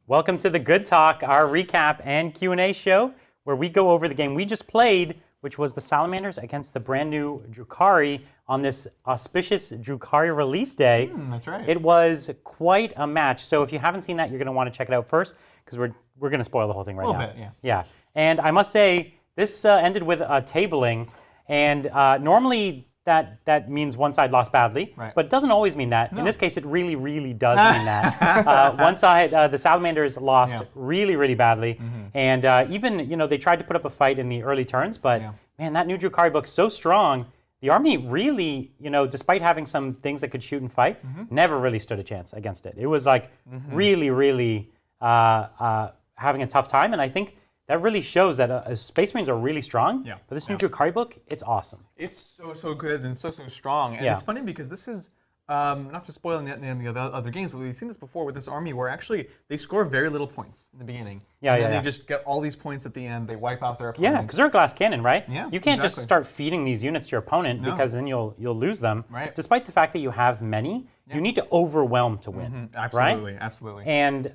Welcome to the Good Talk, our recap and Q&A show, where we go over the game we just played, which was the Salamanders against the brand new Drukhari on this auspicious Drukhari release day. That's right. It was quite a match. So if you haven't seen that, you're going to want to check it out first, because we're going to spoil the whole thing right now. A little bit, yeah. Yeah. And I must say, this ended with a tabling, and normally that means one side lost badly, right. but it doesn't always mean that. No. In this case, it really, really does mean that. One side, the Salamanders lost really, really badly, and even they tried to put up a fight in the early turns, but man, that new Drukhari book's so strong. The army really, despite having some things that could shoot and fight, never really stood a chance against it. It was like really, really having a tough time, and I think that really shows that Space Marines are really strong. Yeah. But this new Drukhari book, it's awesome. It's so good and so strong. And it's funny because this is, not to spoil any of the other games, but we've seen this before with this army where actually they score very little points in the beginning. And then they just get all these points at the end. They wipe out their opponent. Yeah, because they're a glass cannon, right? Yeah, you can't just start feeding these units to your opponent because then you'll lose them. Right. Despite the fact that you have many, you need to overwhelm to win. Absolutely, right? absolutely. And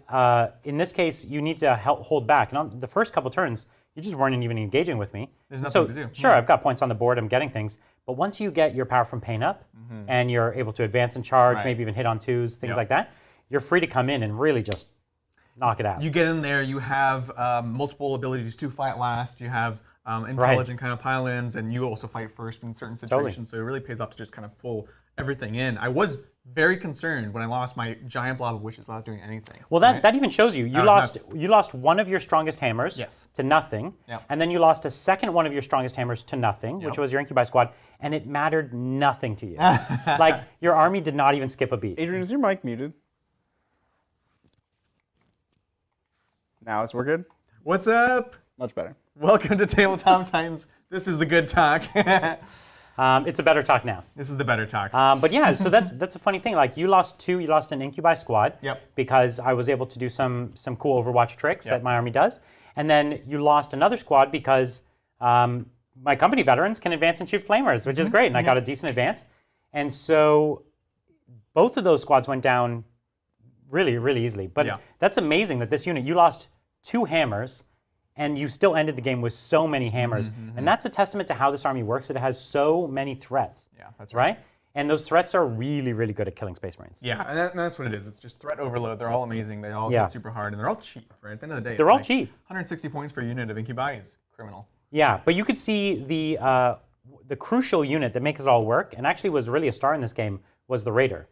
in this case, you need to hold back. And on the first couple turns, you just weren't even engaging with me. There's nothing to do. Sure, I've got points on the board, I'm getting things. But once you get your power from pain up, and you're able to advance and charge, maybe even hit on twos, things like that, you're free to come in and really just knock it out. You get in there, you have multiple abilities to fight last, you have intelligent kind of pile-ins, and you also fight first in certain situations, so it really pays off to just kind of pull everything in. I was very concerned when I lost my giant blob of wishes without doing anything. Well, that even shows you. You lost one of your strongest hammers to nothing, and then you lost a second one of your strongest hammers to nothing, which was your Incubi squad, and it mattered nothing to you. Like, your army did not even skip a beat. Adrian, is your mic muted? Now we're good? What's up? Much better. Welcome to Tabletop Titans. This is the good talk. It's a better talk now. This is the better talk. But yeah, so that's a funny thing. Like, you lost an Incubi squad because I was able to do some cool Overwatch tricks that my army does. And then you lost another squad because my company veterans can advance and shoot flamers, which is great. And I got a decent advance. And so both of those squads went down really, really easily. But that's amazing that this unit, you lost 2 hammers, and you still ended the game with so many hammers. And that's a testament to how this army works. It has so many threats. Yeah, that's right. And those threats are really, really good at killing Space Marines. Yeah, and that's what it is. It's just threat overload. They're all amazing. They all hit super hard, and they're all cheap. Right? At the end of the day, they're all cheap. 160 points per unit of Incubi is criminal. Yeah, but you could see the crucial unit that makes it all work, and actually was really a star in this game, was the Raider,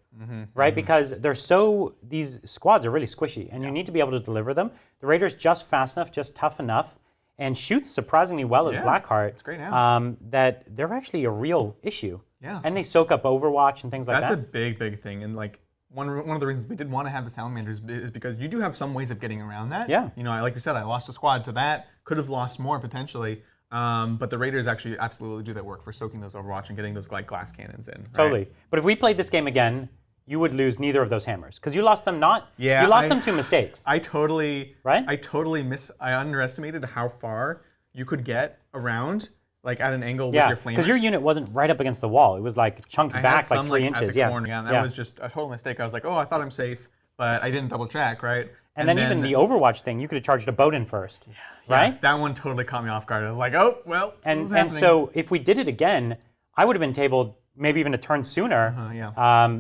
right? Because these squads are really squishy, and you need to be able to deliver them. The Raider's just fast enough, just tough enough, and shoots surprisingly well as Blackheart. It's great now. That they're actually a real issue. Yeah. And they soak up Overwatch and things like that. That's a big thing, and like one of the reasons we did want to have the Salamanders is because you do have some ways of getting around that. Yeah. Like you said, I lost a squad to that. Could have lost more potentially. But the Raiders actually absolutely do that work for soaking those Overwatch and getting those like glass cannons in. Right? Totally. But if we played this game again, you would lose neither of those hammers because you lost them you lost them to mistakes. I totally I underestimated how far you could get around, like at an angle with your flamers. Because your unit wasn't right up against the wall. It was like chunked back like 3 inches. At the corner, and that was just a total mistake. I was like, oh, I thought I'm safe, but I didn't double check, right? And then even the Overwatch thing, you could have charged a boat in first, right? Yeah, that one totally caught me off guard. I was like, oh, well, and so if we did it again, I would have been tabled maybe even a turn sooner.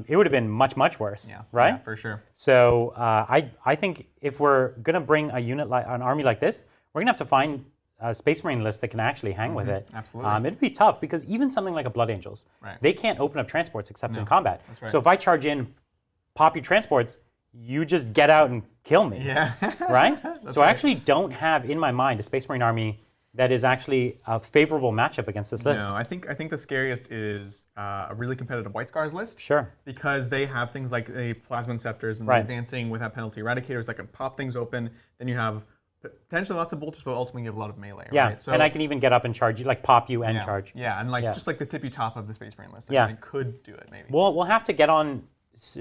It would have been much, much worse, right? Yeah, for sure. So I think if we're going to bring an army like this, we're going to have to find a Space Marine list that can actually hang with it. Absolutely. It'd be tough because even something like a Blood Angels, they can't open up transports except in combat. Right. So if I charge in, pop your transports, you just get out and kill me. Yeah. Right? So I actually don't have in my mind a Space Marine army that is actually a favorable matchup against this list. No, I think the scariest is a really competitive White Scars list. Sure. Because they have things like the Plasma Scepters and the advancing without penalty Eradicators that can pop things open. Then you have potentially lots of bolters, but ultimately you have a lot of melee. Yeah, right? So, and I can even get up and charge you, like pop you and charge. Yeah, and just like the tippy top of the Space Marine list. I could do it maybe. We'll have to get on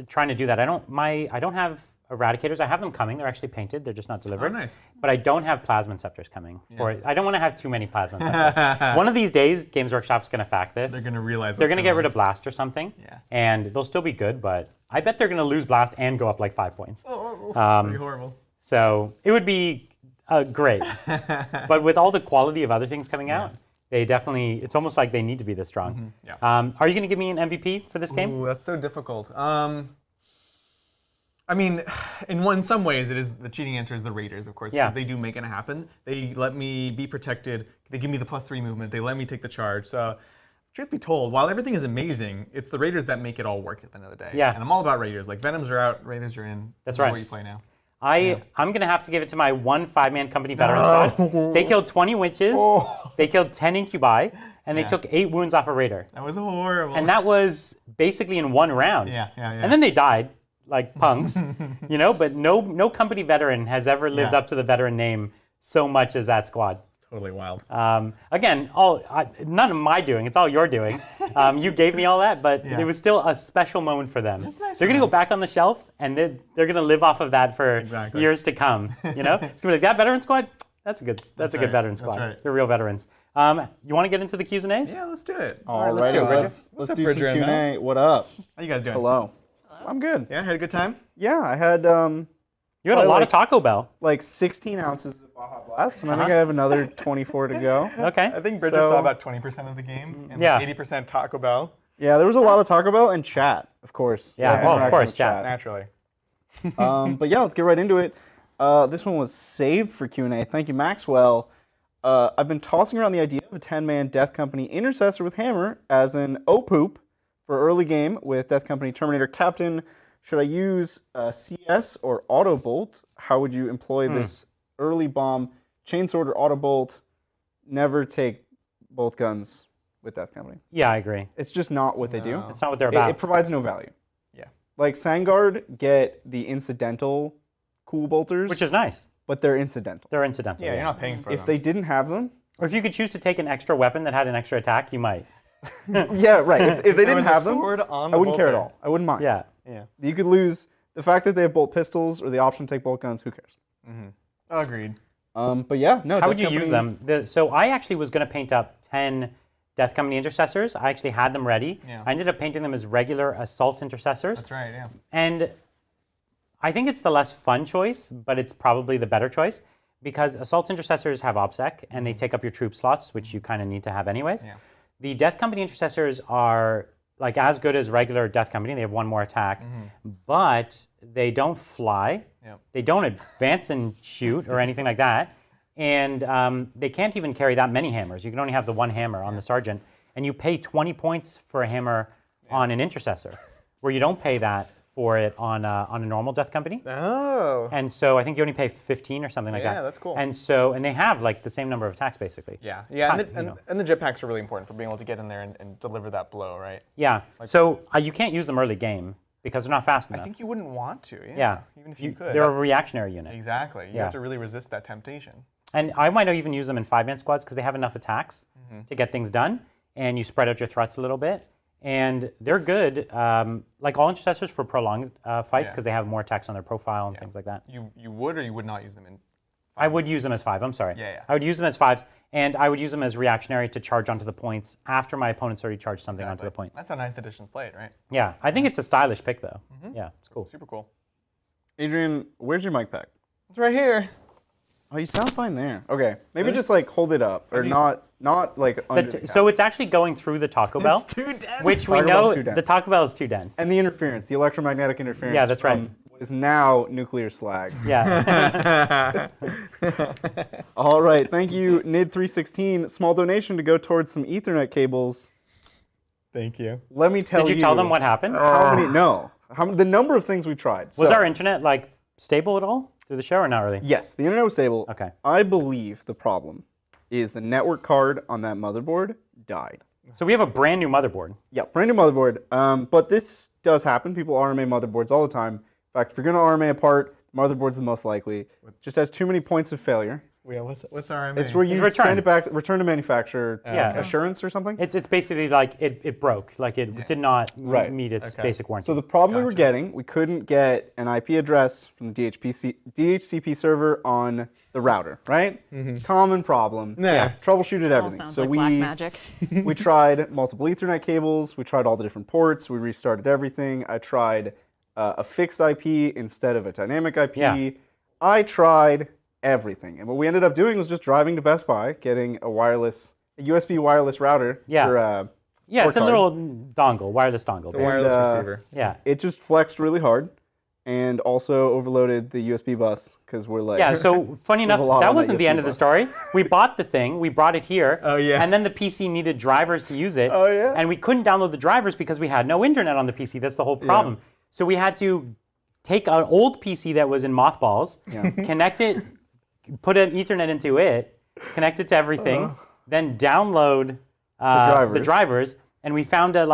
trying to do that. I don't have Eradicators. I have them coming. They're actually painted. They're just not delivered. Oh, nice. But I don't have Plasma Scepters coming for it. I don't want to have too many Plasma Scepters. One of these days, Games Workshop's going to fact this. They're going to realize they're going to get rid of Blast or something. Yeah. And they'll still be good, but I bet they're going to lose Blast and go up like 5 points. Pretty horrible. So it would be great. But with all the quality of other things coming out, they definitely, it's almost like they need to be this strong. Are you going to give me an MVP for this game? Ooh, that's so difficult. I mean, in some ways, the cheating answer is the Raiders, of course, because they do make it happen. They let me be protected. They give me the +3 movement. They let me take the charge. So, truth be told, while everything is amazing, it's the Raiders that make it all work at the end of the day. Yeah. And I'm all about Raiders. Like, Venoms are out, Raiders are in. That's This right. is what you play now. I'm going to have to give it to my 1 5-man company veteran squad. They killed 20 witches. They killed 10 incubi. And they took 8 wounds off a Raider. That was horrible. And that was basically in 1 round. Yeah. And then they died. Like punks, but no company veteran has ever lived up to the veteran name so much as that squad. Totally wild. Again, none of my doing. It's all your doing. You gave me all that, but it was still a special moment for them. Nice they're going to go back on the shelf, and they're going to live off of that for years to come. It's going to be like, that veteran squad, that's a good veteran squad. Right. They're real veterans. You want to get into the Q's and A's? Yeah, let's do it. All right, let's do some Bridger and Mel? Q&A. What up? How you guys doing? Hello. I'm good. Yeah, had a good time? Yeah, I had You had a lot of Taco Bell. like 16 ounces of Baja Blast, and I think I have another 24 to go. Okay. I think Bridger saw about 20% of the game, and 80% Taco Bell. Yeah, there was a lot of Taco Bell and chat, of course. Yeah, well, of course, chat. Naturally. But yeah, let's get right into it. This one was saved for Q&A. Thank you, Maxwell. I've been tossing around the idea of a 10-man Death Company Intercessor with Hammer as an O-Poop for early game with Death Company Terminator Captain. Should I use CS or Auto Bolt? How would you employ this early bomb? Chainsword or Auto Bolt? Never take bolt guns with Death Company. Yeah, I agree. It's just not what they do. It's not what they're about. It provides no value. Yeah. Like Sangard get the incidental cool bolters, Which is nice. but they're incidental. They're incidental. Yeah, you're not paying for If them. they didn't have them, Or if you could choose to take an extra weapon that had an extra attack, you might. yeah, right. If they didn't was a have them, sword on I the wouldn't care at bolter. all. I wouldn't mind. Yeah. Yeah. You could lose the fact that they have bolt pistols or the option to take bolt guns. Who cares? Agreed. But yeah, no. How Death would you use Company- them? So I actually was going to paint up 10 Death Company Intercessors. I actually had them ready. Yeah. I ended up painting them as regular Assault Intercessors. That's right, yeah. And I think it's the less fun choice, but it's probably the better choice because Assault Intercessors have OPSEC and they take up your troop slots, which you kind of need to have anyways. Yeah. The Death Company Intercessors are like as good as regular Death Company. They have 1 more attack, but they don't fly. Yep. They don't advance and shoot or anything like that. And they can't even carry that many hammers. You can only have the 1 hammer on the Sergeant. And you pay 20 points for a hammer on an Intercessor, where you don't pay that for it on a normal Death Company. Oh. And so I think you only pay 15 or something like that. Yeah, that's cool. And they have like the same number of attacks basically. Yeah, and you know. the jetpacks are really important for being able to get in there and deliver that blow, right? Yeah. So you can't use them early game because they're not fast enough. I think you wouldn't want to, Yeah. even if you could. They're a reactionary unit. Exactly. You have to really resist that temptation. And I might even use them in 5-man squads because they have enough attacks to get things done, and you spread out your threats a little bit. And they're good, like all Intercessors for prolonged fights because they have more attacks on their profile and things like that. You would or you would not use them in? I would use them as 5. I'm sorry. Yeah. I would use them as 5s, and I would use them as reactionary to charge onto the points after my opponent's already charged something onto the point. That's how 9th edition's played, right? Yeah, I think it's a stylish pick though. Yeah, it's cool. Super cool. Adrian, where's your mic pack? It's right here. Oh, you sound fine there. Okay, maybe just like hold it up, or not like under the So it's actually going through the Taco Bell, It's too dense. which we Taco know Bell's too dense. the Taco Bell is too dense. and the interference, the electromagnetic interference. Yeah, that's right. from what is now nuclear slag. Yeah. All right, thank you, Nid316. Small donation to go towards some Ethernet cables. Thank you. Let me tell you. Did you tell them what happened? How many? No. The number of things we tried. Was So, our internet like stable at all through the show or not really? Yes, the internet was stable. Okay. I believe the problem is the network card on that motherboard died. So we have a brand new motherboard. Yeah, brand new motherboard. But this does happen. People RMA motherboards all the time. In fact, if you're going to RMA a part, motherboard's the most likely. It just has too many points of failure. Yeah, what's RMA? It's where you return. send it back, return to manufacturer, Yeah. assurance or something. It's basically like it broke, like it did not Right. meet its Okay. basic warranty. So the problem we were getting, we couldn't get an IP address from the DHCP server on the router, right? Common problem. Yeah. Troubleshooted All everything. sounds So like we black magic. we tried multiple Ethernet cables. We tried all the different ports. We restarted everything. I tried a fixed IP instead of a dynamic IP. Yeah. I tried everything. And what we ended up doing was just driving to Best Buy, getting a USB wireless router. Yeah. Yeah, it's a little dongle, wireless dongle. It's a wireless receiver. Yeah. It just flexed really hard and also overloaded the USB bus because we're like... Yeah, so funny enough, that wasn't the end of the story. We bought the thing, we brought it here, and then the PC needed drivers to use it. Oh, yeah? And we couldn't download the drivers because we had no internet on the PC. That's the whole problem. Yeah. So we had to take an old PC that was in mothballs, connect it, put an Ethernet into it, connect it to everything, then download the drivers, and we found a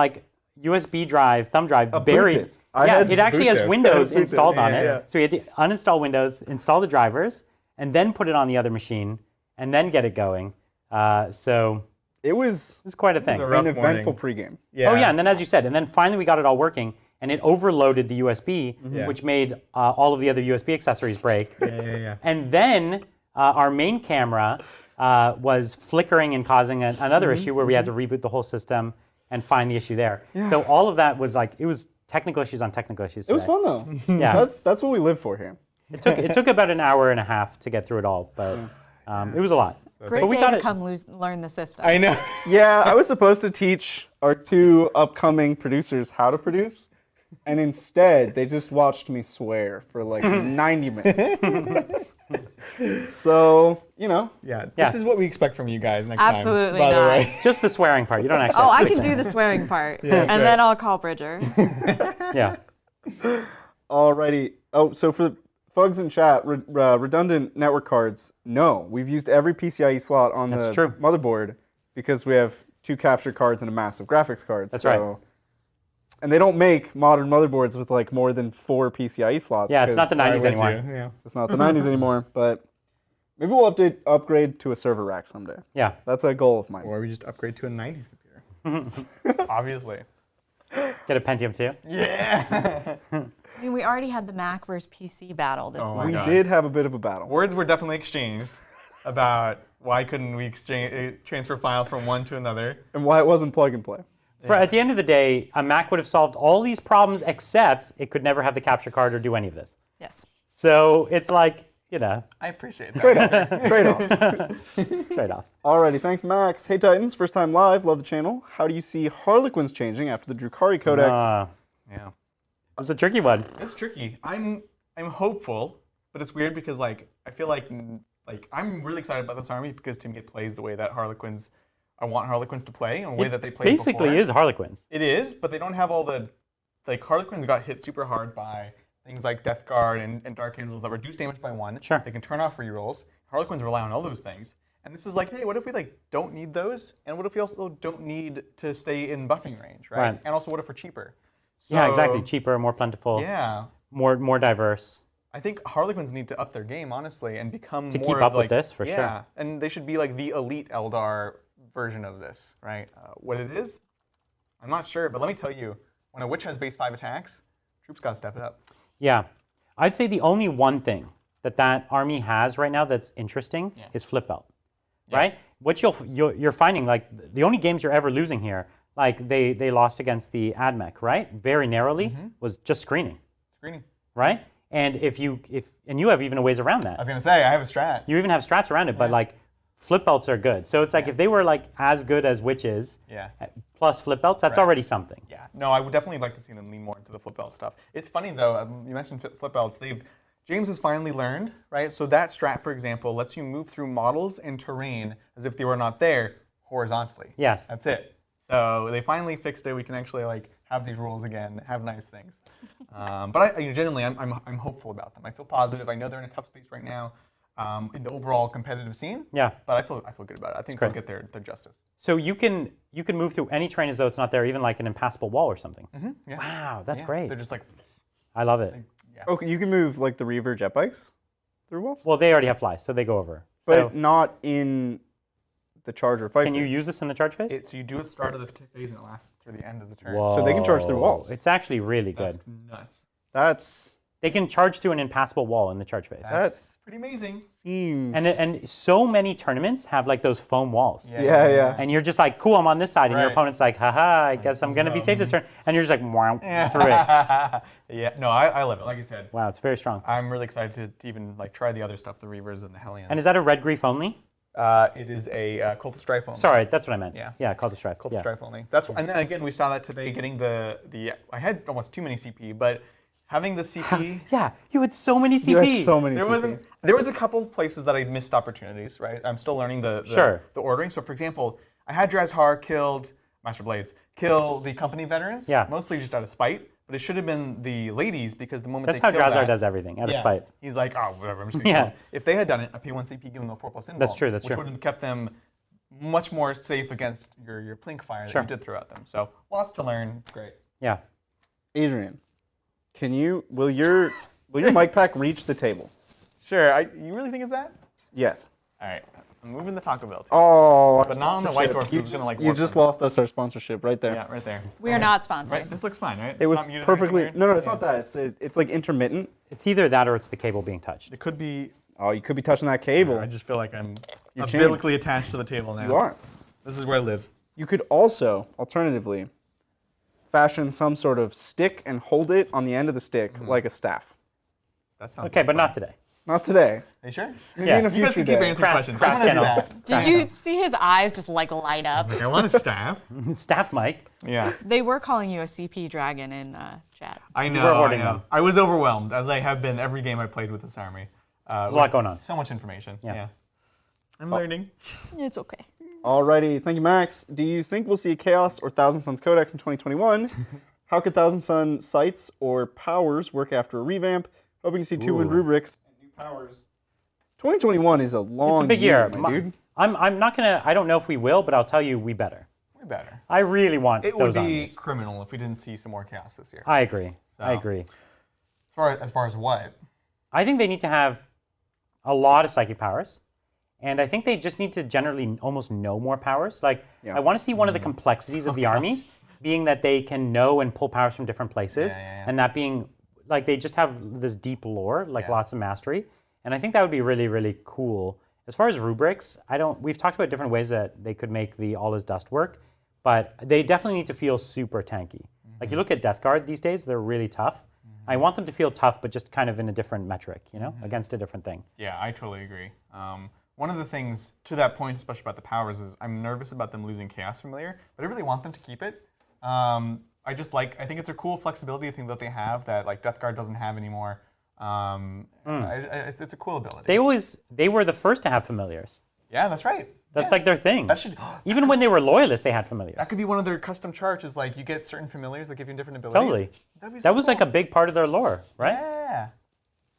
USB drive, thumb drive, buried. It actually has Windows installed on it. So we had to uninstall Windows, install the drivers, and then put it on the other machine, and then get it going. So it was quite a thing. An eventful pregame. Yeah. Oh yeah, and then as you said, and then finally we got it all working, and it overloaded the USB, which made all of the other USB accessories break. And then our main camera was flickering and causing another issue where we had to reboot the whole system and find the issue there. So all of that was it was technical issues on technical issues today. It was fun though. Yeah. That's what we live for here. It took about an hour and a half to get through it all, but it was a lot. Great day to come learn the system. I know. Yeah, I was supposed to teach our 2 upcoming producers how to produce, and instead they just watched me swear for 90 minutes. So, this is what we expect from you guys next Absolutely time. By the not. way. Just the swearing part. You don't actually. Oh, I can do the swearing part, and then I'll call Bridger. Yeah. Alrighty. Oh, so for the folks in chat, redundant network cards. No, we've used every PCIe slot on the motherboard because we have 2 capture cards and a massive graphics card. That's right. And they don't make modern motherboards with more than 4 PCIe slots. Yeah, it's not the 90s anymore. Yeah. It's not the 90s anymore, but maybe we'll upgrade to a server rack someday. Yeah. That's a goal of mine. Or we just upgrade to a 90s computer. Obviously. Get a Pentium 2? Yeah. I mean, we already had the Mac versus PC battle this morning. We did have a bit of a battle. Words were definitely exchanged about why couldn't we transfer files from one to another. And why it wasn't plug and play. At the end of the day, a Mac would have solved all these problems except it could never have the capture card or do any of this. Yes. So it's I appreciate that. Trade-offs. Trade-offs. Alrighty, thanks Max. Hey Titans, first time live, love the channel. How do you see Harlequins changing after the Drukhari Codex? It's a tricky one. It's tricky. I'm hopeful, but it's weird because I feel like I'm really excited about this army because to me it plays the way that I want Harlequins to play in a way that they played before. Basically is Harlequins. It is, but they don't have all the... Harlequins got hit super hard by things like Death Guard and Dark Angels that reduce damage by 1. Sure. They can turn off rerolls. Harlequins rely on all those things. And this is hey, what if we don't need those? And what if we also don't need to stay in buffing range, right? And also what if we're cheaper? So, yeah, exactly. Cheaper, more plentiful. Yeah. More diverse. I think Harlequins need to up their game, honestly, and become more... To keep up with this, for sure. Yeah, and they should be the elite Eldar version of this, right? What it is, I'm not sure, but let me tell you, when a witch has base 5 attacks, troops got to step it up. Yeah. I'd say the only one thing that army has right now that's interesting is flip belt, right? What you're finding, the only games you're ever losing here, they lost against the AdMech, right? Very narrowly, was just screening. Right? And you have even a ways around that. I was gonna say, I have a strat. You even have strats around it, but flip belts are good. So it's if they were as good as witches, plus flip belts, that's already something. Yeah. No, I would definitely like to see them lean more into the flip belt stuff. It's funny though, you mentioned flip belts. James has finally learned, right? So that strat, for example, lets you move through models and terrain as if they were not there horizontally. Yes. That's it. So they finally fixed it. We can actually have these rules again, have nice things. But genuinely, I'm hopeful about them. I feel positive. I know they're in a tough space right now. In the overall competitive scene. Yeah. But I feel good about it. I think they'll get their justice. So you can move through any terrain as though it's not there, even an impassable wall or something. Yeah. Wow, that's great. They're just I love it. Oh, you can move the Reaver jet bikes through walls? Well, they already have flies, so they go over. But not in the charge or fight. Can you use this in the charge phase? So you do it at the start of the phase and it lasts through the end of the turn. Whoa. So they can charge through walls. It's actually really good. That's nuts. They can charge through an impassable wall in the charge phase. That's pretty amazing. seems. And so many tournaments have like those foam walls. Yeah. And you're just like, cool, I'm on this side, and your Right. opponent's like, haha, I guess I'm gonna be safe this turn, and you're just like, wow, through it. Yeah, no, I love it. Like you said, Wow, it's very strong. I'm really excited to even like try the other stuff, the Reavers and the Hellions. And is that a red grief only? It is a Cult of Strife only. Sorry, that's what I meant. Yeah. Cult of Strife. Cult of Strife only. And then again, we saw that today, getting the I had almost too many CP, but having the CP. Yeah, you had so many CP. You had so many There was a couple places that I missed opportunities, right? I'm still learning the ordering. So for example, I had Drazhar killed Master Blades, kill the company veterans, mostly just out of spite. But it should have been the ladies, because the moment that's they how kill Drazhar does everything, out of spite. He's like, oh, whatever, I'm just going to kill him. If they had done it, a P1 CP giving them a 4+ invuln, That's true. which would have kept them much more safe against your plink fire that you did throughout them. So lots to learn. Great. Yeah. Adrian, will your mic pack reach the table? Sure. You really think it's that? Yes. All right. I'm moving the Taco Bell too. Oh, but not on the white door, so it's gonna like. You just lost us our sponsorship right there. Yeah, right there. We are not sponsored. Right. This looks fine, right? It was not muted perfectly. No, it's not that. It's like intermittent. It's either that or it's the cable being touched. It could be. Oh, you could be touching that cable. I just feel like I'm You're umbilically attached to the table now. You are. This is where I live. You could also, alternatively, fashion some sort of stick and hold it on the end of the stick like a staff. That sounds Okay, but not today. Not today. Are you sure? Maybe in a You guys future can keep day. answering questions. crap I'm gonna do kennel. that. Did you see his eyes just like light up? Like, I want a staff. Staff mic. Yeah. They were calling you a CP dragon in chat. I know. were I hoarding know. them. I was overwhelmed, as I have been every game I played with this army. There's a lot going on. So much information. Yeah. I'm learning. It's okay. Alrighty, thank you, Max. Do you think we'll see a Chaos or Thousand Suns Codex in 2021? How could Thousand Sun sites or powers work after a revamp? Hoping to see 2-wind rubrics and new powers. 2021 is a long It's a big year, my dude. I'm not gonna. I don't know if we will, but I'll tell you, we better. Way better. I really want It would those be armies. criminal if we didn't see some more chaos this year. I agree. I So. agree. As far as what? I think they need to have a lot of psychic powers, and I think they just need to generally almost know more powers. Like, I want to see one of the complexities of the armies being that they can know and pull powers from different places, and that being like they just have this deep lore, like lots of mastery, and I think that would be really, really cool. As far as rubrics, we've talked about different ways that they could make the All Is Dust work, but they definitely need to feel super tanky. Like you look at Death Guard these days, they're really tough. I want them to feel tough, but just kind of in a different metric, you know, against a different thing. Yeah, I totally agree. One of the things to that point, especially about the powers, is I'm nervous about them losing Chaos Familiar, but I really want them to keep it. I think it's a cool flexibility thing that they have that like Death Guard doesn't have anymore. It's a cool ability. They were the first to have familiars. Yeah, that's right. That's like their thing. That should Even when they were loyalists, they had familiars. that could be one of their custom charts. Is like you get certain familiars that give you different abilities. Totally. That was like a big part of their lore, right? Yeah.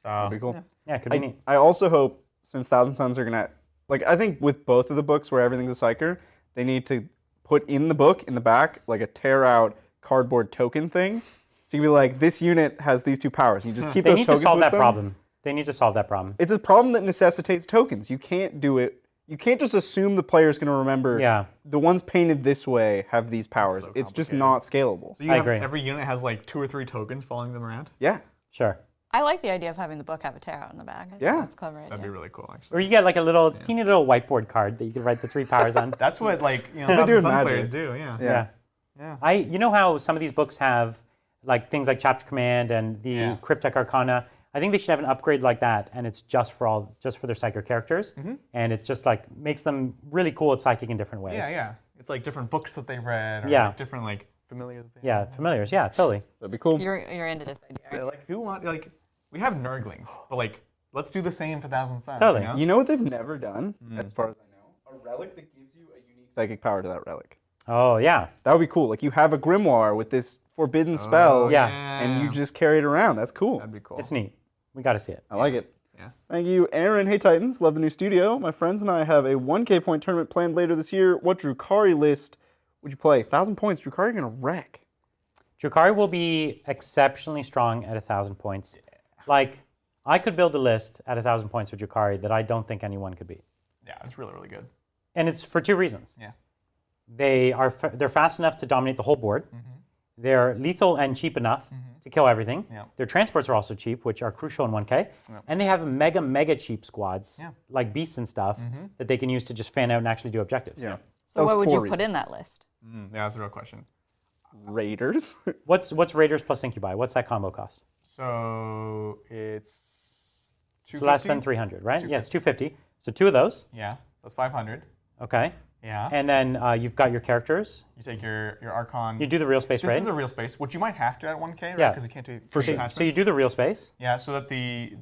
That'd be cool. Yeah, it could be neat. I also hope, since Thousand Suns are gonna, like, I think with both of the books where everything's a psyker, they need to put in the book in the back like a tear out cardboard token thing. So you can be like, this unit has these two powers. And you just keep They those need tokens to solve with that them. problem. They need to solve that problem. It's a problem that necessitates tokens. You can't do it. You can't just assume the player's going to remember. The ones painted this way have these powers. so It's just complicated. not scalable. So you I have agree. every unit has like 2 or 3 tokens following them around. Yeah. Sure. I like the idea of having the book have a tear out in the back. I think Yeah. that's a clever idea. That'd be really cool, actually. Or you get like a little teeny little whiteboard card that you can write the 3 powers on. That's what like they do Thousand in Suns Magic. players do. Yeah. Yeah. You know how some of these books have like things like Chapter Command and the Cryptic Arcana. I think they should have an upgrade like that, and it's just for their psychic characters, and it's just like makes them really cool at psychic in different ways. Yeah. It's like different books that they read, or like different like familiars. Yeah, familiars. Yeah, totally. That'd be cool. You're into this idea. Yeah, like who want like we have Nurglings, but like let's do the same for Thousand Suns. Totally. You know? You know what they've never done, as far as I know? A relic that gives you a unique psychic power to that relic. Oh yeah. That would be cool. Like you have a grimoire with this forbidden spell, yeah. and you just carry it around. That's cool. That'd be cool. It's neat. We got to see it. I like it. Yeah. Thank you, Aaron. Hey Titans, love the new studio. My friends and I have a 1K point tournament planned later this year. What Drukhari list would you play? 1,000 points. Drukhari gonna wreck. Drukhari will be exceptionally strong at 1,000 points. Like, I could build a list at 1,000 points with Drukhari that I don't think anyone could beat. Yeah, it's really, really good. And it's for 2 reasons. Yeah. They're fast enough to dominate the whole board. They're lethal and cheap enough to kill everything. Yeah. Their transports are also cheap, which are crucial in 1K. Yeah. And they have mega cheap squads, like beasts and stuff, that they can use to just fan out and actually do objectives. Yeah. So what would you put in that list? Yeah, that's a real question. Raiders. What's Raiders plus Incubi? What's that combo cost? So it's 250? It's less than 300, right? Yeah, it's 250. So 2 of those. Yeah, that's 500. Okay. Yeah. And then you've got your characters. You take your Archon. You do the real space raid. This is a real space, which you might have to at 1K, right? Yeah. Because you can't do So you do the real space. Yeah, so that the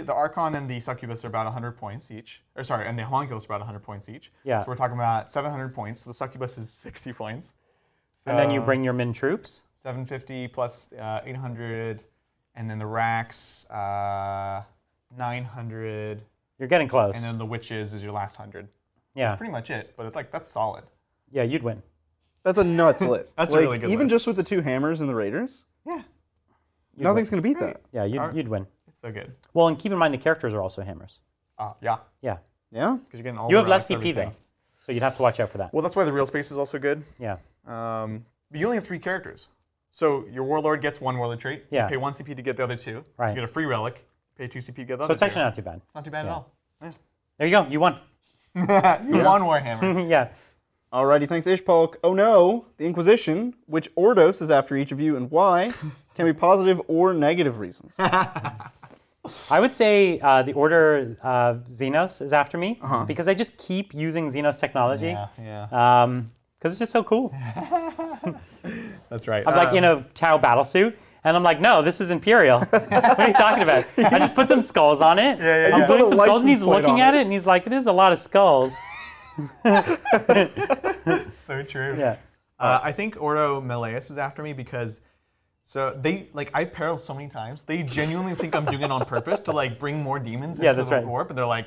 Archon and the Succubus are about 100 points each. Or sorry, and the Homunculus are about 100 points each. Yeah. So we're talking about 700 points. So the Succubus is 60 points. So And then you bring your min troops. 750 plus 800, and then the racks 900. You're getting close. And then the witches is your last 100. Yeah. Pretty much it, but it's like that's solid. Yeah, you'd win. That's a nuts list. That's a really good even list. just with the 2 hammers and the Raiders, Yeah, nothing's going to beat that. Yeah, you'd win. it's so good. Well, and keep in mind the characters are also hammers. Yeah, Yeah. Yeah? because you're getting all You the have less relics, CP everything. though, so you'd have to watch out for that. Well, that's why the real space is also good. Yeah. But you only have 3 characters. So your Warlord gets 1 Warlord trait. Yeah. You pay 1 CP to get the other 2. Right. You get a free relic. Pay 2 CP to get the So other it's 2. actually not too bad. It's not too bad at all. Yeah. There you go. You won. You won Warhammer. Yeah. Alrighty, thanks Ishpulk. Oh no, the Inquisition, which Ordos is after each of you and why, can be positive or negative reasons. I would say the Order Xenos is after me because I just keep using Xenos technology. Yeah. Because it's just so cool. That's right. I'm like in a Tau battlesuit, and I'm like, no, this is Imperial. What are you talking about? I just put some skulls on it. I'm putting Put a some skulls, and he's license plate looking on at it, and he's like, it is a lot of skulls. so true. Yeah. I think Ordo Meleus is after me because I peril so many times. They genuinely think I'm doing it on purpose to like bring more demons into that's the right. warp, and they're like,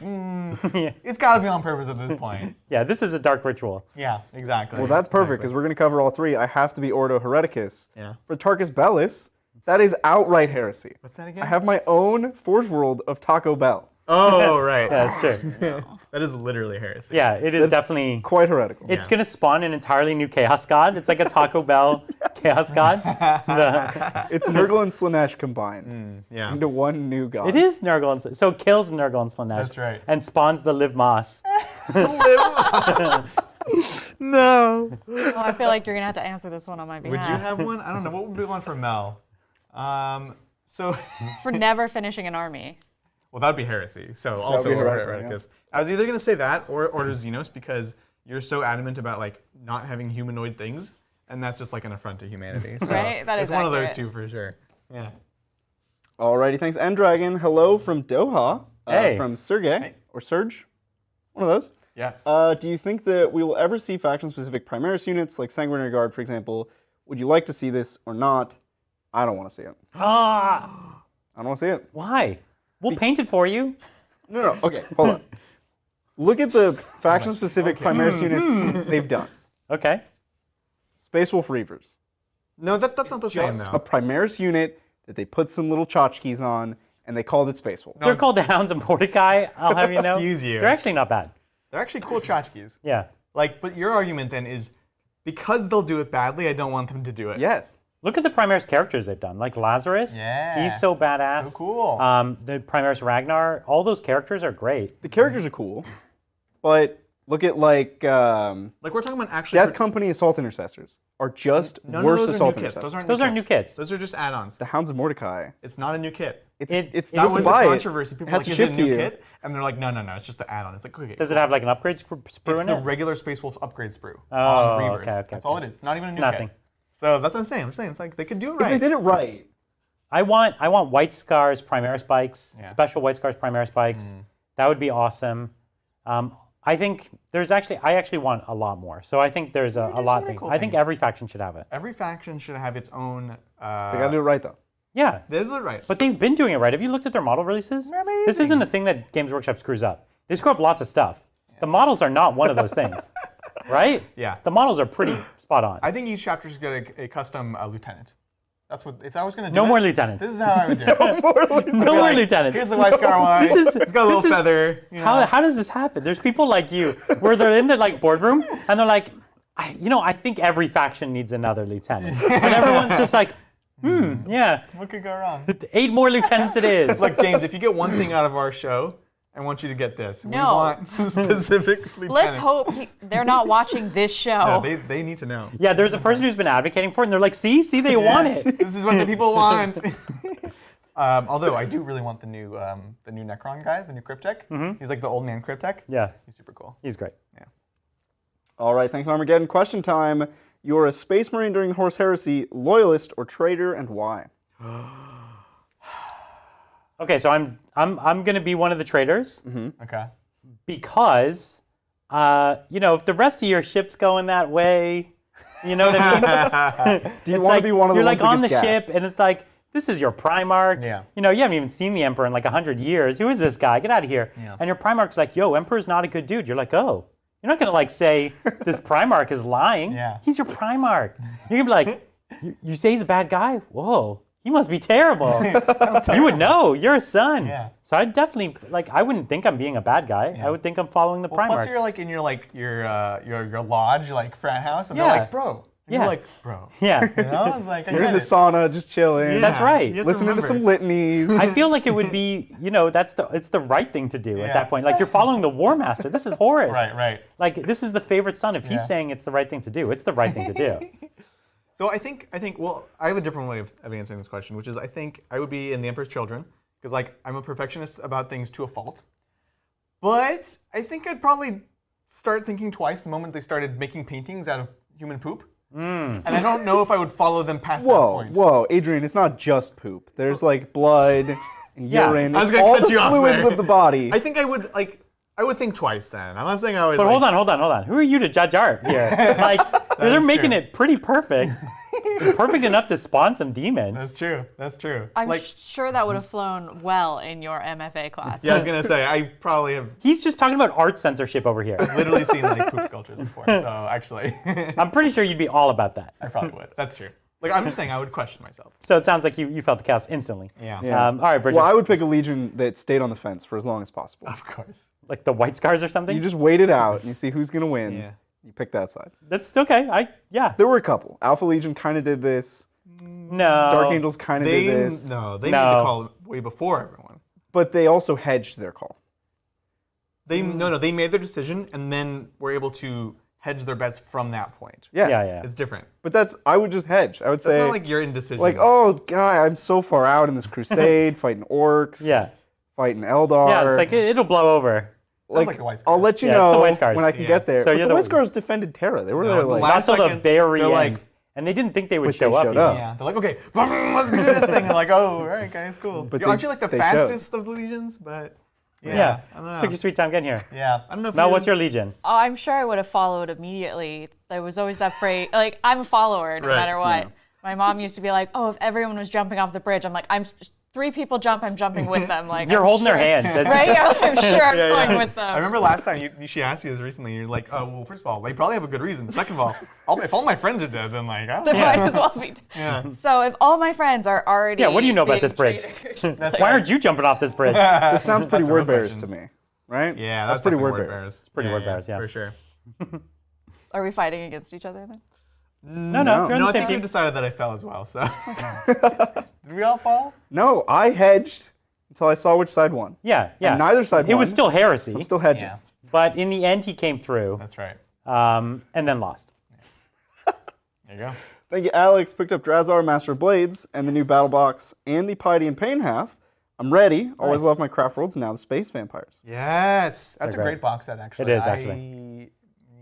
it's got to be on purpose at this point. Yeah, this is a dark ritual. Yeah, exactly. Well, that's perfect, because we're going to cover all 3. I have to be Ordo Hereticus. Yeah. For Tarkus Bellis, that is outright heresy. What's that again? I have my own Forge World of Taco Bell. Oh, right. Yeah, that's true. That is literally heresy. Yeah, it is definitely. Quite heretical. It's going to spawn an entirely new Chaos God. It's like a Taco Bell Chaos God. It's Nurgle and Slanesh combined Yeah. into one new god. It is Nurgle and so it kills Nurgle and Slanesh. That's right. And spawns the Liv Moss. No. Oh, I feel like you're going to have to answer this one on my behalf. Would you have one? I don't know. What would be one for Mel? So. For never finishing an army. Well, that'd be heresy. So also be Ordo heretical, Hereticus. I was either going to say that or Ordo Xenos because you're so adamant about like not having humanoid things, and that's just like an affront to humanity. So Right? That is it's one of those accurate. 2 for sure. Yeah. Alrighty, thanks. Dragon, hello from Doha. Hey. From Sergey, or Serge. One of those. Yes. Do you think that we will ever see faction-specific Primaris units, like Sanguinary Guard, for example? Would you like to see this or not? I don't want to see it. I don't want to see it. Why? We'll paint it for you. No, okay, hold on. Look at the faction-specific Primaris units they've done. Okay. Space Wolf Reavers. No, that's not the same A though. Primaris unit that they put some little tchotchkes on, and they called it Space Wolf. They're called the Hounds of Mordecai, I'll have you know. Excuse you. They're actually not bad. They're actually cool tchotchkes. Yeah. Like, but your argument then is because they'll do it badly, I don't want them to do it. Yes. Look at the Primaris characters they've done. Like Lazarus. Yeah. He's so badass. So cool. The Primaris Ragnar. All those characters are great. The characters are cool, but look at like Like we're talking about actually. Death Company Assault Intercessors are just No, worse those are Assault new kits. Intercessors. Those Those aren't new kits. Those are just add-ons. The Hounds of Mordecai. It's not a new kit. It's That That you was can the buy it. controversy. People It were has like, to is it ship a to new you. kit? And they're like, no, it's just the add-on. It's like, okay. Does it have like an upgrade sprue It's in the it? regular Space Wolf upgrade sprue Oh, on Reavers. okay, That's all it is. It's not even a new nothing. kit. So that's what I'm saying. It's like they could do it If right. they did it right, I want White Scars Primaris bikes, Yeah. special White Scars Primaris bikes. That would be awesome. I think I actually want a lot more. So I think there's a lot. many cool I think things. every faction should have it. Every faction should have its own. they gotta do it right though. Yeah. They do it right. But they've been doing it right. Have you looked at their model releases? They're amazing. This isn't a thing that Games Workshop screws up. They screw up lots of stuff. The models are not one of those things, right? Yeah. The models are pretty spot on. I think each chapter should get a custom lieutenant. That's what. If I was going to do No it, more lieutenants. This is how I would do it. No more lieutenants. Here's the White Scar one. It's got a little feather. You know. How does this happen? There's people like you where they're in the like boardroom and they're like, I think every faction needs another lieutenant. But everyone's just like, Yeah. What could go wrong? 8 more lieutenants it is. Look, James, if you get one thing out of our show, I want you to get this. No. We want specific lieutenants. Let's hope they're not watching this show. No, they need to know. Yeah, there's a person who's been advocating for it, and they're like, see, they want it. This is what the people want. Although I do really want the new Necron guy, the new Cryptech. He's like the old man Cryptech. Yeah. He's super cool. He's great. Yeah. All right, thanks, Armageddon. Question time. You're a space marine during the Horus Heresy, loyalist or traitor, and why? Okay, so I'm gonna be one of the traitors Okay. because if the rest of your ship's going that way, you know what I mean? Do you want to be one of the you're ones like on that the gets gassed? ship, and it's like, this is your Primarch. Yeah. You haven't even seen the Emperor in like 100 years. Who is this guy? Get out of here. Yeah. And your Primarch's like, yo, Emperor's not a good dude. You're like, oh. You're not gonna like say this Primarch is lying. Yeah. He's your Primarch. You're gonna be like, you say he's a bad guy? Whoa. He must be terrible. You would know. You're a son. Yeah. So I definitely I wouldn't think I'm being a bad guy. Yeah. I would think I'm following the Well, Primarch. plus you're like in your lodge, like frat house, and Yeah. they're like, bro. And Yeah. you're like, bro. Yeah. You know? It's like, I You're in get the it. sauna, just chilling. That's right. You have Listening to some remember. litanies. I feel like it would be, it's the right thing to do at Yeah. that point. Like you're following the War Master. This is Horus. Right. Like this is the favorite son. If he's Yeah. saying it's the right thing to do, it's the right thing to do. So I think, well, I have a different way of answering this question, which is I think I would be in the Emperor's Children, because like I'm a perfectionist about things to a fault. But I think I'd probably start thinking twice the moment they started making paintings out of human poop. And I don't know if I would follow them past that point. Whoa, Adrian, it's not just poop. There's like blood and Yeah. urine. I was It's gonna all cut the you off fluids there. of the body. I think I would think twice then. I'm not saying I would. But hold on. Who are you to judge art here? Like they're is making true. it pretty perfect. Perfect enough to spawn some demons. That's true. I'm like, sure that would have flown well in your MFA class. yeah, I was gonna say I probably have He's just talking about art censorship over here. literally seen like poop sculptures before. So actually, I'm pretty sure you'd be all about that. I probably would. That's true. Like I'm just saying I would question myself. So it sounds like you felt the chaos instantly. Yeah. Yeah. All right, Bridget. Well, I would pick a legion that stayed on the fence for as long as possible. Of course. Like the White Scars or something? You just wait it out and you see who's going to win. Yeah. You pick that side. That's okay. Yeah. There were a couple. Alpha Legion kind of did this. No. Dark Angels kind of They did this. made the No. call way before everyone. But they also hedged their call. They they made their decision and then were able to hedge their bets from that point. Yeah. It's different. But I would just hedge. I would It's say, not like your indecision. like, oh, guy, I'm so far out in this crusade, fighting orcs, Yeah. fighting Eldar. Yeah, it's like it'll blow over. Sounds like a White Scar. I'll let you Yeah, it's the know White Scars. when I can Yeah. get there. So But you're the the- White Scars defended Terra. They were No, there the like... last- Not till the second, very they're end. like- And they didn't think they would But they show up. showed even. up. Yeah, they're like, okay, let's go do this thing. And like, oh, all right, guys, cool. But Aren't you like the they fastest of the legions? But Yeah. I don't know. Took your sweet time getting here. Yeah, I don't know if Mel, you- what's your legion? Oh, I'm sure I would have followed immediately. There was always that phrase, like, I'm a follower no Right, matter what. yeah. My mom used to be like, oh, if everyone was jumping off the bridge, I'm like, 3 people jump, I'm jumping with them. Like, You're I'm holding sure, their hands. Right? I'm sure I'm Yeah, going yeah. with them. I remember last time she asked you this recently. You're like, oh, well, first of all, they probably have a good reason. Second of all, if all my friends are dead, then like, I They don't might as well be. Yeah. So if all my friends are already Yeah, what do you know about being this bridge? traitors, Why aren't you jumping off this bridge? This sounds pretty That's a word real bearers to question. me, right? Yeah, that's pretty definitely word bearers. It's pretty word bearers, yeah. For sure. are we fighting against each other then? No, No. you're on No, the I same think we team. decided that I fell as well, so. Did we all fall? No, I hedged until I saw which side won. Yeah. And neither side It was won. still heresy, I'm still hedging. Yeah, but in the end he came through that's right. and then lost. There you go. Thank you, Alex. Picked up Drazar, Master of Blades, and the new battle box, and the Piety and Pain half. I'm ready. Always Nice. love my craft worlds, and now the Space Vampires. Yes, that's a They're great great. box set, actually. It is, actually.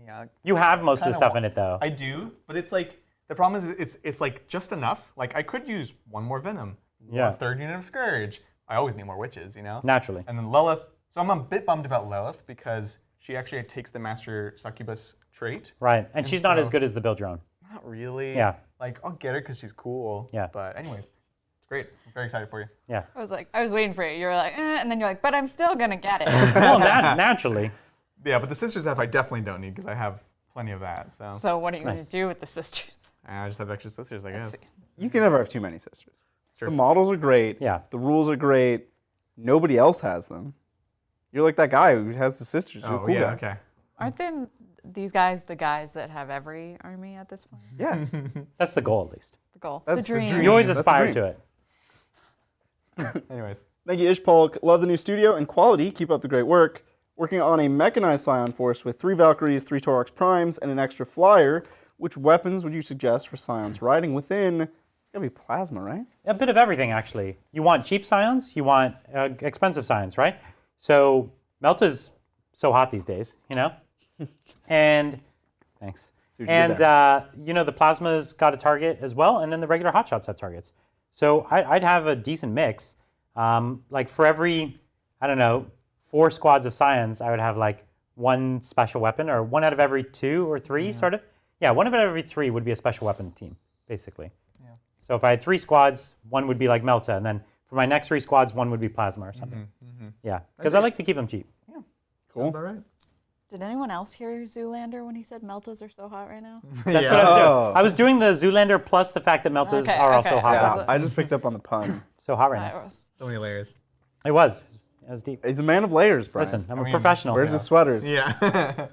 Yeah, You have most of the Kinda stuff wa- in it though. I do, but it's like the problem is it's like just enough. Like I could use one more Venom, Yeah. a third unit of Scourge. I always need more witches, you know. Naturally. And then Lilith. So I'm a bit bummed about Lilith because she actually takes the Master Succubus trait. Right. And she's not so- as good as the build drone. Not really. Yeah. Like I'll get her because she's cool. Yeah. But anyways, it's great. I'm very excited for you. Yeah. I was waiting for you. You were like, and then you're like, but I'm still gonna get it. Well, naturally. Yeah, but the Sisters half I definitely don't need because I have plenty of that. So So what are you Nice. gonna do with the sisters? I just have extra Sisters, I guess. see. You can never have too many sisters. It's true. The models are great. Yeah. The rules are great. Nobody else has them. You're like that guy who has the sisters. You're a Oh cool yeah, guy. okay. Aren't they these guys the guys that have every army at this point? Yeah. That's the goal, at least. The goal. That's the dream. the dream. You always That's the aspire dream. to it. Anyways. Thank you, Ishpolk. Love the new studio and quality. Keep up the great work. Working on a mechanized Scion force with 3 Valkyries, 3 Taurox Primes, and an extra flyer. Which weapons would you suggest for Scions riding within? It's gotta be plasma, right? A bit of everything, actually. You want cheap Scions, you want expensive Scions, right? So Melta's so hot these days, you know? And, thanks. And, you know, the Plasma's got a target as well, and then the regular hotshots have targets. So I'd have a decent mix. Like for every, I don't know, 4 squads of Scions, I would have like 1 special weapon, or 1 out of every 2 or 3, sort of. Yeah, 1 out of every 3 would be a special weapon team, basically. Yeah. So if I had 3 squads, 1 would be like Melta, and then for my next 3 squads, 1 would be Plasma or something. Yeah, because I like to keep them cheap. Yeah. Cool. All right. Did anyone else hear Zoolander when he said Meltas are so hot right now? That's what I was doing. I was doing the Zoolander plus the fact that Meltas are also hot. Yeah, I just picked up on the pun. So hot right now. So many layers. It was deep. He's a man of layers, Brian. Listen, I'm a professional. Where's his sweaters? Yeah.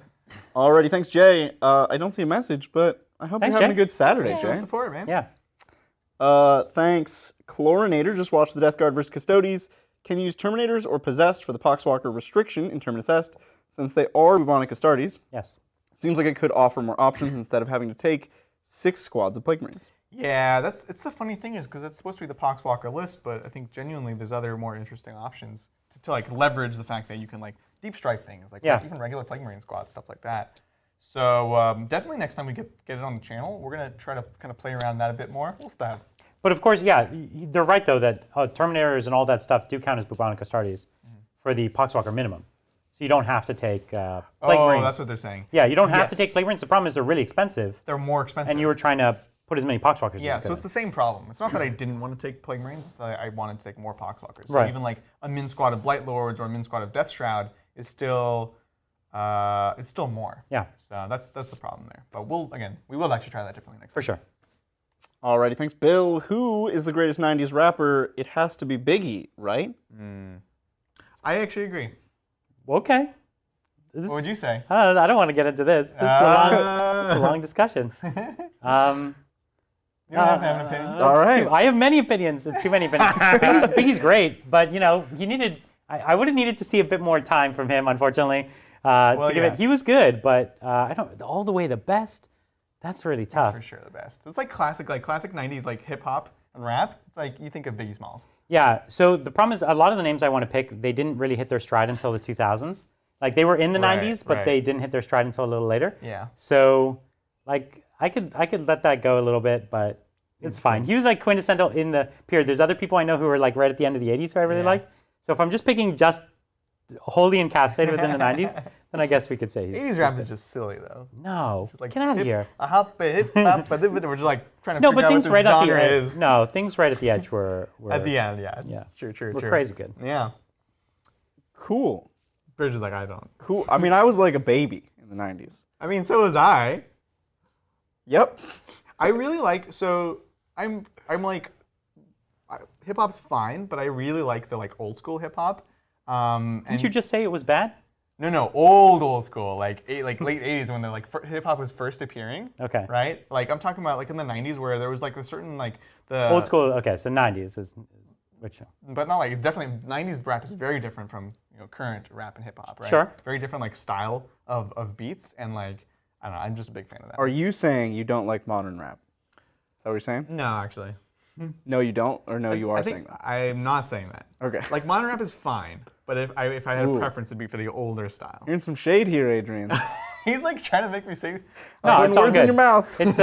Alrighty, thanks, Jay. I don't see a message, but I hope Thanks, you're having Jay. a good Saturday, Show Jay. support, man. Yeah. Thanks, Chlorinator. Just watched the Death Guard versus Custodes. Can you use Terminators or Possessed for the Poxwalker restriction in Terminus Est, since they are bubonic Astartes? Yes. Seems like it could offer more options instead of having to take 6 squads of Plague Marines. Yeah, it's the funny thing is because it's supposed to be the Poxwalker list, but I think genuinely there's other more interesting options to like leverage the fact that you can like deep strike things, like even regular Plague Marine squads, stuff like that. So definitely next time we get it on the channel, we're gonna try to kind of play around that a bit more. We'll stab. But of course, yeah, they're right though that Terminators and all that stuff do count as bubonic Astartes for the Poxwalker minimum. So you don't have to take Plague Marines. That's what they're saying. Yeah, you don't have to take Plague Marines. The problem is they're really expensive. They're more expensive. And you were trying to put as many Poxwalkers as you Yeah, could. so it's the same problem. It's not that I didn't want to take Plague Marines, it's that I wanted to take more Poxwalkers. So Right. even like a min squad of Blight Lords or a min squad of Death Shroud is still it's still more. Yeah. So that's the problem there. But we will actually try that differently next For time. sure. Alrighty, thanks, Bill. Who is the greatest 90s rapper? It has to be Biggie, right? I actually agree. Okay. What would you say? I don't want to get into this. This is a long discussion. You don't have to have an opinion. All right. I have many opinions. Too many opinions. Biggie's great, but you know, I would have needed to see a bit more time from him, unfortunately, to give it. He was good, but I don't all the way the best. That's really tough. For sure, the best. It's like classic 90s like hip hop and rap. It's like you think of Biggie Smalls. Yeah. So the problem is a lot of the names I want to pick, they didn't really hit their stride until the 2000s. Like they were in the 90s, but they didn't hit their stride until a little later. Yeah. So, like I could let that go a little bit, but it's fine. He was like quintessential in the period. There's other people I know who were like right at the end of the 80s who I really liked. So if I'm just picking just wholly encapsulated within the 90s, then I guess we could say he's 80s rap is just silly though. No, Just like get out of here. Hip hop, we're just like trying to No, figure but out things what right this at the genre edge. is. No, things right at the edge were At the end, yeah. Yeah. True. were crazy good. Yeah. Cool. Bridge is like, I don't. Cool. I mean, I was like a baby in the 90s. I mean, so was I. Yep. I really like, so I'm like, hip hop's fine, but I really like the like old school hip hop. Didn't you just say it was bad? No, old school, like late 80s when the like hip hop was first appearing. Okay. Right? Like I'm talking about like in the 90s where there was like a certain like the Old school. Okay, so 90s is which? But not like it's definitely 90s rap is very different from current rap and hip hop, right? Sure. Very different like style of beats and like I don't know. I'm just a big fan of that. Are you saying you don't like modern rap? Is that what you're saying? No, actually. No, you don't, or no, you are I saying think that? I'm not saying that. Okay. Like modern rap is fine, but if I had a Ooh. preference, it'd be for the older style. You're in some shade here, Adrian. He's like trying to make me say. No, Putting it's all words good. in your mouth. It's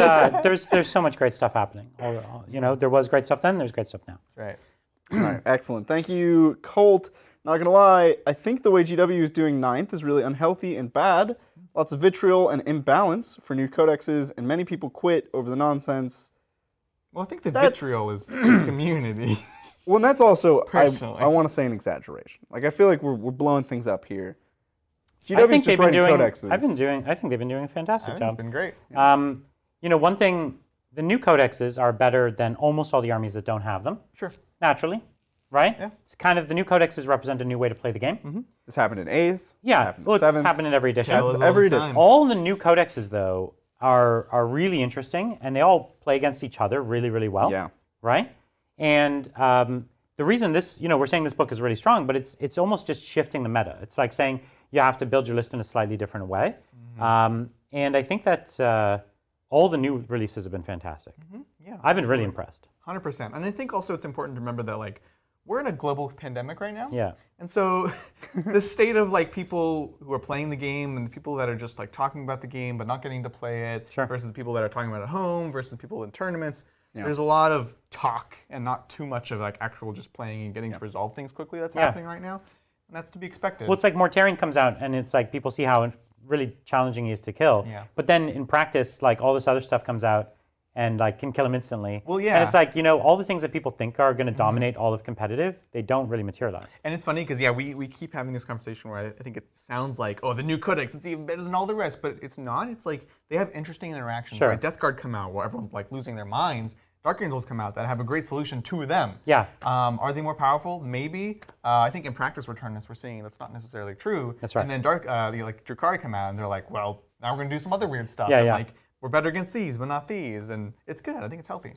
there's so much great stuff happening. There was great stuff then. There's great stuff now. Right. All right, excellent. Thank you, Colt. Not gonna lie, I think the way GW is doing 9th is really unhealthy and bad. Lots of vitriol and imbalance for new codexes, and many people quit over the nonsense. Well, I think the That's- vitriol is the community. Well, and that's also, Personally. I want to say an exaggeration. Like, I feel like we're blowing things up here. I GW's think just they've been writing doing. codexes. I think they've been doing a fantastic It's job. been great. One thing, the new codexes are better than almost all the armies that don't have them. Sure. Naturally, right? Yeah. It's kind of the new codexes represent a new way to play the game. This happened in 8th. Yeah, it's happened in every edition. Every edition. All the new codexes, though, are really interesting, and they all play against each other really, really well. Yeah. Right? And the reason this, we're saying this book is really strong, but it's almost just shifting the meta. It's like saying you have to build your list in a slightly different way. And I think that all the new releases have been fantastic. Yeah, I've been really impressed. 100%. And I think also it's important to remember that like we're in a global pandemic right now. Yeah. And so the state of like people who are playing the game and the people that are just like talking about the game but not getting to play it versus the people that are talking about it at home versus the people in tournaments. There's a lot of talk and not too much of like actual just playing and getting to resolve things quickly that's happening right now. And that's to be expected. Well, it's like Mortarion comes out and it's like people see how really challenging he is to kill. Yeah. But then in practice, like all this other stuff comes out and like can kill him instantly. Well, yeah. And it's like, all the things that people think are going to dominate all of competitive, they don't really materialize. And it's funny because, we keep having this conversation where I think it sounds like, oh, the new codex, it's even better than all the rest, but it's not. It's like they have interesting interactions. Sure. Right? Death Guard come out where everyone's like losing their minds. Dark Angels come out that have a great solution to them. Yeah. Are they more powerful? Maybe. I think in practice tournaments we're seeing that's not necessarily true. That's right. And then Drukhari come out and they're like, well, now we're going to do some other weird stuff. Yeah, and yeah. like, we're better against these, but not these. And it's good. I think it's healthy.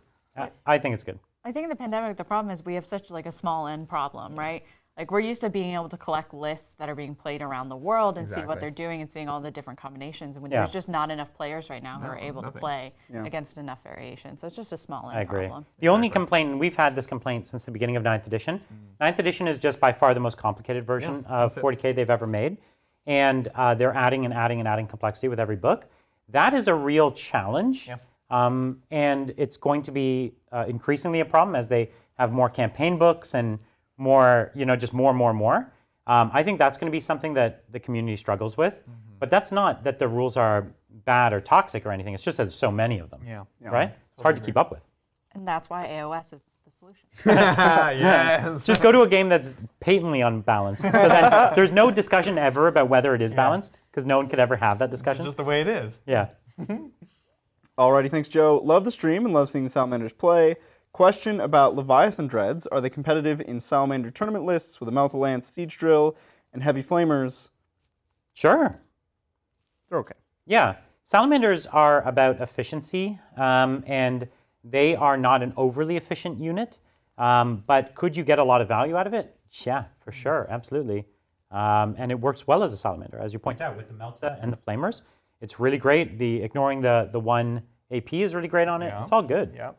I think it's good. I think in the pandemic, the problem is we have such like a small end problem, right? Like we're used to being able to collect lists that are being played around the world and see what they're doing and seeing all the different combinations. And when there's just not enough players right now who are able to play against enough variation. So it's just a small end problem. I agree. The only complaint, and we've had this complaint since the beginning of 9th edition. 9th edition is just by far the most complicated version of 40K they've ever made. And they're adding and adding and adding complexity with every book. That is a real challenge. And it's going to be increasingly a problem as they have more campaign books and more, just more and more and more. I think that's going to be something that the community struggles with. But that's not that the rules are bad or toxic or anything. It's just that there's so many of them. Right? It's hard to keep up with. And that's why AOS is the solution. Yes. Just go to a game that's patently unbalanced. So then there's no discussion ever about whether it is balanced, because no one could ever have that discussion. It's just the way it is. Yeah. Alrighty, thanks, Joe. Love the stream and love seeing the Salamanders play. Question about Leviathan Dreads. Are they competitive in Salamander tournament lists with a Melta Lance, Siege Drill, and Heavy Flamers? Sure. They're okay. Yeah. Salamanders are about efficiency, and they are not an overly efficient unit. But could you get a lot of value out of it? Yeah, for sure. Absolutely. And it works well as a Salamander, as you point out, with the Melta and the Flamers. It's really great. Ignoring the one AP is really great on it. It's all good. Yeah.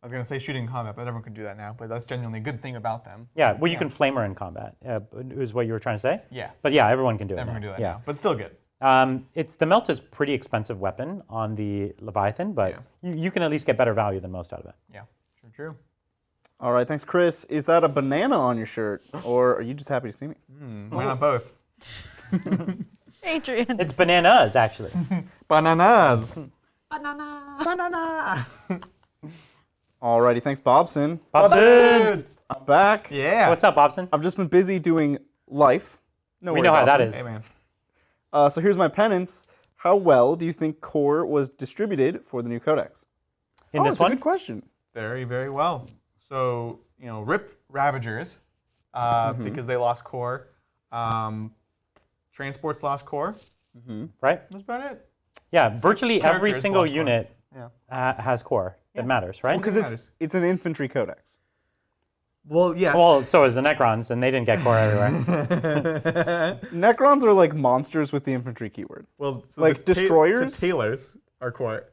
I was going to say shooting in combat, but everyone can do that now. But that's genuinely a good thing about them. Yeah, well, you can Flamer in combat, is what you were trying to say? Yeah. But yeah, everyone can do it. Everyone can do that now, but still good. The Melta's pretty expensive weapon on the Leviathan, but you can at least get better value than most out of it. Yeah, true. All right, thanks, Chris. Is that a banana on your shirt, or are you just happy to see me? Why not both? Adrian. It's bananas, actually. Bananas. Banana. Alrighty, thanks, Bobson. Bobson! I'm back. Yeah. What's up, Bobson? I've just been busy doing life. No We worry, know how that Bobson. is. Hey, man. So here's my penance. How well do you think core was distributed for the new codex? In this that's one? a good question. Very, very well. So, rip Ravagers because they lost core. Transports lost core. Right? That's about it. Yeah, virtually every Characters single lost core. unit has core. That matters, right? Because it's an infantry codex. Well, yes. Well, so is the Necrons, and they didn't get core everywhere. Necrons are like monsters with the infantry keyword. Well, so like destroyers? The Tailors are core.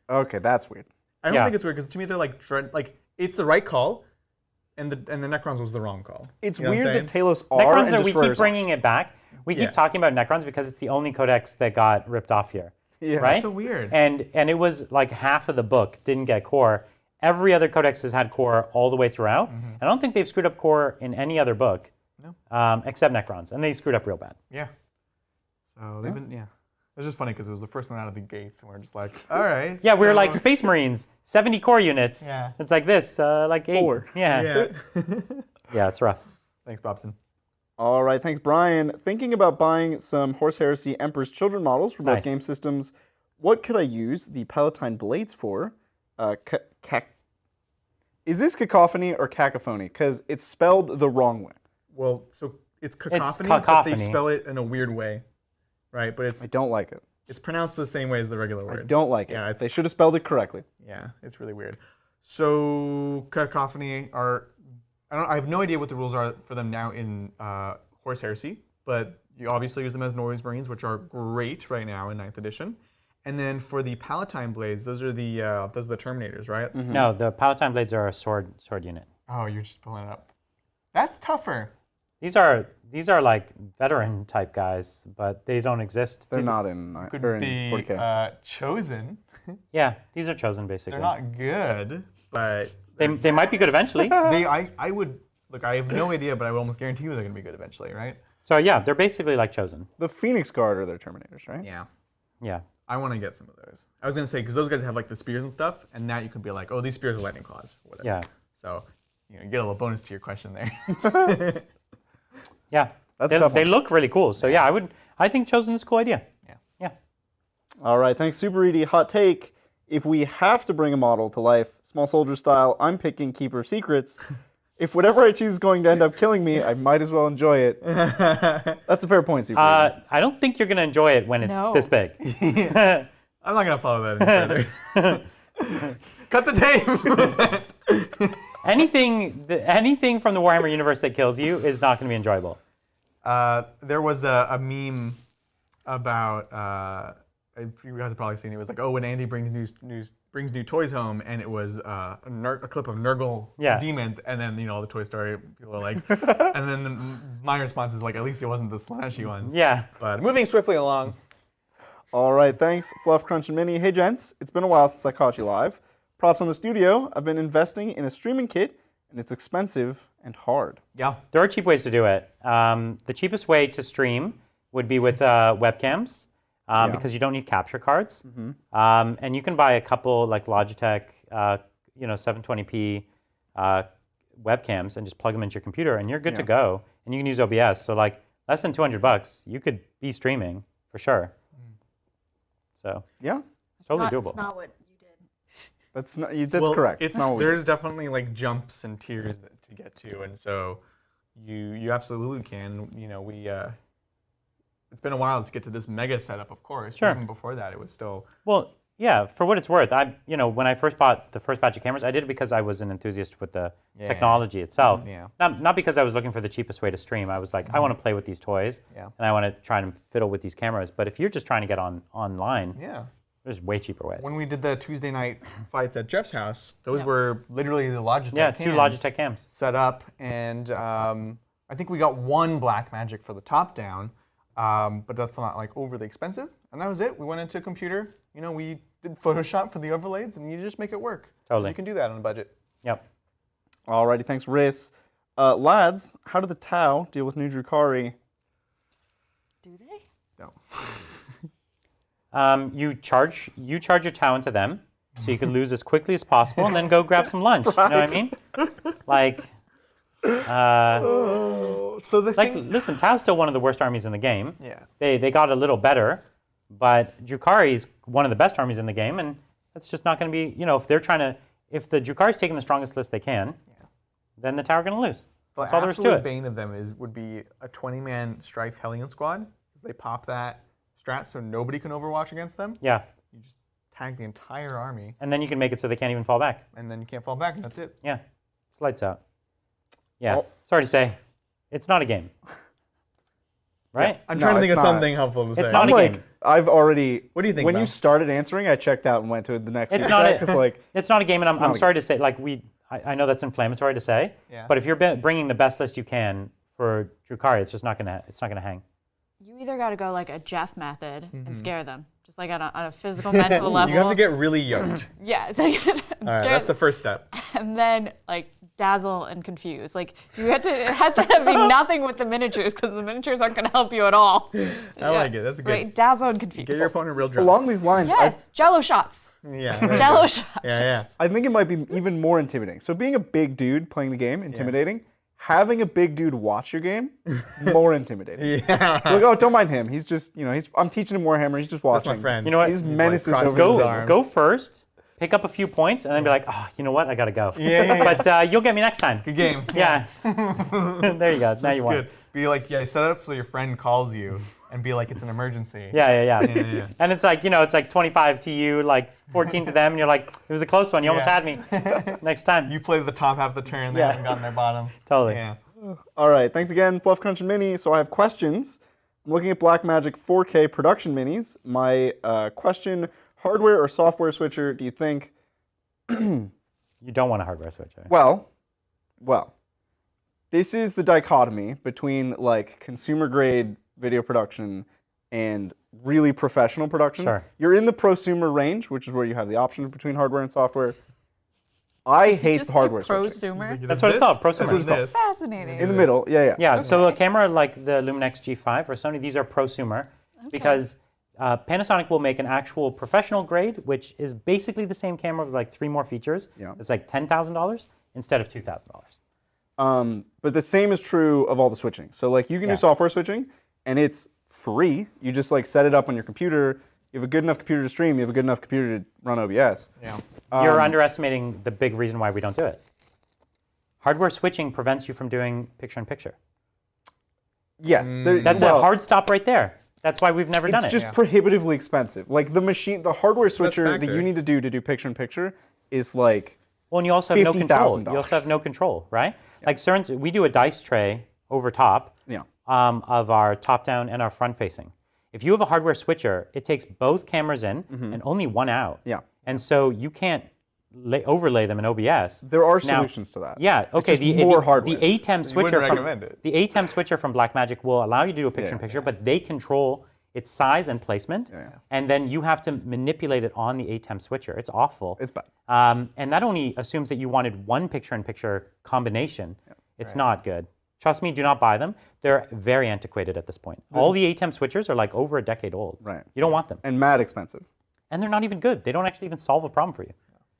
Okay, that's weird. I don't think it's weird because to me they're like it's the right call, and the Necrons was the wrong call. It's You know what I'm weird that saying? Talos are Necrons and we destroyers keep bringing it back. We keep talking about Necrons because it's the only codex that got ripped off here. Yeah. Right? That's so weird. And it was like half of the book didn't get core. Every other codex has had core all the way throughout. I don't think they've screwed up core in any other book, except Necrons, and they screwed up real bad. Yeah. So they've been It was just funny because it was the first one out of the gates, and we're just like, all right. Yeah, we were like Space Marines, 70 core units. Yeah. It's like this, like 8. 4. Yeah. Yeah, it's rough. Thanks, Bobson. All right, thanks, Brian. Thinking about buying some Horus Heresy Emperor's Children models for both game systems. What could I use the Palatine Blades for? Is this cacophony or cacophony? Because it's spelled the wrong way. Well, so it's cacophony, cacophony, but they spell it in a weird way, right? But I don't like it. It's pronounced the same way as the regular word. I don't like it. Yeah, They should have spelled it correctly. Yeah, it's really weird. So cacophony are, I have no idea what the rules are for them now in Horus Heresy, but you obviously use them as Noise Marines, which are great right now in 9th edition. And then for the Palatine Blades, those are the Terminators, right? Mm-hmm. No, the Palatine Blades are a sword unit. Oh, you're just pulling it up. That's tougher. These are like veteran type guys, but they don't exist. They're not in, Could in be 40K. chosen. Yeah, these are chosen basically. They're not good, but They might be good eventually. I would look. I have no idea, but I would almost guarantee you they're going to be good eventually, right? So yeah, they're basically like chosen. The Phoenix Guard are their Terminators, right? Yeah. Yeah. I want to get some of those. I was going to say, because those guys have like the spears and stuff, and that you could be like, oh, these spears are lightning claws, or whatever. Yeah. So, you get a little bonus to your question there. Yeah. That's a tough they one. look really cool. So yeah, I think chosen is a cool idea. Yeah. Yeah. All right, thanks, Super Edie. Hot take. If we have to bring a model to life, small soldier style, I'm picking Keeper of Secrets. If whatever I choose is going to end up killing me, I might as well enjoy it. That's a fair point, Super Edie. I don't think you're going to enjoy it when it's this big. I'm not going to follow that any further. Cut the tape! Anything from the Warhammer universe that kills you is not going to be enjoyable. There was a meme about, you guys have probably seen it. It was like, oh, when Andy brings new toys home, and it was a clip of Nurgle demons, and then the Toy Story people are like, and then my response is like, at least it wasn't the slashy ones. Yeah. But moving swiftly along. All right, thanks, Fluff, Crunch, and Mini. Hey, gents, it's been a while since I caught you live. Props on the studio. I've been investing in a streaming kit, and it's expensive and hard. Yeah. There are cheap ways to do it. The cheapest way to stream would be with webcams. Because you don't need capture cards, and you can buy a couple like Logitech, 720p webcams and just plug them into your computer, and you're good to go. And you can use OBS. So like less than $200, you could be streaming for sure. So yeah, it's totally doable. That's not what you did. That's correct. There's definitely like jumps and tiers to get to, and so you absolutely can. It's been a while to get to this mega setup, of course. Sure. Even before that, it was still. Well, yeah. For what it's worth, when I first bought the first batch of cameras, I did it because I was an enthusiast with the technology itself. Yeah. Not because I was looking for the cheapest way to stream. I was like, I want to play with these toys, and I want to try and fiddle with these cameras. But if you're just trying to get online, there's way cheaper ways. When we did the Tuesday night fights at Jeff's house, those were literally the Logitech cams. two Logitech cams set up, and I think we got one Blackmagic for the top down. But that's not like overly expensive, and that was it. We went into a computer, we did Photoshop for the overlays, and you just make it work. Totally. You can do that on a budget. Yep. Alrighty, thanks, Riz. Lads, how do the Tau deal with new Drukhari? Do they? No. You charge your Tau into them, so you can lose as quickly as possible, and then go grab some lunch. You know what I mean? Like. So listen, Tau's still one of the worst armies in the game. Yeah. They got a little better, but Drukhari is one of the best armies in the game, and that's just not going to be, if the Drukhari's taking the strongest list they can, then the Tau are going to lose. That's all there is to it. The absolute bane of them would be a 20-man Strife Hellion squad, because they pop that strat so nobody can overwatch against them. Yeah. You just tag the entire army. And then you can make it so they can't even fall back. And then you can't fall back, and that's it. Yeah. It's lights out. Yeah. Sorry to say, it's not a game. Right? Yeah. I'm trying to think of something helpful to say. It's not a game. I've already. What do you think? When you started answering, I checked out and went to the next. It's not a game, and I'm sorry to say, I know that's inflammatory to say, but if you're bringing the best list you can for Drukhari, it's just not gonna hang. You either got to go like a Jeff method and scare them, just like on a physical, mental level. You have to get really yoked. Yeah, so you all right, that's the first step. And then like dazzle and confuse. Like it has to be nothing with the miniatures, because the miniatures aren't going to help you at all. I like it. That's good. Right, dazzle and confuse. Get your opponent real drunk. Along these lines, yes, Jello shots. Yeah. Jello shots. Yeah. I think it might be even more intimidating. So being a big dude playing the game, intimidating. Having a big dude watch your game, more intimidating. Yeah. Like, oh, don't mind him. He's just, I'm teaching him Warhammer. He's just watching. That's my friend. You know what? He's menaces over Go first, pick up a few points, and then be like, oh, you know what? I gotta go. Yeah. But you'll get me next time. Good game. Yeah. There you go. Now you won. Good. Be like, set it up so your friend calls you and be like, it's an emergency. Yeah. And it's like, it's like 25 to you, like 14 to them, and you're like, it was a close one. You almost had me. Next time. You play the top half of the turn, they haven't gotten their bottom. Totally. Yeah. All right, thanks again, Fluff Crunch and Mini. So I have questions. I'm looking at Blackmagic 4K production minis. My question, hardware or software switcher do you think? You don't want a hardware switcher. Well, this is the dichotomy between like consumer grade video production and really professional production. Sure. You're in the prosumer range, which is where you have the option between hardware and software. I hate the hardware switching. Prosumer? That's what it's called, prosumer. This. Fascinating. In the middle, yeah. Yeah, so a camera like the Luminex G5 or Sony, these are prosumer because Panasonic will make an actual professional grade, which is basically the same camera with like 3 more features. Yeah. It's like $10,000 instead of $2,000. But the same is true of all the switching. So like you can do software switching, and it's free. You just like set it up on your computer. You have a good enough computer to stream. You have a good enough computer to run OBS. Yeah. You're underestimating the big reason why we don't do it. Hardware switching prevents you from doing picture-in-picture. Yes. That's a hard stop right there. That's why we've never done it. It's just prohibitively expensive. Like the hardware switcher that you need to do picture-in-picture is like well, and you also have no control. $50,000. You also have no control, right? Yeah. Like certain, we do a dice tray over top of our top-down and our front-facing. If you have a hardware switcher, it takes both cameras in and only one out. Yeah. And so you can't overlay them in OBS. There are solutions to that. Yeah. Okay. More hardware. The ATEM switcher the ATEM switcher from Blackmagic will allow you to do a picture-in-picture, but they control its size and placement, and then you have to manipulate it on the ATEM switcher. It's awful. It's bad. And that only assumes that you wanted one picture-in-picture combination. It's not good. Trust me, do not buy them. They're very antiquated at this point. All the ATEM switchers are like over a decade old. Right. You don't want them. And mad expensive. And they're not even good. They don't actually even solve a problem for you.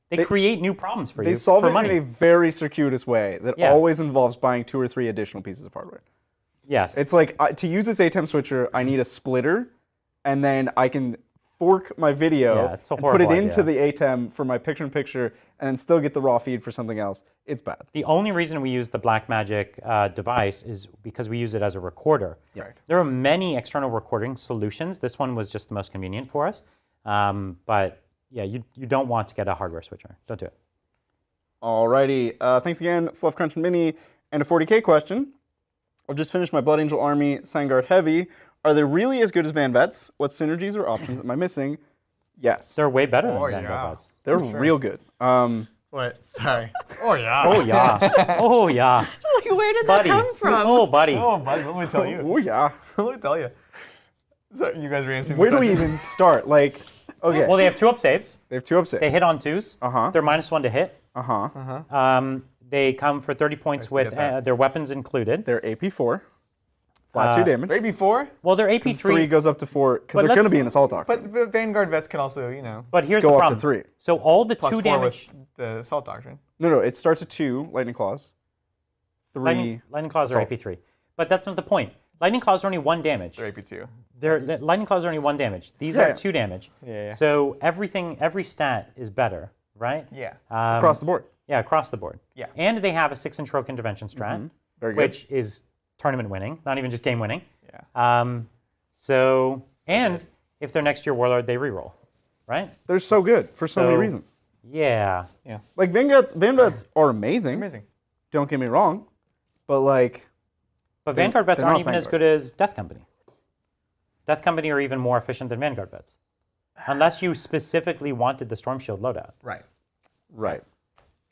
They create new problems for you They solve for it money. in a very circuitous way that always involves buying 2 or 3 additional pieces of hardware. Yes. It's like, to use this ATEM switcher, I need a splitter, and then I can fork my video it's a and put it horrible into idea. the ATEM for my picture-in-picture, and then still get the raw feed for something else. It's bad. The only reason we use the Blackmagic device is because we use it as a recorder. Right. There are many external recording solutions. This one was just the most convenient for us. But yeah, you don't want to get a hardware switcher. Don't do it. Alrighty. Thanks again, Fluff Crunch Mini. And a 40K question. I've just finished my Blood Angel Army Sangard Heavy. Are they really as good as Van Vets? What synergies or options am I missing? Yes. They're way better than Vanguard Vets. They're real good. Wait, sorry. Oh, yeah. Oh, yeah. Oh, yeah. Like, where did that come from? Oh, buddy. Oh, buddy, let me tell you. Oh, yeah. Let me tell you. So you guys are answering Where the do we question. even start? Like, okay. Well, they have 2 up saves. They have 2 up saves. They hit on 2s. Uh-huh. They're -1 to hit. Uh-huh. They come for 30 points with their weapons included. They're AP4. Flat 2 damage. Maybe 4? Well, they're AP3. 3 goes up to 4, because they're going to be an assault doctrine. But Vanguard Vets can also, But here's go the up problem. to 3. So all the plus 2 4 damage. with the assault doctrine. No, it starts at 2, Lightning Claws. 3. Lightning Claws are AP3. But that's not the point. Lightning Claws are only 1 damage. They're AP2. Lightning Claws are only 1 damage. These are 2 damage. Yeah. So every stat is better, right? Yeah. Across the board. Yeah, across the board. Yeah. And they have a 6-inch rogue intervention strat, Very good. which is tournament winning, not even just game winning. Yeah. And if they're next year Warlord, they reroll, right? They're so good for so many reasons. Yeah. Like, Van Vets are amazing. Amazing. Don't get me wrong. But, like... But Vanguard Vets they're aren't not even as Vanguard. good as Death Company. Death Company are even more efficient than Vanguard Vets. Unless you specifically wanted the Storm Shield loadout. Right. Right.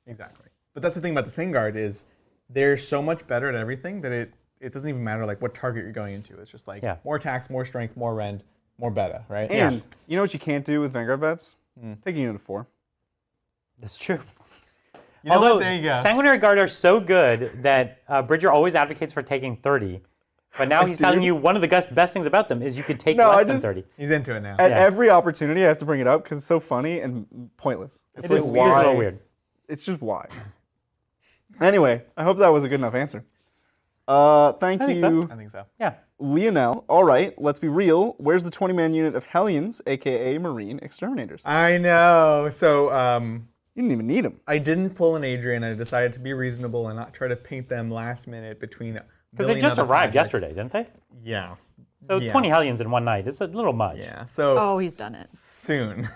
Exactly. But that's the thing about the Sangard is they're so much better at everything that it doesn't even matter like what target you're going into. It's just like more attacks, more strength, more rend, more beta, right? And you know what you can't do with Vanguard Vets? Take a unit of 4. That's true. You know Although what? There you go. Sanguinary Guard are so good that Bridger always advocates for taking 30. But now he's telling you one of the best things about them is you could take less than 30. He's into it now. At every opportunity, I have to bring it up because it's so funny and pointless. It is a little weird. It's just why. Anyway, I hope that was a good enough answer. Thank I think you, so. I think so. Yeah. Lionel. All right, let's be real. Where's the 20-man unit of Hellions, a.k.a. Marine Exterminators? I know. So You didn't even need them. I didn't pull an Adrian. I decided to be reasonable and not try to paint them last minute between. Because they just arrived yesterday, didn't they? Yeah. So Yeah. 20 Hellions in one night is a little much. Yeah. So Oh, he's done it. soon.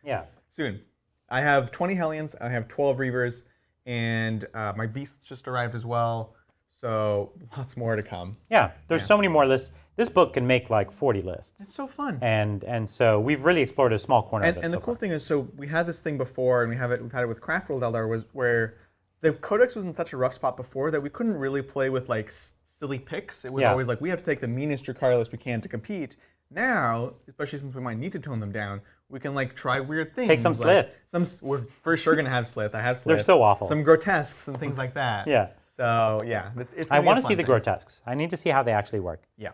Yeah. Soon. I have 20 Hellions. I have 12 Reavers, and my beasts just arrived as well. So lots more to come. Yeah. There's so many more lists. This book can make like 40 lists. It's so fun. And so we've really explored a small corner of it. And so the cool far. thing is, so we had this thing before, and we've had it with Craft World Eldar, was where the Codex was in such a rough spot before that we couldn't really play with like silly picks. It was always like we have to take the meanest Drukhari list we can to compete. Now, especially since we might need to tone them down, we can like try weird things. Take some like, Slith. We're for sure gonna have Slith. I have Slith. They're so awful. Some grotesques and things like that. Yeah. So yeah, it's I gonna be a want to fun see the thing. grotesques. I need to see how they actually work. Yeah,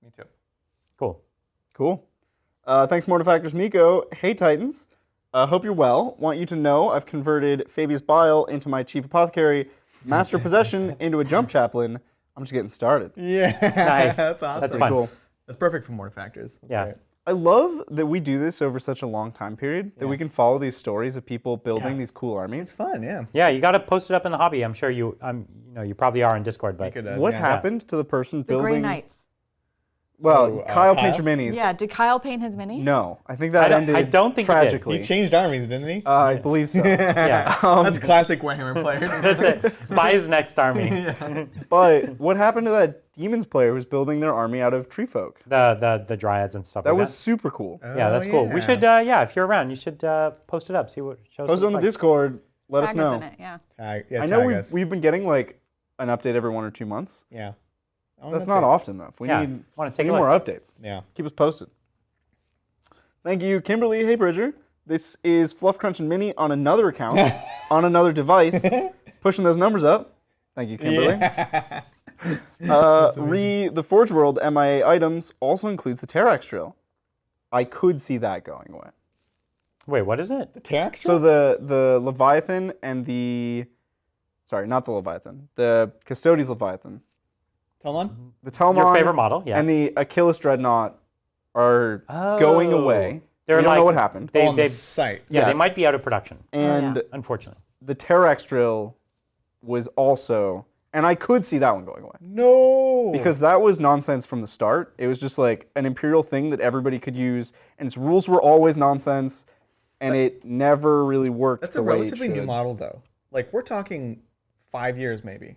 me too. Cool. Cool. Thanks, Mortifactors Miko. Hey, Titans. Hope you're well. Want you to know I've converted Fabius Bile into my Chief Apothecary, Master Possession into a Jump Chaplain. I'm just getting started. Yeah, Nice. That's awesome. That's Pretty fun. cool. That's perfect for Mortifactors. That's Yeah. great. I love that we do this over such a long time period, that we can follow these stories of people building these cool It's armies. fun. Yeah. Yeah, you got to post it up in the hobby. I'm sure you probably are in Discord, but Mika does, What yeah. happened to the person The building? Grey Knights. Well, Kyle Kyle? paint your minis. Yeah, did Kyle paint his minis? No, I think that ended I don't think he did. tragically. He changed armies, didn't he? I believe so. yeah, That's classic Warhammer players. that's it. Buy his next army. But what happened to that Demons player who's building their army out of tree folk? The dryads and stuff That like was that. super cool. Yeah, that's cool. We should, if you're around, you should post it up. See what shows. Post it on the Discord. Let us Tag know. us in it, yeah. I know tag us. we've been getting like an update every 1 or 2 months. Yeah. That's not often though. We Yeah, need, wanna we take need a more look. updates. Yeah. Keep us posted. Thank you, Kimberly. Hey, Bridger. This is Fluff Crunch and Mini on another account, on another device, pushing those numbers up. Thank you, Kimberly. The Forge World MIA items also includes the Terrax drill. I could see that going away. Wait, what is it? The Terrax? So the Leviathan and the, sorry, not the Leviathan, the Custodes Leviathan. Telmon? The Telmon Your favorite model, yeah. and the Achilles Dreadnought are going away. They're We don't know like- what happened. On the They site. yeah, Yes. they might be out of production, And unfortunately. the Terrax drill was also, and I could see that one going away. No. Because that was nonsense from the start. It was just like an Imperial thing that everybody could use, and its rules were always nonsense, and it never really worked That's the a way relatively it new should. model, though. Like, we're talking 5 years, maybe.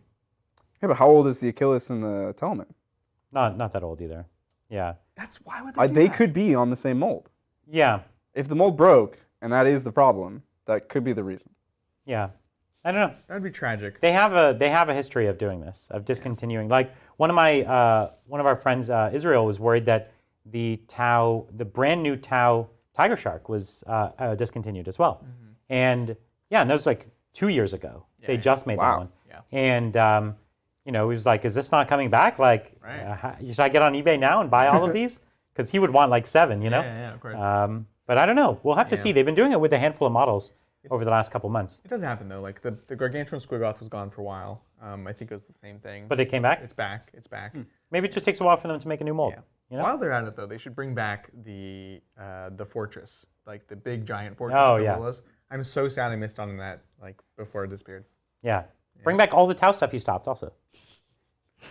Yeah, but how old is the Achilles and the Telman? Not that old either. Yeah. That's why would they do They that? could be on the same mold. Yeah. If the mold broke, and that is the problem, that could be the reason. Yeah. I don't know. That'd be tragic. They have a history of doing this, of discontinuing. Like one of our friends, Israel, was worried that the brand new Tau Tiger Shark was discontinued as well. And yeah, and that was like 2 years ago. They just made that Wow. one. Yeah. And he was like, "Is this not coming back? Like, Right. should I get on eBay now and buy all of these?" Because he would want like 7, you know. Yeah, of course. But I don't know. We'll have to Yeah. see. They've been doing it with a handful of models over the last couple months. It does happen, though. Like, the Gargantuan Squiggoth was gone for a while. I think it was the same thing. But it came back. It's back. It's back. Maybe it just takes a while for them to make a new mold. Yeah. You know? While they're at it, though, they should bring back the fortress, like the big giant fortress. Oh, that yeah. was. I'm so sad I missed on that, like, before it disappeared. Yeah. Bring back all the Tau stuff you stopped also.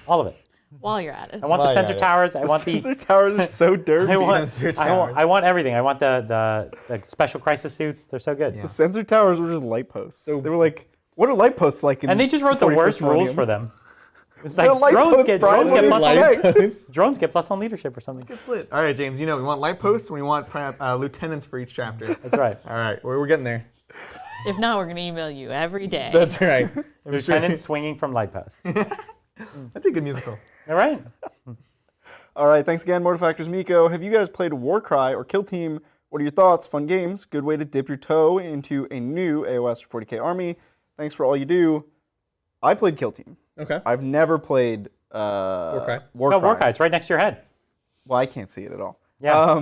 All of it. While you're at it. I want the While sensor you're at it. towers. I want the. Sensor towers are so dirty. I want everything. I want the special crisis suits. They're so good. The sensor towers were just light posts. So- they were like, what are light posts like in And they just wrote the 41st worst rules millennium? for them. It's They're like light drones posts, get Brian. drones get What plus do you one, expect? drones get plus 1 leadership or something. Split. All right, James, we want light posts and we want lieutenants for each chapter. That's right. All right, we're getting there. If not, we're going to email you every day. That's right. Lieutenants swinging from light posts. That'd be a good musical. All right. All right, thanks again, Mortifactors Miko. Have you guys played Warcry or Kill Team? What are your thoughts? Fun games. Good way to dip your toe into a new AOS or 40k army. Thanks for all you do. I played Kill Team. Okay. I've never played Warcry. No, Warcry. It's right next to your head. Well, I can't see it at all. Yeah.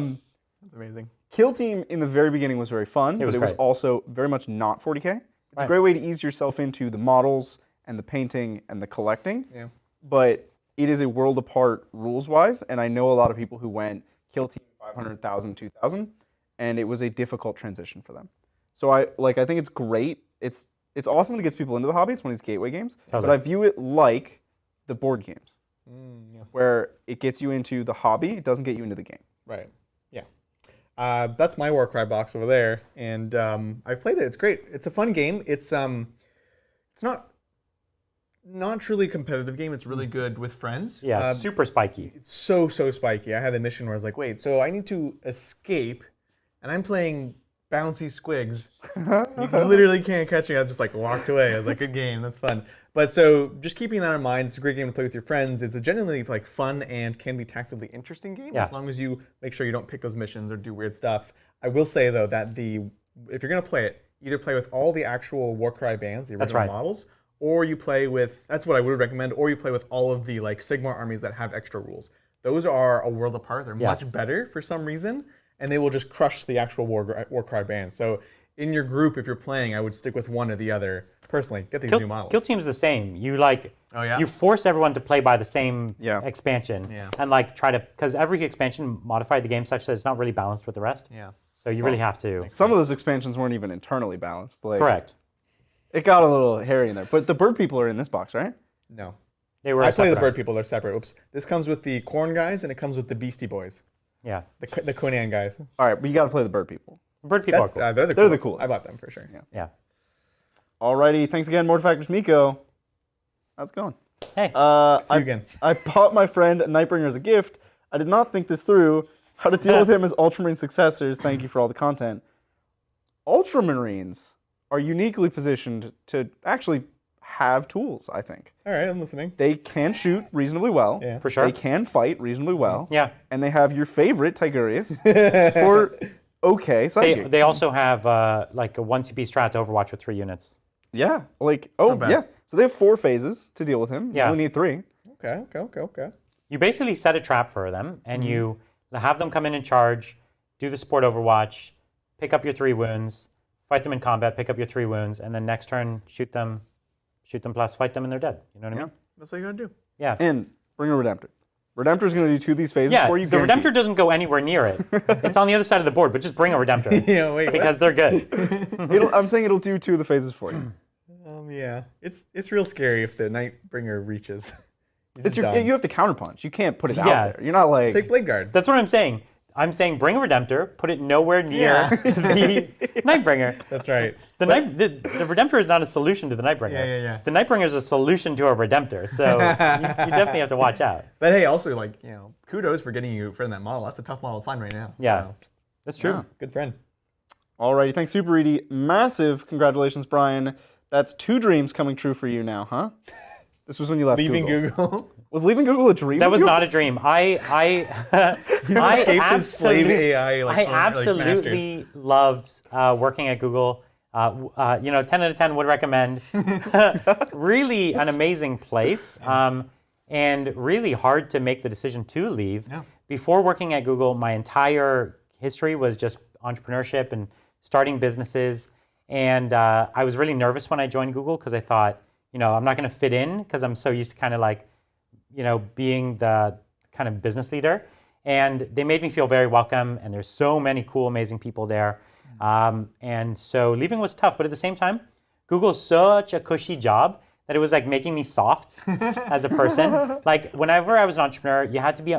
That's amazing. Kill Team in the very beginning was very fun, It was but it was great. also very much not 40k. It's a Right. great way to ease yourself into the models and the painting and the collecting. Yeah. But it is a world apart rules-wise, and I know a lot of people who went kill team 500,000, 2,000, and it was a difficult transition for them. So I think it's great. It's awesome to get people into the hobby. It's one of these gateway games. Totally. But I view it like the board games, where it gets you into the hobby. It doesn't get you into the game. Right. Yeah. That's my Warcry box over there, and I've played it. It's great. It's a fun game. It's not truly a competitive game. It's really good with friends. Yeah, super spiky. It's so spiky. I had a mission where I was like, wait, so I need to escape, and I'm playing bouncy squigs. You literally can't catch me. I just like walked away. I was like, good game. That's fun. But so just keeping that in mind, it's a great game to play with your friends. It's a genuinely like fun and can be tactically interesting game as long as you make sure you don't pick those missions or do weird stuff. I will say though that if you're gonna play it, either play with all the actual Warcry bands, the original models, or you play with, that's what I would recommend, or you play with all of the like Sigmar armies that have extra rules. Those are a world apart. They're much better for some reason, and they will just crush the actual Warcry bands. So in your group, if you're playing, I would stick with one or the other. Personally, get these new models. Kill Team's the same. You you force everyone to play by the same expansion, and like try to, because every expansion modified the game such that it's not really balanced with the rest. Yeah. So you really have to. Some of those expansions weren't even internally balanced. Like, correct. It got a little hairy in there, but the bird people are in this box, right? No. They were. I play the bird people. They're separate. Oops. This comes with the corn guys, and it comes with the Beastie Boys. Yeah. The Conan guys. All right, but you got to play the bird people. Bird people are cool. They're the coolest. I bought them for sure. Yeah. Alrighty, thanks again, Mortifactors Miko. How's it going? Hey. See you again. I bought my friend Nightbringer as a gift. I did not think this through. How to deal with him as Ultramarine successors. Thank you for all the content. Ultramarines are uniquely positioned to actually have tools, I think. All right, I'm listening. They can shoot reasonably well. Yeah. For sure. They can fight reasonably well. Yeah. And they have your favorite Tigurius for okay psychic. They also have like a 1 CP strat to Overwatch with 3 units. Yeah, like, yeah. So they have 4 phases to deal with him. You only need 3. Okay. You basically set a trap for them, and you have them come in and charge, do the support Overwatch, pick up your 3 wounds, fight them in combat, pick up your 3 wounds, and then next turn shoot them plus fight them and they're dead. You know what I mean? That's what you gotta do. Yeah. And bring a Redemptor. Redemptor's going to do 2 of these phases for you. The Redemptor doesn't go anywhere near it. It's on the other side of the board, but just bring a Redemptor. Because they're good. I'm saying it'll do 2 of the phases for you. Yeah. It's real scary if the Nightbringer reaches. You have to counterpunch. You can't put it out there. You're not like... Take Blade Guard. That's what I'm saying. I'm saying bring a Redemptor, put it nowhere near the Nightbringer. That's right. The Redemptor is not a solution to the Nightbringer. Yeah. The Nightbringer is a solution to a Redemptor, so you definitely have to watch out. But hey, also, like, kudos for getting you for that model. That's a tough model to find right now. Yeah, that's true. Yeah, good friend. Alrighty, thanks, Super Reedy. Massive congratulations, Brian. That's 2 dreams coming true for you now, huh? This was when you left Google. Was leaving Google a dream? That was not a dream. I absolutely loved working at Google. 10 out of 10 would recommend. Really an amazing place, and really hard to make the decision to leave. Yeah. Before working at Google, my entire history was just entrepreneurship and starting businesses. And I was really nervous when I joined Google because I thought, I'm not going to fit in because I'm so used to kind of like, being the kind of business leader. And they made me feel very welcome. And there's so many cool, amazing people there. And so leaving was tough. But at the same time, Google's such a cushy job that it was like making me soft as a person. Like whenever I was an entrepreneur,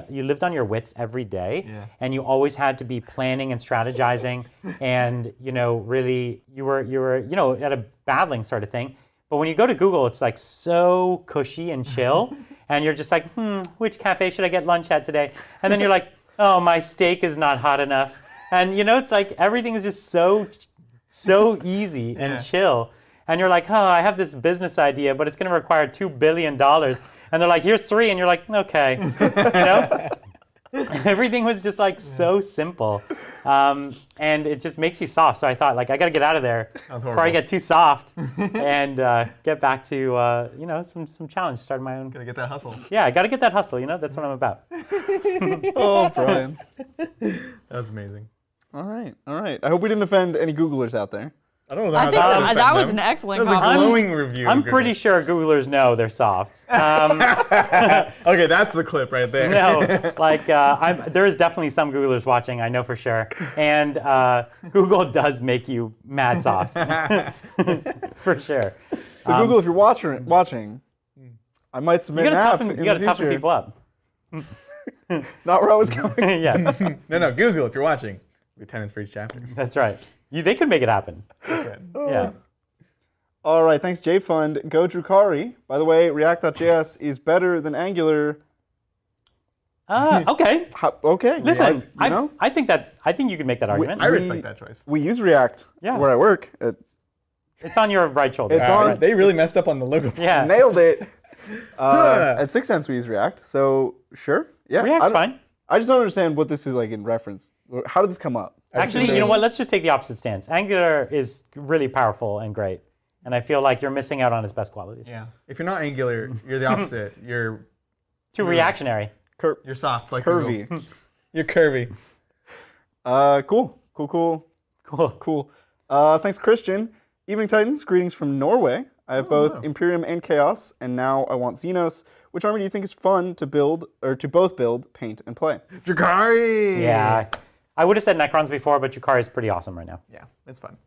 you lived on your wits every day, and you always had to be planning and strategizing, and really you were at a battling sort of thing. But when you go to Google, it's like so cushy and chill, and you're just like, which cafe should I get lunch at today? And then you're like, oh, my steak is not hot enough, and it's like everything is just so easy and chill. And you're like, I have this business idea, but it's going to require $2 billion. And they're like, here's 3. And you're like, okay. Everything was just like so simple. And it just makes you soft. So I thought, like, I got to get out of there before I get too soft and get back to, some challenge, start my own. Got to get that hustle. Yeah, I got to get that hustle. That's what I'm about. Oh, Brian. That was amazing. All right. I hope we didn't offend any Googlers out there. I don't know I how think that that was an excellent That was a compliment. glowing review. I'm pretty sure Googlers know they're soft. Okay, that's the clip right there. No, like there is definitely some Googlers watching, I know for sure. And Google does make you mad soft, for sure. So Google, if you're watching, I might submit You an app gotta toughen people up. Not where I was going. Yeah, No, Google, if you're watching. Lieutenants for each chapter. that's right. They could make it happen. Okay. Yeah. All right, thanks, JFund. Go Drukhari. By the way, React.js is better than Angular. Okay. Okay. Listen, you know? I think you can make that argument. I respect that choice. We use React where I work. It's on your right shoulder. It's on. They really messed up on the logo. Yeah. Nailed it. At 6 cents, we use React. So, sure. Yeah. React's fine. I just don't understand what this is like in reference. How did this come up? Actually, you know what? Let's just take the opposite stance. Angular is really powerful and great. And I feel like you're missing out on its best qualities. Yeah. If you're not Angular, you're the opposite. You're Too reactionary. you're soft like Curvy. Google. You're curvy. Cool. Thanks, Christian. Evening Titans, greetings from Norway. I have both Imperium and Chaos, and now I want Xenos. Which army do you think is fun to build, or to both build, paint, and play? Drukhari! Yeah. I would have said Necrons before, but Drukhari is pretty awesome right now. Yeah, it's fun.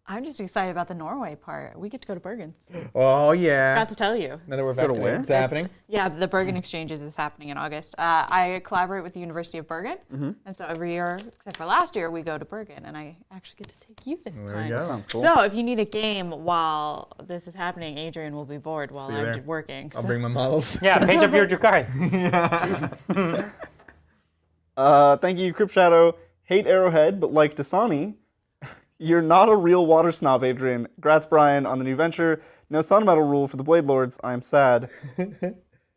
I'm just excited about the Norway part. We get to go to Bergen. Oh, yeah. Forgot to tell you. Now that we're Go to where? vaccinated, it's happening. Yeah, the Bergen Exchanges is happening in August. I collaborate with the University of Bergen, and so every year, except for last year, we go to Bergen, and I actually get to take you this time. There you go. Sounds cool. So if you need a game while this is happening, Adrian will be bored while See you I'm there. working. I'll so- bring my models. Yeah, paint up your Drukhari. Thank you, Crypt Shadow. Hate Arrowhead, but like Dasani, you're not a real water snob, Adrian. Grats, Brian, on the new venture. No Sun Metal rule for the Blade Lords. I am sad.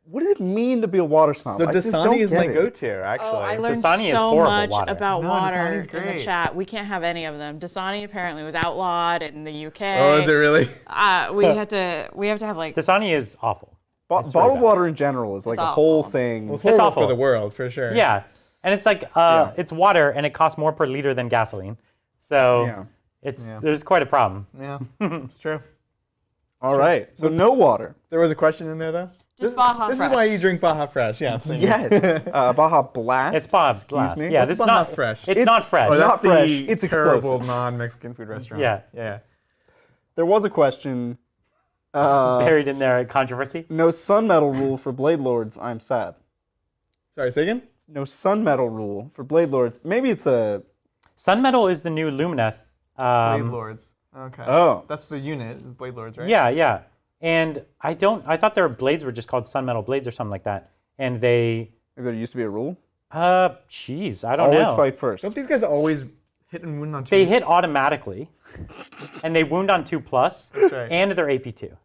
What does it mean to be a water snob? So I just Dasani don't is get my it. go-to, actually. Oh, I learned Dasani is so horrible much water. about No, water Dasani's in the great. chat. We can't have any of them. Dasani apparently was outlawed in the UK. Oh, is it really? We have to have like Dasani is awful. Bottled bad. water in general is like It's a whole awful. thing. Well, it's horrible awful. for the world, for sure. Yeah. And it's like, it's water and it costs more per liter than gasoline. So there's quite a problem. Yeah, it's true. All right. So no water. There was a question in there, though? Just Baja This Fresh. is why you drink Baja Fresh, yeah. Yes. Baja Blast. It's Bob. Excuse me? Yeah, What's this is Baja not Fresh? It's not fresh. Oh, not That's fresh. the It's terrible explosive. non-Mexican food restaurant. Yeah. Yeah. There was a question. Buried in there, controversy. No Sun Metal rule for Blade Lords. I'm sad. Sorry, say again? No Sun Metal rule for Blade Lords. Maybe it's a. Sun Metal is the new Lumineth. Blade Lords. Okay. Oh. That's the unit, Blade Lords, right? Yeah. And I thought their blades were just called Sun Metal blades or something like that. And they, Maybe there used to be a rule. jeez, I don't Always know. fight first. Don't these guys always hit and wound on two? They hit automatically, and they wound on 2+, That's right. and they're AP2.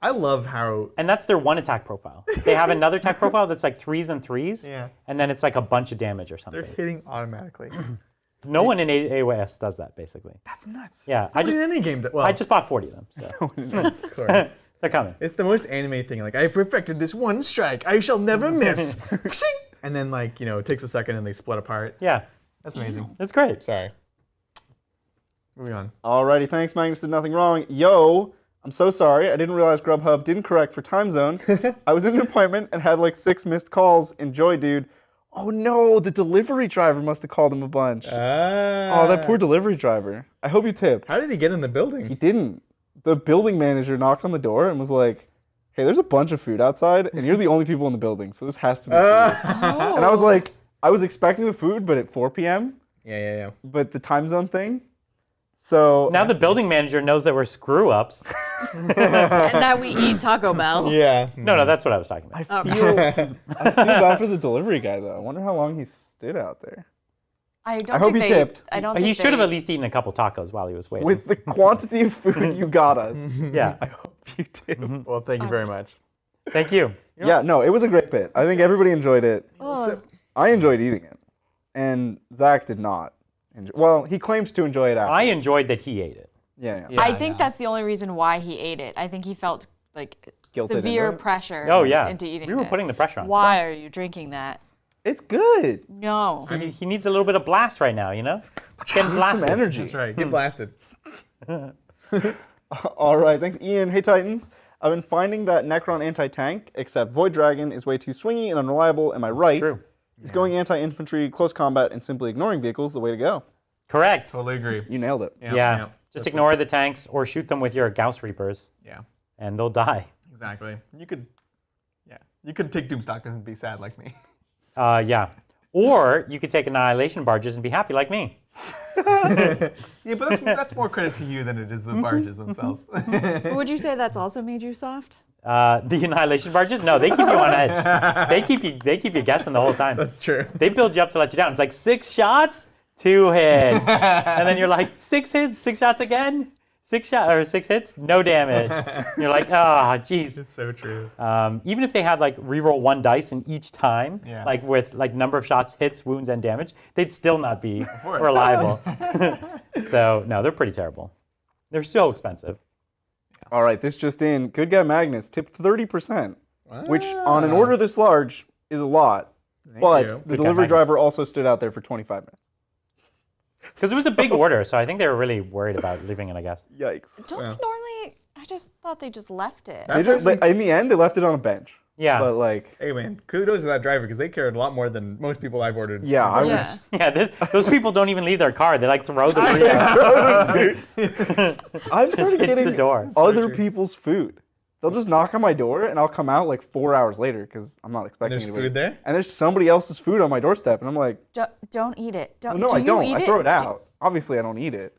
I love how... And that's their one attack profile. They have another attack profile that's like 3s and 3s, Yeah. and then it's like a bunch of damage or They're something. hitting automatically. No one in AOS does that, basically. That's nuts. Yeah, Nobody in any game... Well, I just bought 40 of them, so of course. they're coming. It's the most anime thing. Like, I perfected this one strike. I shall never miss. And then, like, it takes a second and they split apart. Yeah, That's amazing. it's great. Sorry. Moving on. Alrighty, thanks, Magnus did nothing wrong. Yo, I'm so sorry. I didn't realize Grubhub didn't correct for time zone. I was in an appointment and had like 6 missed calls. Enjoy, dude. Oh no, the delivery driver must have called him a bunch. Oh, that poor delivery driver. I hope you tip. How did he get in the He building? didn't. The building manager knocked on the door and was like, hey, there's a bunch of food outside and you're the only people in the building, so this has to be food. And I was like, I was expecting the food, but at 4 p.m., Yeah. but the time zone thing. So Now the building manager knows that we're screw-ups. and that we eat Taco Bell. Yeah. No, that's what I was talking about. I feel bad for the delivery guy, though. I wonder how long he stood out there. I don't I hope think he they, tipped. I don't He think should have they- at least eaten a couple tacos while he was waiting. With the quantity of food you got us, Yeah. I hope you did. Well, thank you very much. Thank you. Yeah, no, it was a great bit. I think everybody enjoyed it. Oh, I enjoyed eating it, and Zach did not. Well, he claimed to enjoy it after. I enjoyed that he ate it. Yeah. I think that's the only reason why he ate it. I think he felt like Guilted severe into it? pressure Oh, yeah. into eating We were this. putting the pressure on him. Why are you drinking that? It's good. No. He needs a little bit of blast right now, It's getting Need some blasted. energy. That's right. Get blasted. All right, thanks, Ian. Hey, Titans. I've been finding that Necron anti-tank, except Void Dragon, is way too swingy and unreliable. Am I right? True. Is going anti-infantry, close combat, and simply ignoring vehicles the way to go? Correct. Totally agree. You nailed it. Yeah. Just ignore the tanks or shoot them with your Gauss Reapers. Yeah. And they'll die. Exactly. You could take Doomstalkers and be sad like me. Yeah. Or you could take Annihilation Barges and be happy like me. Yeah, but that's more credit to you than it is the barges themselves. Would you say that's also made you soft? The Annihilation Barges? No, they keep you on edge. They keep you guessing the whole time. That's true. They build you up to let you down. It's like 6 shots, 2 hits. And then you're like, 6 hits, 6 shots again? 6 hits, no damage. You're like, jeez. It's so true. Even if they had like reroll 1 dice in each time, like with like number of shots, hits, wounds, and damage, they'd still not be reliable. So no, they're pretty terrible. They're so expensive. All right, this just in. Good Guy Magnus tipped 30%, which on an order this large is a lot. But the delivery driver also stood out there for 25 minutes. Because it was a big order, so I think they were really worried about leaving it, I guess. Yikes. Don't normally, I just thought they just left it. In the end, they left it on a bench. Yeah. But like, hey man, kudos to that driver because they cared a lot more than most people I've ordered. Yeah, those people don't even leave their car. They like throw the I've started getting the door. other people's food. They'll just knock on my door, and I'll come out like 4 hours later because I'm not expecting There's food there? And there's somebody else's food on my doorstep, and I'm like, Don't eat it. I don't. I throw it out. Obviously, I don't eat it.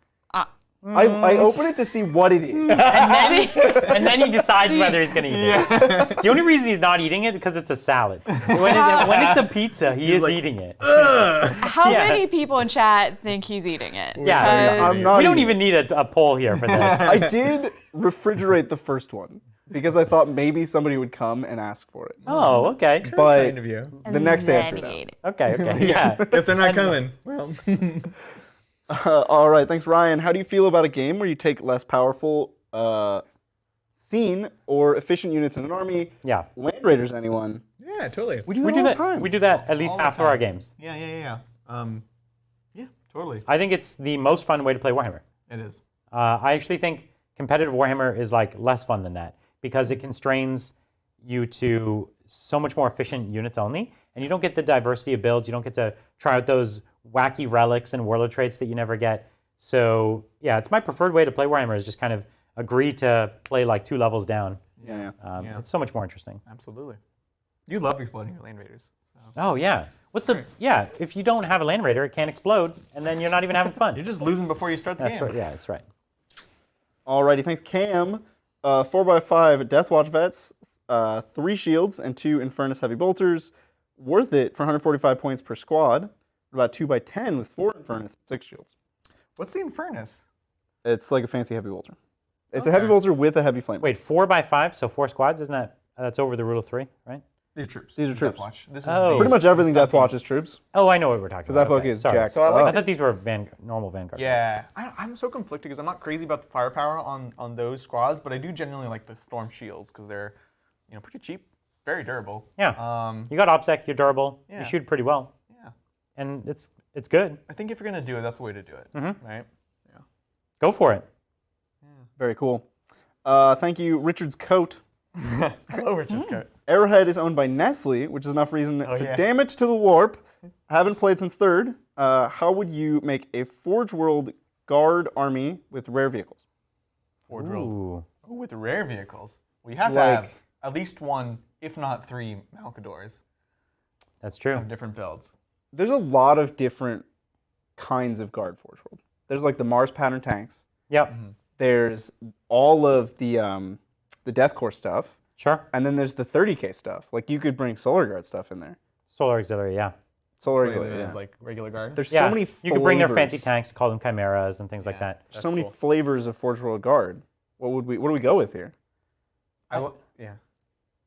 I open it to see what it is. And then he decides whether he's going to eat it. The only reason he's not eating it is because it's a salad. When it's a pizza, he is eating it. How many people in chat think he's eating it? Yeah, we don't even need a poll here for this. I did refrigerate the first one because I thought maybe somebody would come and ask for it. Oh, okay. But Kind of you. the next answer. Okay, yeah. Guess they're not coming. Well. All right, thanks, Ryan. How do you feel about a game where you take less powerful scene or efficient units in an army? Yeah. Land Raiders, anyone? Yeah, totally. We do that all the time. We do that at least half of our games. Yeah. Yeah, totally. I think it's the most fun way to play Warhammer. It is. I actually think competitive Warhammer is like less fun than that because it constrains you to so much more efficient units only, and you don't get the diversity of builds. You don't get to try out those wacky relics and warlord traits that you never get. So yeah, it's my preferred way to play Warhammer is just kind of agree to play like 2 levels down. Yeah. It's so much more interesting. Absolutely. You love exploding your Land Raiders. So. Oh yeah. If you don't have a Land Raider, it can't explode, and then you're not even having fun. You're just losing before you start the game. Right. Yeah, that's right. Alrighty, thanks, Cam. 4x5 Deathwatch vets, 3 shields and 2 Infernus heavy bolters. Worth it for 145 points per squad. About 2x10 with 4 Infernus and 6 shields. What's the Infernus? It's like a fancy heavy bolter. It's a heavy bolter with a heavy flame. Wait, 4x5, so 4 squads? Isn't that's over the rule of 3, right? These are troops. These are troops. Deathwatch. This is Pretty much everything Deathwatch is troops. Oh, I know what we're talking about. Because that book is jacked. So I I thought these were normal Vanguard. Yeah, I'm so conflicted because I'm not crazy about the firepower on those squads, but I do genuinely like the Storm Shields because they're pretty cheap, very durable. Yeah. You got OPSEC, you're durable, you shoot pretty well. Yeah. And it's good. I think if you're gonna do it, that's the way to do it. Right? Yeah. Go for it. Very cool. Thank you, Richard's Coat. Hello, Richard's Coat. Arrowhead is owned by Nestle, which is enough reason to damage to the warp. I haven't played since 3rd. How would you make a Forge World Guard army with rare vehicles? Forge World. Oh, with rare vehicles. We have to have at least 1, if not 3, Malcadors. That's true. Of different builds. There's a lot of different kinds of Guard Forge World. There's like the Mars pattern tanks. Yep. There's all of the Death Corps stuff. Sure. And then there's the 30k stuff. Like you could bring Solar Guard stuff in there. Solar Auxiliary, yeah. Solar Auxiliary, is like regular guard. There's so many flavors. You could bring their fancy tanks, call them chimeras and things like that. So many flavors of Forge World Guard. What do we go with here?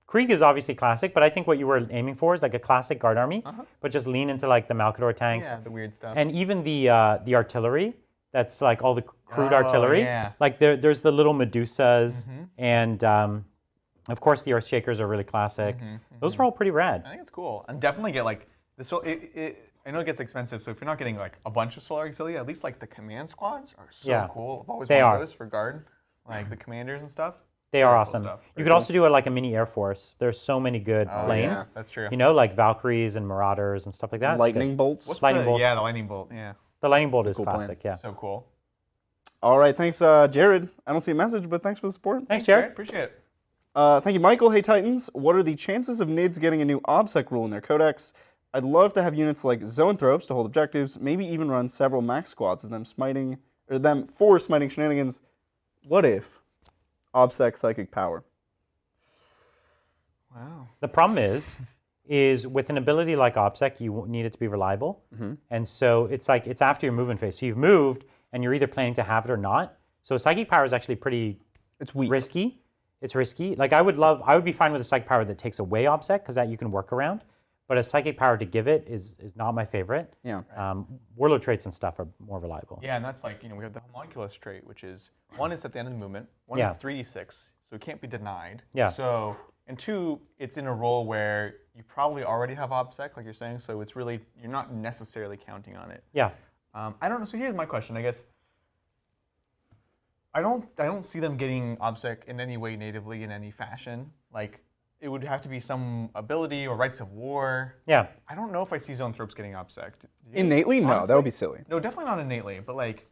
Krieg is obviously classic, but I think what you were aiming for is like a classic guard army, but just lean into like the Malcador tanks. Yeah, the weird stuff. And even the artillery, that's like all the crude artillery. Yeah. Like there's the little Medusas, and of course the Earthshakers are really classic. Those are all pretty rad. I think it's cool. And definitely get like this. I know it gets expensive, so if you're not getting like a bunch of Solar Auxilia, at least like the command squads are so cool. I've always wanted those for guard, like the commanders and stuff. They are awesome. You could also do it like a mini Air Force. There's so many good planes. Yeah, that's true. You know, like Valkyries and Marauders and stuff like that. Lightning bolts. Lightning bolts. Yeah, the lightning bolt. Yeah. The lightning bolt is cool classic. plan. Yeah. So cool. All right, thanks, Jared. I don't see a message, but thanks for the support. Thanks, Jared. Appreciate it. Thank you, Michael. Hey, Titans. What are the chances of NIDS getting a new OBSEC rule in their codex? I'd love to have units like Zoanthropes to hold objectives, maybe even run several max squads of them smiting, or them for smiting shenanigans. What if OBSEC psychic power? Wow. The problem is with an ability like OBSEC, you need it to be reliable. And so it's like, it's after your movement phase. So you've moved, and you're either planning to have it or not. So psychic power is actually pretty risky. It's risky. Like I would be fine with a psychic power that takes away OBSEC, because that you can work around. But a psychic power to give it is not my favorite. Yeah. Warlord traits and stuff are more reliable. Yeah, and that's like, we have the homunculus trait, which is, one, it's at the end of the movement. One, it's 3d6, so it can't be denied. Yeah. So, and two, it's in a role where you probably already have OBSEC, like you're saying, so it's really, you're not necessarily counting on it. Yeah. I don't know, so here's my question, I guess. I don't see them getting OBSEC in any way natively in any fashion. Like, it would have to be some ability or rights of war. Yeah. I don't know if I see Zoanthropes getting OBSEC. Innately? No, that would be silly. No, definitely not innately, but like,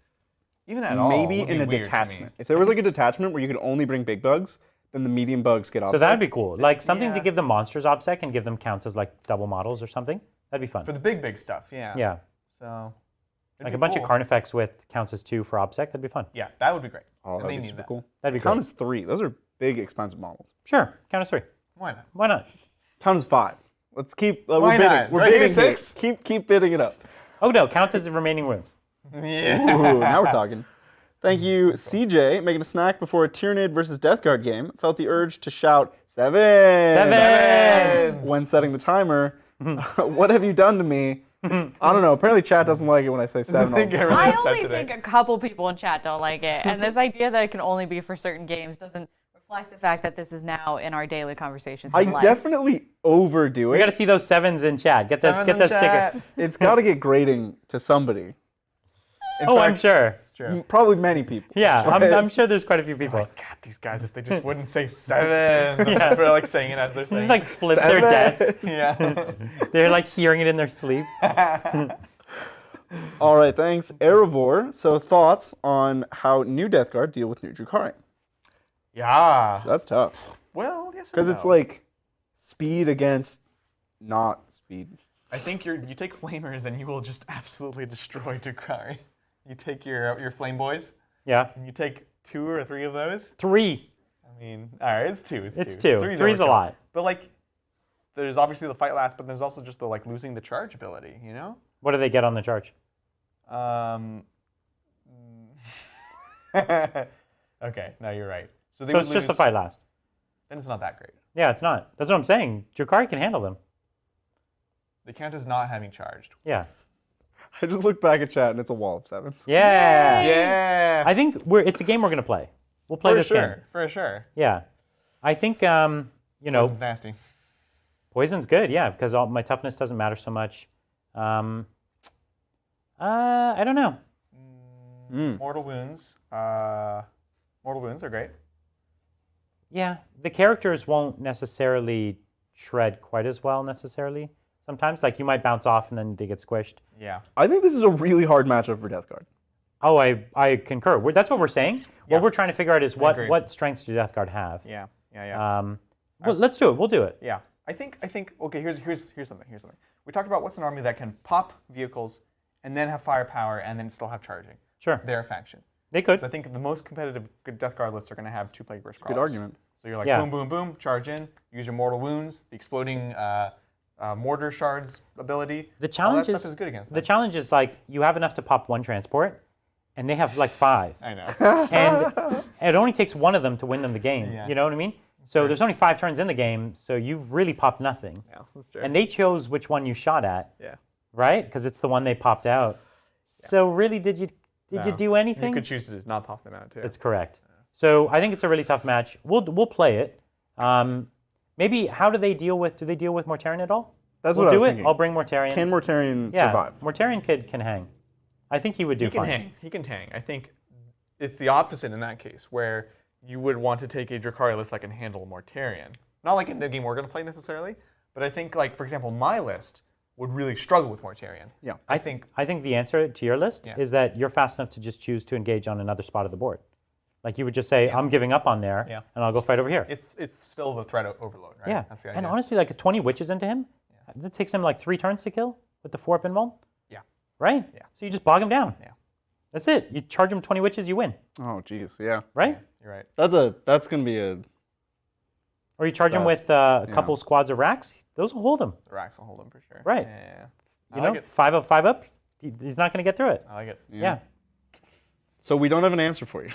even at all, maybe in a detachment. If there was like a detachment where you could only bring big bugs, then the medium bugs get OBSEC. So that'd be cool. Like something to give them monsters OBSEC and give them counts as like double models or something. That'd be fun. For the big stuff, yeah. Yeah. So. Like a bunch of Carnifex with counts as 2 for OBSEC, that'd be fun. Yeah, that would be great. Oh, that'd be super cool. That'd be Count great. as 3. Those are big, expensive models. Sure. Count as 3. Why not? Why not? Count as 5. Let's keep. Why we're bidding. not? We're Right, bidding. 6? Keep bidding it up. Oh no, count as the remaining rooms. Yeah. Ooh, now we're talking. Thank you, CJ, making a snack before a Tyranid versus Death Guard game. Felt the urge to shout 7 when setting the timer. What have you done to me? I don't know. Apparently, chat doesn't like it when I say 7. I only think a couple people in chat don't like it, and this idea that it can only be for certain games doesn't reflect the fact that this is now in our daily conversations. I definitely overdo it. We got to see those 7s in chat. Get those stickers. It's got to get grading to somebody. In fact, I'm sure. It's true. Probably many people. Yeah, I'm sure there's quite a few people. God, these guys, if they just wouldn't say 7. For like saying it as they're saying. Just like flip their desk. Yeah. They're like hearing it in their sleep. All right, thanks. Erebor, so thoughts on how new Death Guard deal with new Drukhari? Yeah. That's tough. Well, yes. Because it's like speed against not speed. I think you take Flamers and you will just absolutely destroy Drukhari. You take your Flame Boys. Yeah. And you take 2 or 3 of those. 3. I mean, all right, it's 2. It's 2. 3's a lot. But like, there's obviously the fight last, but there's also just the like losing the charge ability. You know. What do they get on the charge? Okay, no, you're right. So it's just the fight last. Then it's not that great. Yeah, it's not. That's what I'm saying. Drukhari can handle them. The count is not having charged. Yeah. I just looked back at chat and it's a wall of 7s. Yeah. Yeah. I think it's a game we're gonna play. We'll play this game. For sure. Yeah. I think Poison's nasty. Poison's good, yeah, because my toughness doesn't matter so much. I don't know. Mortal wounds. Mortal wounds are great. Yeah, the characters won't necessarily shred quite as well necessarily. Sometimes, like you might bounce off and then they get squished. Yeah. I think this is a really hard matchup for Death Guard. Oh, I concur. That's what we're saying. Yeah. What we're trying to figure out is what strengths do Death Guard have. Yeah. Well, let's do it. We'll do it. Yeah. I think. Okay. Here's something. We talked about what's an army that can pop vehicles and then have firepower and then still have charging. Sure. Their faction. They could. So I think the most competitive good Death Guard lists are going to have 2 Plague Burst Crawlers. Good argument. So you're like boom, boom, boom, charge in, use your mortal wounds, the exploding mortar shards ability. The challenge all that stuff is good against them. The challenge is like you have enough to pop 1 transport, and they have like 5. I know. And it only takes 1 of them to win them the game. Yeah. You know what I mean? So there's only 5 turns in the game, so you've really popped nothing. Yeah, that's true. And they chose which one you shot at. Yeah. Right? Because it's the one they popped out. Yeah. So really, did you do anything? You could choose to just not pop them out too. That's correct. Yeah. So I think it's a really tough match. We'll play it. Maybe how do they deal with? Do they deal with Mortarion at all? That's we'll what I do was it. thinking. I'll bring Mortarion. Can Mortarion survive? Mortarion can hang. I think he would do fine. He can hang. He can hang. I think it's the opposite in that case, where you would want to take a Drukhari list that can handle Mortarion. Not like in the game we're going to play necessarily, but I think, like, for example, my list would really struggle with Mortarion. Yeah. I think the answer to your list is that you're fast enough to just choose to engage on another spot of the board. Like you would just say, I'm giving up on there, and I'll go fight over here. It's still the threat overload, right? Yeah. That's the idea. And honestly, like 20 witches into him, that takes him like 3 turns to kill with the 4-up invuln. Yeah. Right? Yeah. So you just bog him down. Yeah. That's it. You charge him 20 witches, you win. Oh, geez, yeah. Right? You're right. That's gonna be a. Or you charge him with a couple squads of racks. Those will hold him. The racks will hold him for sure. Right. Yeah. You know, 5 up, 5 up. He's not going to get through it. I like it. Yeah. So we don't have an answer for you.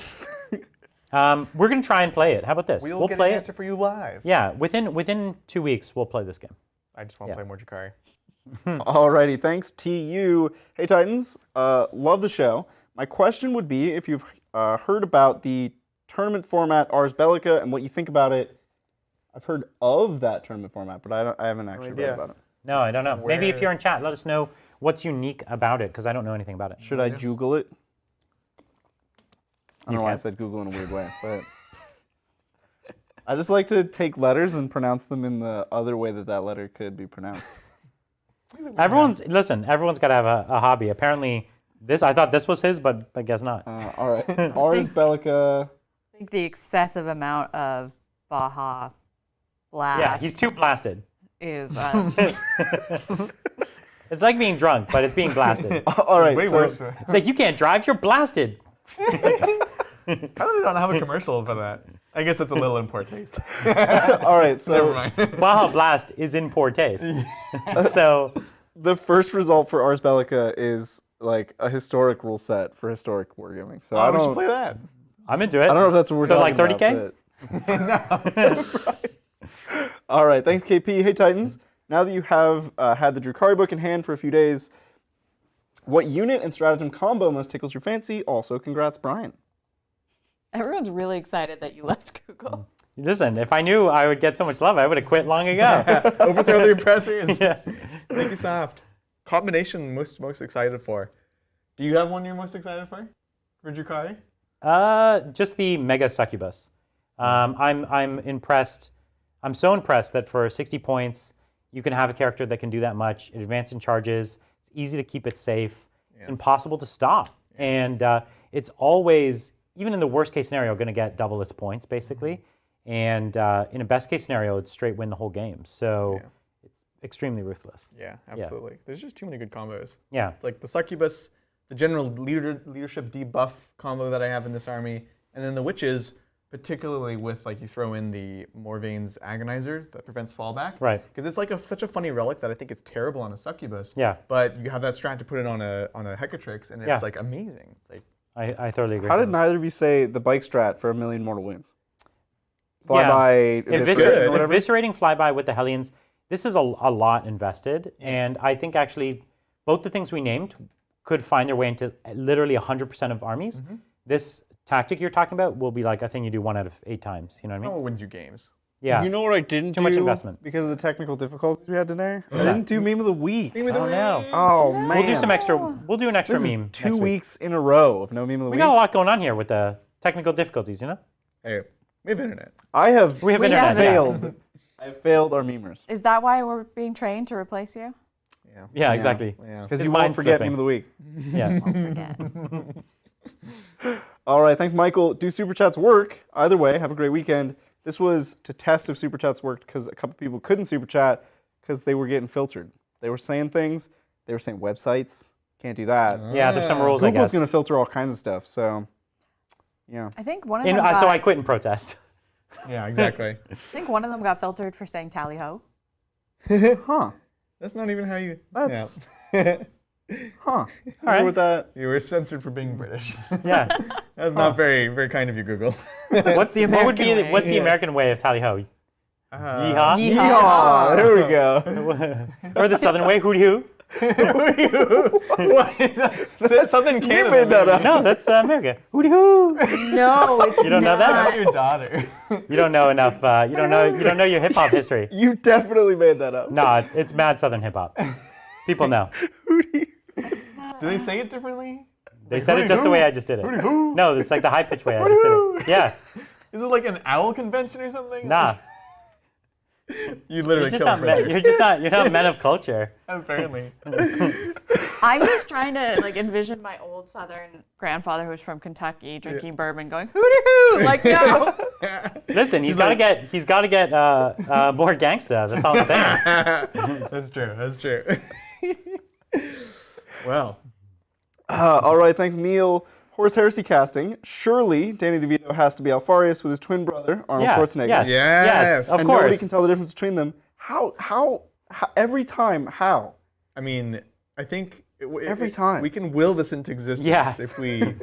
We're going to try and play it. How about this? We'll get play an answer for you live. Yeah. Within 2 weeks, we'll play this game. I just want to play more Drukhari. Alrighty, thanks TU. Hey Titans, love the show. My question would be if you've heard about the tournament format Ars Bellica and what you think about it. I've heard of that tournament format, but I haven't actually read about it. No, I don't know. Maybe if you're in chat, let us know what's unique about it, because I don't know anything about it. Should I Google it? I don't know why I said Google in a weird way, but I just like to take letters and pronounce them in the other way that letter could be pronounced. Everyone's got to have a hobby. Apparently, I thought this was his, but I guess not. All right, Ars Bellica. I think the excessive amount of Baja blast. Yeah, he's too blasted. Is It's like being drunk, but it's being blasted. All right, Way worse. It's like you can't drive, you're blasted. How do they not have a commercial for that? I guess it's a little in poor taste. All right, so Never mind. Baja Blast is in poor taste. So the first result for Ars Bellica is like a historic rule set for historic wargaming. So I we don't should play that. I'm into it. I don't know if that's what we're talking like 30K? about. No. All right, thanks KP. Hey Titans, now that you have had the Drukhari book in hand for a few days, what unit and stratagem combo most tickles your fancy? Also, congrats, Brian. everyone's really excited that you left Google. Listen, if I knew I would get so much love, I would have quit long ago. Overthrow the oppressors. Yeah. Make it soft. Combination most excited for. Do you have one you're most excited for Drukhari? Just the Mega Succubus. I'm impressed. I'm so impressed that for 60 points, you can have a character that can do that much. It advances in charges. It's easy to keep it safe. It's impossible to stop. And it's always, even in the worst case scenario, going to get double its points, basically. And in a best case scenario, it's straight win the whole game. So it's extremely ruthless. Yeah, absolutely. There's just too many good combos. Yeah. It's like the Succubus, the general leadership debuff combo that I have in this army, and then the Witches, particularly with, like, you throw in the Morvane's Agonizer that prevents fallback. Right. Because it's like such a funny relic that I think it's terrible on a Succubus. Yeah. But you have that strat to put it on a Hecatrix, and it's like amazing. It's like, I thoroughly agree. How did neither of you say the bike strat for 1,000,000 mortal wounds? Flyby, eviscerating flyby with the Hellions. This is a lot invested, and I think actually both the things we named could find their way into literally 100% of armies. This tactic you're talking about will be like a thing you do 1 out of 8 times. You know what I mean? what wins you games. Yeah. You know what I didn't do? Too much investment. Because of the technical difficulties we had today? I didn't do Meme of the Week. Oh no. Oh, man. We'll do some extra. We'll do an extra This is meme. 2 next week. weeks in a row of no Meme of the We Week. got a lot going on here with the technical difficulties. You know. Hey, we have internet. I have We have We internet. have yeah. failed. I have failed our memers. Is that why we're being trained to replace you? Yeah. Yeah, exactly. Yeah. Because His you won't mind's forget slipping. Meme of the Week. Yeah. Forget. All right, thanks, Michael. Do Super Chats work? Either way, have a great weekend. This was to test if Super Chats worked because a couple people couldn't Super Chat because they were getting filtered. They were saying things. They were saying websites. Can't do that. Yeah. There's some rules, I Google's guess. going to filter all kinds of stuff, so yeah. I think one of them. So I quit in protest. Yeah, exactly. I think one of them got filtered for saying tally ho. Huh. That's not even how you. That's... Yeah. Huh. All right. With that. You were censored for being British. Yeah. That's not very kind of you, Google. What's the what would be American way. what's the American way of tally ho? Yeehaw. Yeehaw. There we go. Or the Southern way, hooty hoo. What? Something Canada. You made that up. No, that's America. Hooty hoo. No, it's You don't know that? That's your daughter. You don't know enough. You don't know your hip hop history. You definitely made that up. No, it's mad Southern hip hop. People know. Do they say it differently? They said it just the way I just did it. No, it's like the high pitched way I just did it. Yeah. Is it like an owl convention or something? Nah. You literally You're killed me. you're not men of culture. Apparently. I'm just trying to like envision my old Southern grandfather who was from Kentucky drinking bourbon, going hooty hoo, like no. Listen, he's got to get more gangsta. That's all I'm saying. That's true. That's true. Well. All right, thanks, Neil. Horus Heresy casting. Surely Danny DeVito has to be Alfarius with his twin brother, Arnold Schwarzenegger. Yes, of and course. nobody can tell the difference between them. How every time, how? I mean, I think Every time. we can will this into existence if we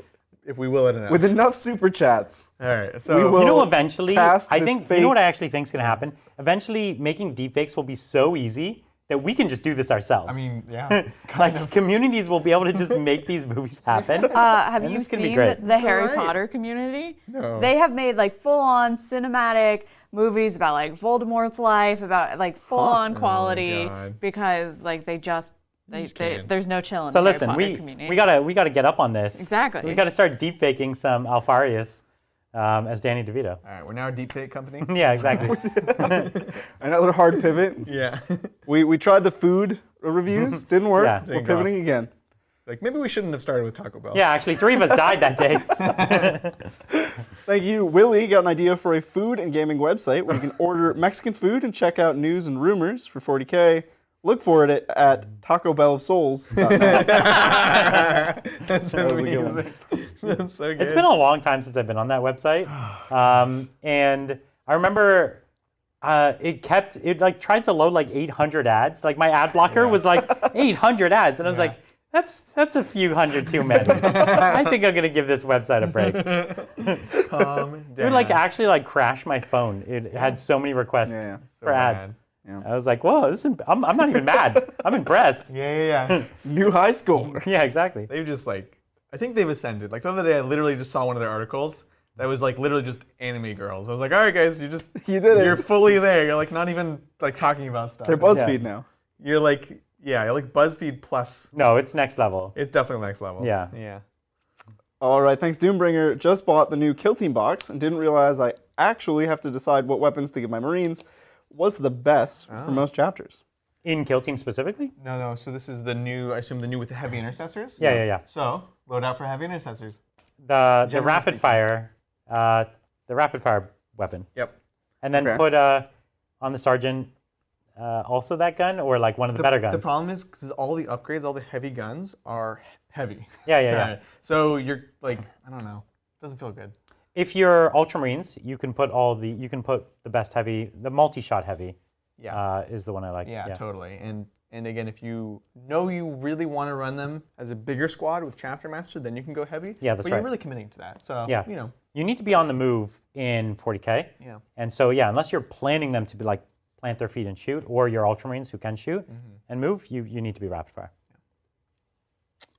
will it enough. With enough super chats. All right. So We will You know, eventually, cast I this think, fake- you know what I actually think is going to happen? Eventually, making deepfakes will be so easy that we can just do this ourselves. I mean, yeah. like, communities will be able to just make these movies happen. Have And you it's gonna be seen great. the Harry right. Potter community? No. They have made like full-on cinematic movies about like Voldemort's life, about like full-on quality God. because like they can't. there's no chill in So the listen, Harry Potter community. we gotta get up on this. Exactly. We gotta start deepfaking some Alfarius as Danny DeVito. All right. We're now a deepfake company. Yeah, exactly. Another hard pivot. Yeah. We tried the food reviews, didn't work. Yeah. We're Didn't go. pivoting again. Like maybe we shouldn't have started with Taco Bell. Yeah, actually, 3 of us died that day. Thank you. Willie got an idea for a food and gaming website where you can order Mexican food and check out news and rumors for 40K. Look for it at TacoBellofSouls.net. That's That was a good one. amazing. That's so good. It's been a long time since I've been on that website, and I remember it like tried to load like 800 ads. Like my ad blocker was like 800 ads, and I was like, that's a few hundred too many. I think I'm gonna give this website a break. Calm It down. would like actually like crash my phone. It had so many requests Yeah. So for ads. bad. I was like, whoa, I'm not even mad. I'm impressed. Yeah. New high score. Yeah, exactly. They've just like, I think they've ascended. Like the other day, I literally just saw one of their articles that was like literally just anime girls. I was like, all right, guys, you did it. You're fully there. You're like not even like talking about stuff. They're BuzzFeed now. You're like, yeah, you're like BuzzFeed plus. No, it's next level. It's definitely next level. Yeah. Yeah. All right, thanks, Doombringer. Just bought the new Kill Team box and didn't realize I actually have to decide what weapons to give my Marines. What's the best for most chapters? In Kill Team specifically? No. So this is the new, I assume the new with the heavy intercessors? Yeah. So load out for heavy intercessors. The Generally rapid fire weapon. Yep. And then Okay. put on the sergeant also that gun or like one of the better guns. The problem is because all the upgrades, all the heavy guns are heavy. Yeah. So you're like, I don't know, doesn't feel good. If you're Ultramarines, you can put the best heavy, the multi-shot heavy. Yeah. Is the one I like. Yeah, totally. And again, if you know you really want to run them as a bigger squad with Chapter Master, then you can go heavy. Yeah, that's but right. you're really committing to that. So Yeah. you know. You need to be on the move in 40K. Yeah. And so yeah, unless you're planning them to be like plant their feet and shoot, or you're Ultramarines who can shoot and move, you need to be rapid fire.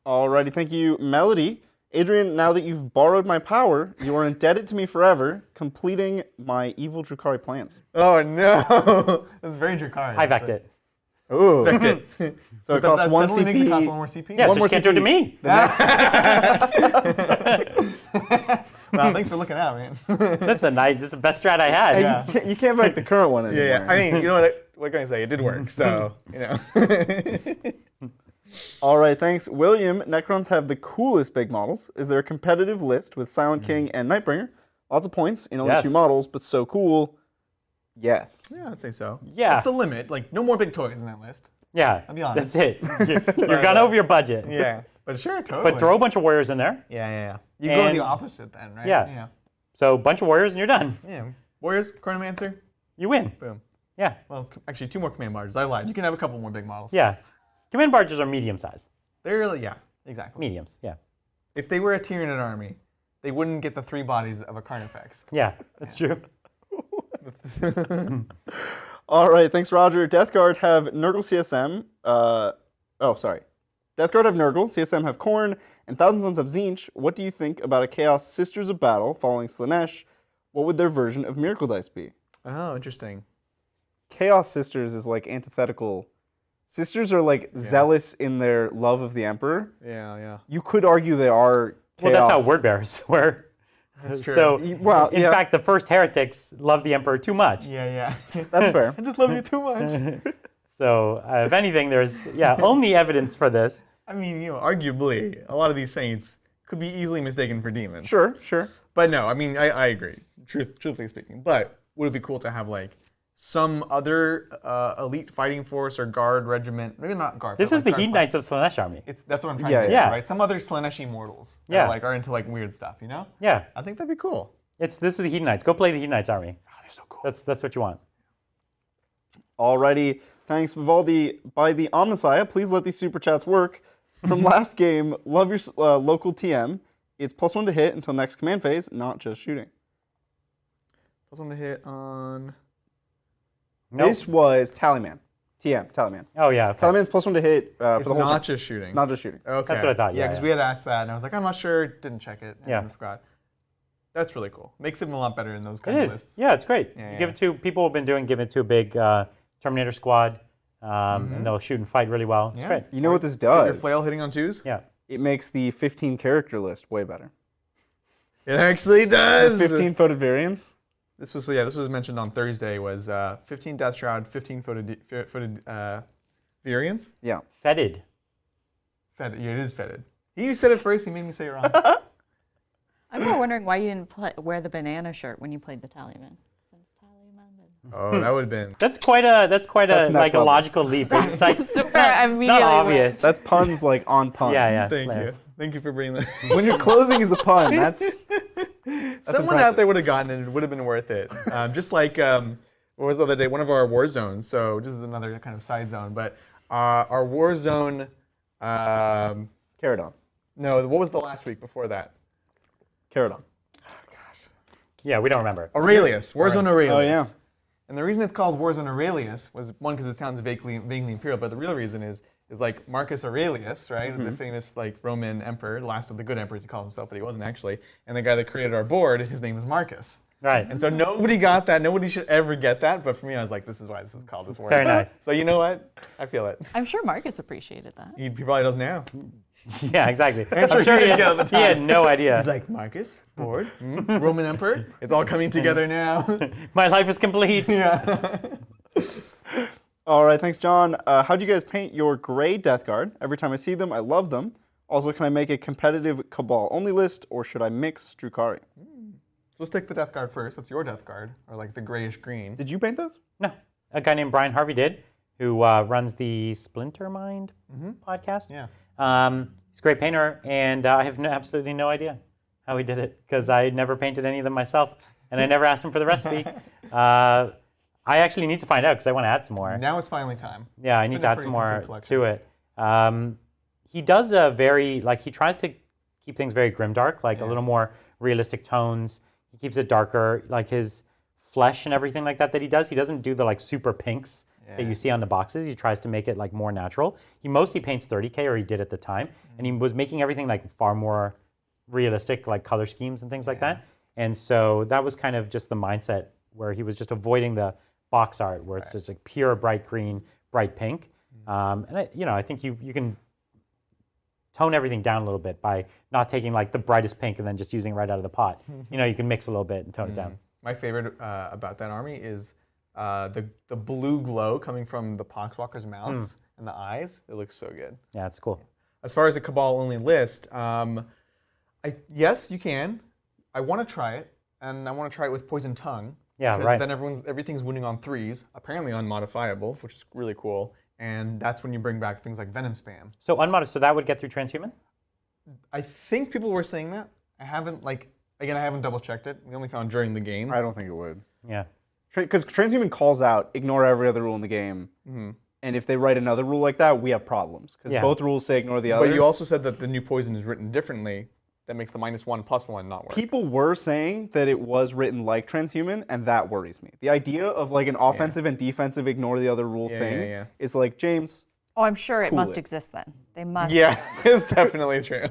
Alrighty, thank you, Melody. Adrian, now that you've borrowed my power, you are indebted to me forever, completing my evil Drukhari plans. Oh no, that's very Drukhari. I vec'd it. Ooh. It. So it costs one only makes it CP. cost one more CP. Yeah, One so more just can't do it to CP. me. The next, Wow, thanks for looking out, man. Listen, this is the best strat I had. hey, you can't back the current one anymore. Yeah. I mean, you know what can I say? It did work. So you know. All right, thanks. William, Necrons have the coolest big models. Is there a competitive list with Silent King and Nightbringer? Lots of points in only Yes. 2 models, but so cool. Yes. Yeah, I'd say so. Yeah. That's the limit. Like, no more big toys in that list. Yeah, I'll be honest. that's it. You're gone over your budget. Yeah. But sure, totally. But throw a bunch of warriors in there. Yeah. You go And- the opposite then, right? Yeah. So a bunch of warriors and you're done. Yeah. Warriors, Chronomancer, You win. boom. Yeah. Well, actually, 2 more command barges. I lied. You can have a couple more big models. Yeah. Command barges are medium size. They're really, yeah, exactly. Mediums. Yeah. If they were a Tyranid army, they wouldn't get the 3 bodies of a Carnifex. Yeah, that's true. All right, thanks, Roger. Death Guard have Nurgle CSM, Oh, sorry. Death Guard have Nurgle, CSM have Khorne, and Thousand Sons have Tzeentch. What do you think about a Chaos Sisters of Battle following Slaanesh? What would their version of Miracle Dice be? Oh, interesting. Chaos Sisters is like antithetical. Sisters are like zealous in their love of the Emperor. Yeah. You could argue they are chaos. Well, that's how word bearers were. That's true. So, well, in fact, the first heretics loved the Emperor too much. Yeah. That's fair. I just love you too much. So, if anything, there's only evidence for this. I mean, arguably, a lot of these saints could be easily mistaken for demons. Sure. But no, I mean, I agree, truthfully speaking. But would it be cool to have, like, some other elite fighting force or guard regiment? Maybe not guard. This is the Heat Knights of Slaanesh army. That's what I'm trying to get, right? Some other Slaanesh immortals that are into, like, weird stuff, Yeah. I think that'd be cool. This is the Heat Knights. Go play the Heat Knights army. Oh, they're so cool. That's what you want. Alrighty. Thanks, Vivaldi. By the Omnissiah, please let these super chats work. From last game, love your local TM. It's +1 to hit until next command phase, not just shooting. +1 to hit on... Nope. This was Tallyman. TM, Tallyman. Oh, yeah. Okay. Tallyman's +1 to hit for the whole not turn. just shooting. Not just shooting. Okay. That's what I thought, Yeah, because we had asked that, and I was like, I'm not sure, didn't check it, and I forgot. That's really cool. Makes it a lot better in those kind of lists. Yeah, it's great. Yeah, Give it to, people have been give it to a big Terminator squad, and they'll shoot and fight really well. It's great. You know what this does? Your flail hitting on 2s? Yeah. It makes the 15 character list way better. It actually does! 15 foated variants. This was mentioned on Thursday, was 15 Death Shroud, 15 foated variants. Yeah. Fetid. Fetid. Yeah, it is fetid. You said it first, he made me say it wrong. I'm more wondering why you didn't wear the banana shirt when you played the Tallyman. Oh, that would have been. That's quite a like a logical leap. It's like it's not obvious. That's puns like on puns. Yeah. Thank you for bringing that. When your clothing is a pun, that's someone out there would have gotten it. It would have been worth it. Just like what was the other day? One of our war zones. So this is another kind of side zone, but our war zone. Caradon. No, what was the last week before that? Caradon. Yeah, we don't remember. Aurelius. Warzone Aurelius. Oh yeah. And the reason it's called Warzone Aurelius was, one, because it sounds vaguely imperial, but the real reason is like Marcus Aurelius, right? The famous like Roman emperor, the last of the good emperors he called himself, but he wasn't actually. And the guy that created our board, his name is Marcus. Right. And so nobody got that. Nobody should ever get that. But for me, I was like, this is why this is called this word. Very nice. So you know what? I feel it. I'm sure Marcus appreciated that. He probably does now. Yeah, exactly. I'm sure he had no idea. He's like, Marcus, board, Roman emperor. It's all coming together now. My life is complete. Yeah. All right, thanks, John. How'd you guys paint your gray Death Guard? Every time I see them, I love them. Also, can I make a competitive Cabal only list, or should I mix Drukhari? So let's take the Death Guard first. That's your Death Guard, or like the grayish green. Did you paint those? No, a guy named Brian Harvey did, who runs the Splinter Mind podcast. Yeah. He's a great painter, and I have absolutely no idea how he did it, because I never painted any of them myself, and I never asked him for the recipe. I actually need to find out, because I want to add some more. Now it's finally time. Yeah, I need to add some more to it. He does a very, he tries to keep things very grimdark, a little more realistic tones. He keeps it darker, like his flesh and everything like that he does. He doesn't do the super pinks that you see on the boxes. He tries to make it more natural. He mostly paints 30K, or he did at the time, and he was making everything far more realistic, color schemes and things like that. And so that was kind of just the mindset, where he was just avoiding the box art, where it's just pure bright green, bright pink. And I think you can tone everything down a little bit by not taking the brightest pink and then just using it right out of the pot. You can mix a little bit and tone it down. My favorite about that army is the blue glow coming from the Poxwalkers' mouths and the eyes. It looks so good. Yeah, it's cool. As far as a Cabal only list, yes, you can. I want to try it, and I want to try it with Poison Tongue. Yeah, because right. then everything's wounding on 3s, apparently unmodifiable, which is really cool. And that's when you bring back things like Venom Spam. So unmodified, so that would get through Transhuman? I think people were saying that. I haven't again, I haven't double checked it. We only found during the game. I don't think it would. Yeah. Because Transhuman calls out, ignore every other rule in the game. And if they write another rule like that, we have problems. Because both rules say ignore the other. But you also said that the new poison is written differently. That makes the -1/+1 not work. People were saying that it was written like Transhuman, and that worries me. The idea of an offensive and defensive ignore the other rule thing is James, Oh, I'm sure it Cool must it. exist then. They must. Yeah, it's definitely true.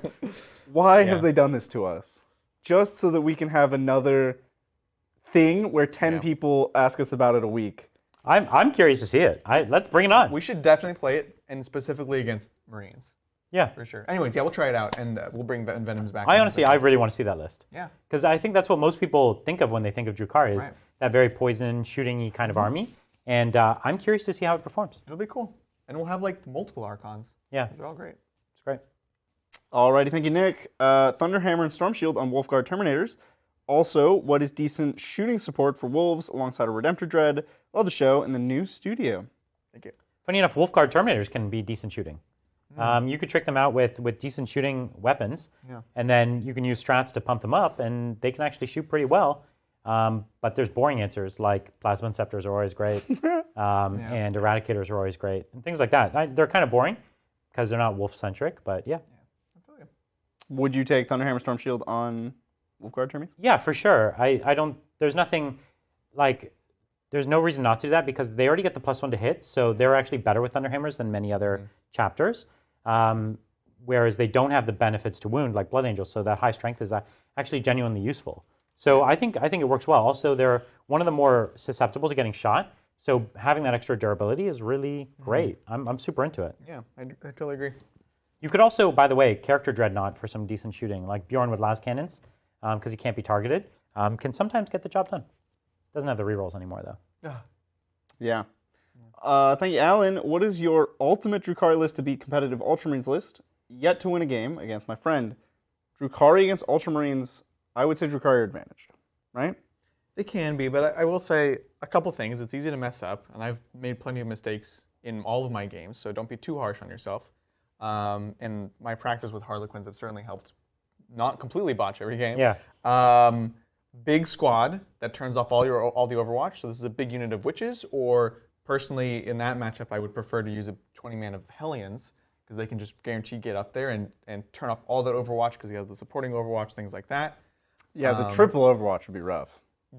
Why Yeah. have they done this to us? Just so that we can have another thing where 10 people ask us about it a week. I'm curious to see it. Let's bring it on. We should definitely play it, and specifically against Marines. Yeah. For sure. Anyways, yeah, we'll try it out, and we'll bring Venoms back. I really want to see that list. Yeah. Because I think that's what most people think of when they think of Drukhari, is that very poison, shooting-y kind of army. And I'm curious to see how it performs. It'll be cool. And we'll have like multiple Archons. Yeah. These are all great. It's great. Alrighty, thank you, Nick. Thunderhammer and Storm Shield on Wolfguard Terminators. Also, what is decent shooting support for Wolves alongside a Redemptor Dread? Love the show in the new studio. Thank you. Funny enough, Wolfguard Terminators can be decent shooting. You could trick them out with decent shooting weapons, and then you can use strats to pump them up, and they can actually shoot pretty well. But there's boring answers like Plasma Inceptors are always great, and Eradicators are always great, and things like that. They're kind of boring because they're not wolf-centric, but yeah. Would you take Thunderhammer Storm Shield on Wolfguard Termi? Yeah, for sure. I don't. There's nothing like. There's no reason not to do that because they already get the +1 to hit, so they're actually better with Thunderhammers than many other chapters. Whereas they don't have the benefits to wound like Blood Angels, so that high strength is actually genuinely useful. So I think it works well. Also, they're one of the more susceptible to getting shot, so having that extra durability is really great. I'm super into it. Yeah, I totally agree. You could also, by the way, character Dreadnought for some decent shooting, like Bjorn with las cannons, because he can't be targeted, can sometimes get the job done. Doesn't have the rerolls anymore though. Yeah. Thank you, Alan. What is your ultimate Drukhari list to beat competitive Ultramarines list? Yet to win a game against my friend. Drukhari against Ultramarines, I would say Drukhari are advantaged, right? They can be, but I will say a couple things. It's easy to mess up, and I've made plenty of mistakes in all of my games, so don't be too harsh on yourself. And my practice with Harlequins have certainly helped not completely botch every game. Yeah. Big squad that turns off all the Overwatch. So this is a big unit of witches, or personally in that matchup, I would prefer to use a 20-man of Hellions because they can just guarantee get up there and turn off all that Overwatch because you have the supporting Overwatch, things like that. Yeah, the triple Overwatch would be rough.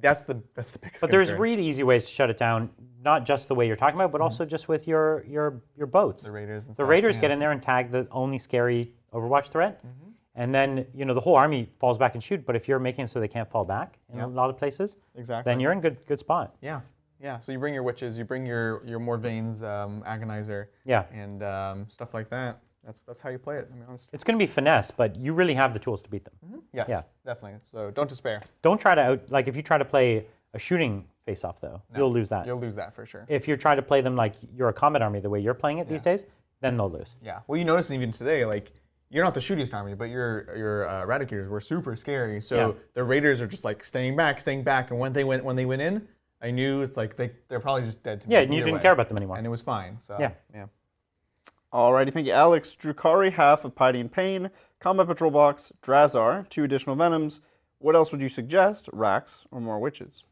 That's the biggest But there's really easy ways to shut it down, not just the way you're talking about, but also just with your boats. The Raiders and The Raiders get in there and tag the only scary Overwatch threat. And then, the whole army falls back and shoot, but if you're making it so they can't fall back in a lot of places, then you're in good spot. Yeah. Yeah, so you bring your witches, you bring your Morvane's Agonizer, and stuff like that. That's how you play it. I mean, honestly. It's going to be finesse, but you really have the tools to beat them. Yes, definitely. So don't despair. Don't try to if you try to play a shooting face-off though, you'll lose that. You'll lose that for sure. If you try to play them like you're a combat army the way you're playing it these days, then they'll lose. Yeah. Well, you notice even today, like you're not the shootiest army, but your Eradicators were super scary. So the Raiders are just like staying back, and when they went in, I knew it's like they're probably just dead to me. Yeah, and you didn't care about them anymore. And it was fine. So yeah. Alrighty, thank you, Alex. Drukhari, half of Piety and Pain, Combat Patrol Box, Drazar, 2 additional Venoms. What else would you suggest? Rax or more Witches?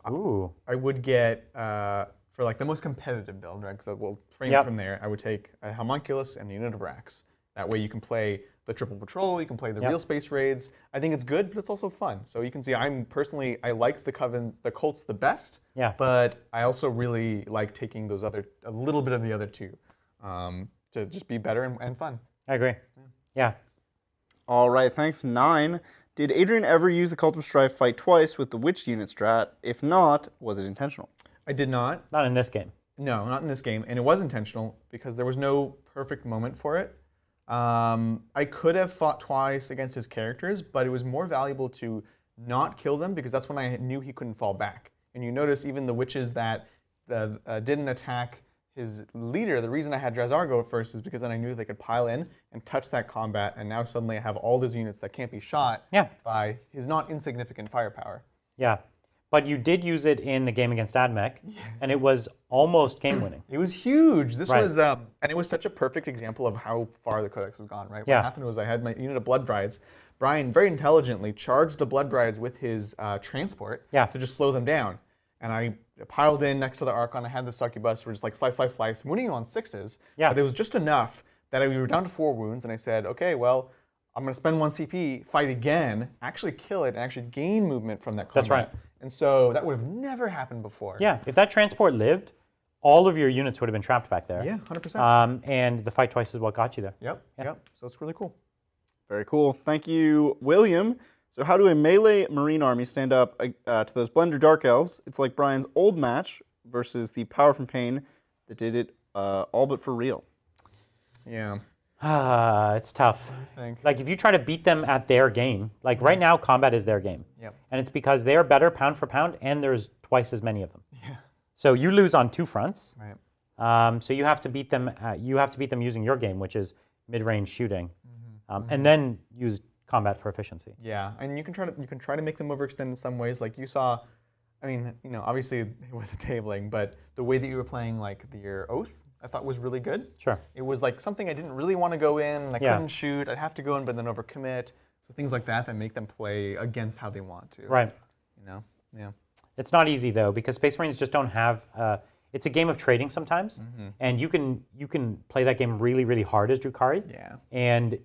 Ooh. I would get, for like the most competitive build, right? Because we'll frame it from there. I would take a Homunculus and a unit of Rax. That way you can play the triple patrol, you can play the real space raids. I think it's good, but it's also fun. So you can see I like the Colts the best. Yeah. But I also really like taking those a little bit of the other two. To just be better and fun. I agree. Yeah. All right, thanks. 9. Did Adrian ever use the Cult of Strife fight twice with the Witch unit strat? If not, was it intentional? I did not. Not in this game. No, not in this game. And it was intentional because there was no perfect moment for it. I could have fought twice against his characters, but it was more valuable to not kill them because that's when I knew he couldn't fall back. And you notice even the witches that didn't attack his leader, the reason I had Drazar go first is because then I knew they could pile in and touch that combat, and now suddenly I have all those units that can't be shot by his not insignificant firepower. Yeah, but you did use it in the game against Admech, and it was almost game-winning. It was huge. This was, and it was such a perfect example of how far the Codex has gone, right? What happened was I had my unit of Blood Brides. Brian very intelligently charged the Blood Brides with his transport to just slow them down. And I piled in next to the Archon. I had the Succubus. We're just like slice, wounding him on 6s. Yeah. But it was just enough that we were down to 4 wounds. And I said, okay, well, I'm going to spend 1 CP, fight again, actually kill it, and actually gain movement from that combat. That's right. And so that would have never happened before. Yeah, if that transport lived, all of your units would have been trapped back there. Yeah, 100%. And the fight twice is what got you there. Yep. So it's really cool. Very cool. Thank you, William. So how do a melee Marine army stand up to those Blender Dark Elves? It's like Brian's old match versus the Power from Pain that did it all but for real. Yeah. It's tough. I think. Like if you try to beat them at their game, like right now combat is their game. Yep. And it's because they are better pound for pound and there's twice as many of them. Yeah. So you lose on 2 fronts. Right. So you have to beat them. You have to beat them using your game, which is mid-range shooting, and then use combat for efficiency. Yeah, and you can try to make them overextend in some ways. Like you saw, I mean, obviously with the tabling, but the way that you were playing like your Oath, I thought was really good. Sure. It was like something I didn't really want to go in. I couldn't shoot. I'd have to go in, but then overcommit. So things like that make them play against how they want to. Right. Yeah. It's not easy though because Space Marines just don't have. It's a game of trading sometimes, and you can play that game really, really hard as Drukhari. Yeah. And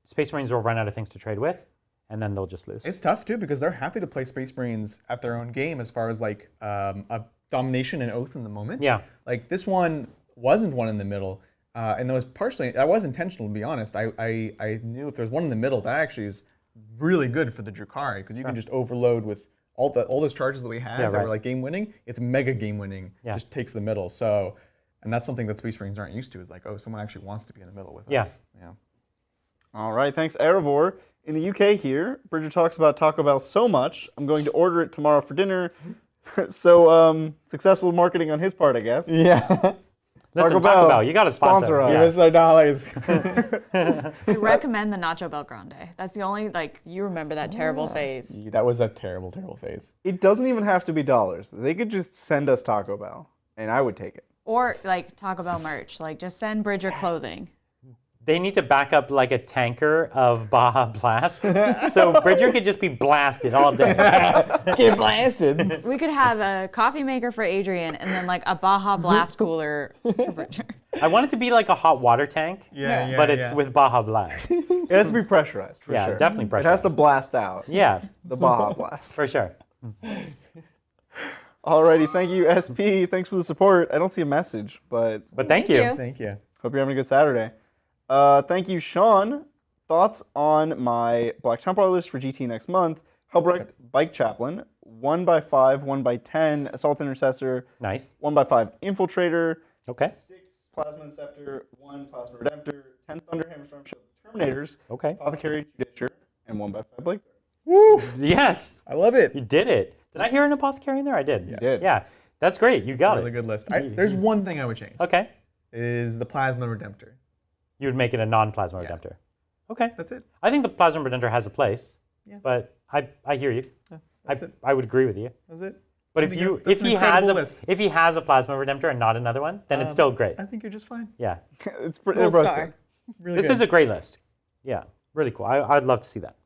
Space Marines will run out of things to trade with, and then they'll just lose. It's tough too because they're happy to play Space Marines at their own game as far as like a domination and Oath in the moment. Yeah. Like this one wasn't one in the middle, and that was intentional to be honest. I knew if there's one in the middle, that actually is really good for the Drukhari because you can just overload with all those charges that we had that were like game winning. It's mega game winning. Just takes the middle. So, and that's something that Space Marines aren't used to. Is like, oh, someone actually wants to be in the middle with us. Yeah. All right, thanks, Eravor. In the UK here, Bridger talks about Taco Bell so much, I'm going to order it tomorrow for dinner. So, successful marketing on his part, I guess. Yeah. Listen, Taco Bell, you got to sponsor us. Give us our dollars. I recommend the Nacho Bel Grande. That's the only, you remember that terrible phase. That was a terrible, terrible phase. It doesn't even have to be dollars. They could just send us Taco Bell, and I would take it. Or, Taco Bell merch. Just send Bridger clothing. They need to back up like a tanker of Baja Blast, so Bridger could just be blasted all day. Get blasted. We could have a coffee maker for Adrian and then a Baja Blast cooler for Bridger. I want it to be like a hot water tank, but it's with Baja Blast. It has to be pressurized, for sure. Yeah, definitely pressurized. It has to blast out. Yeah. The Baja Blast. For sure. Alrighty, thank you, SP. Thanks for the support. I don't see a message, but thank you. Thank you. Hope you're having a good Saturday. Thank you, Sean. Thoughts on my Black Templar list for GT next month? Helbrecht, Bike Chaplain, 1x5, 1x10, Assault Intercessor. Nice. 1x5, Infiltrator. Okay. 6 Plasma Inceptor, 1 Plasma Redemptor, 10 Thunderhammer Stormshield Terminators. Okay. Apothecary Judicer, and 1x5 Blake. Woo! Yes. I love it. You did it. Did I hear an apothecary in there? I did. You did. Yeah. That's great. You got Really it. good list. There's one thing I would change. Okay. Is the Plasma Redemptor. You would make it a non-plasma redemptor. Okay. That's it. I think the plasma redemptor has a place. Yeah. But I hear you. That's it. I would agree with you. That's it. But if he has a plasma redemptor and not another one, then it's still great. I think you're just fine. Yeah. It's pretty. Gold star. Really This good. is a great list. Yeah. Really cool. I'd love to see that.